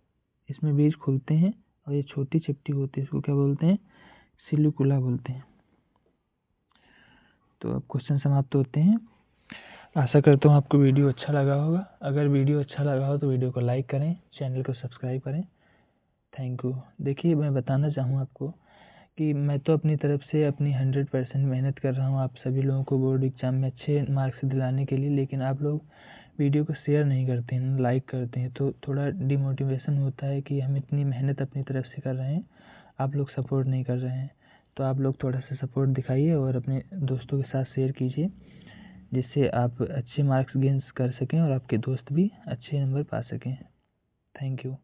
इसमें बीज खुलते हैं और ये छोटी चपटी होती है, इसको क्या बोलते हैं, सिलिकुला बोलते हैं। तो अब क्वेश्चन समाप्त होते हैं। आशा करता हूँ आपको वीडियो अच्छा लगा होगा। अगर वीडियो अच्छा लगा हो तो वीडियो को लाइक करें, चैनल को सब्सक्राइब करें। Thank you. देखिए मैं बताना चाहूँ आपको कि मैं तो अपनी तरफ से अपनी 100% मेहनत कर रहा हूँ आप सभी लोगों को बोर्ड एग्जाम में अच्छे मार्क्स दिलाने के लिए, लेकिन आप लोग वीडियो को शेयर नहीं करते हैं, लाइक करते हैं, तो थोड़ा डिमोटिवेशन होता है कि हम इतनी मेहनत अपनी तरफ से कर रहे हैं, आप लोग सपोर्ट नहीं कर रहे हैं। तो आप लोग थोड़ा सा सपोर्ट दिखाइए और अपने दोस्तों के साथ शेयर कीजिए, जिससे आप अच्छे मार्क्स गेन कर सकें और आपके दोस्त भी अच्छे नंबर पा सकें। Thank you.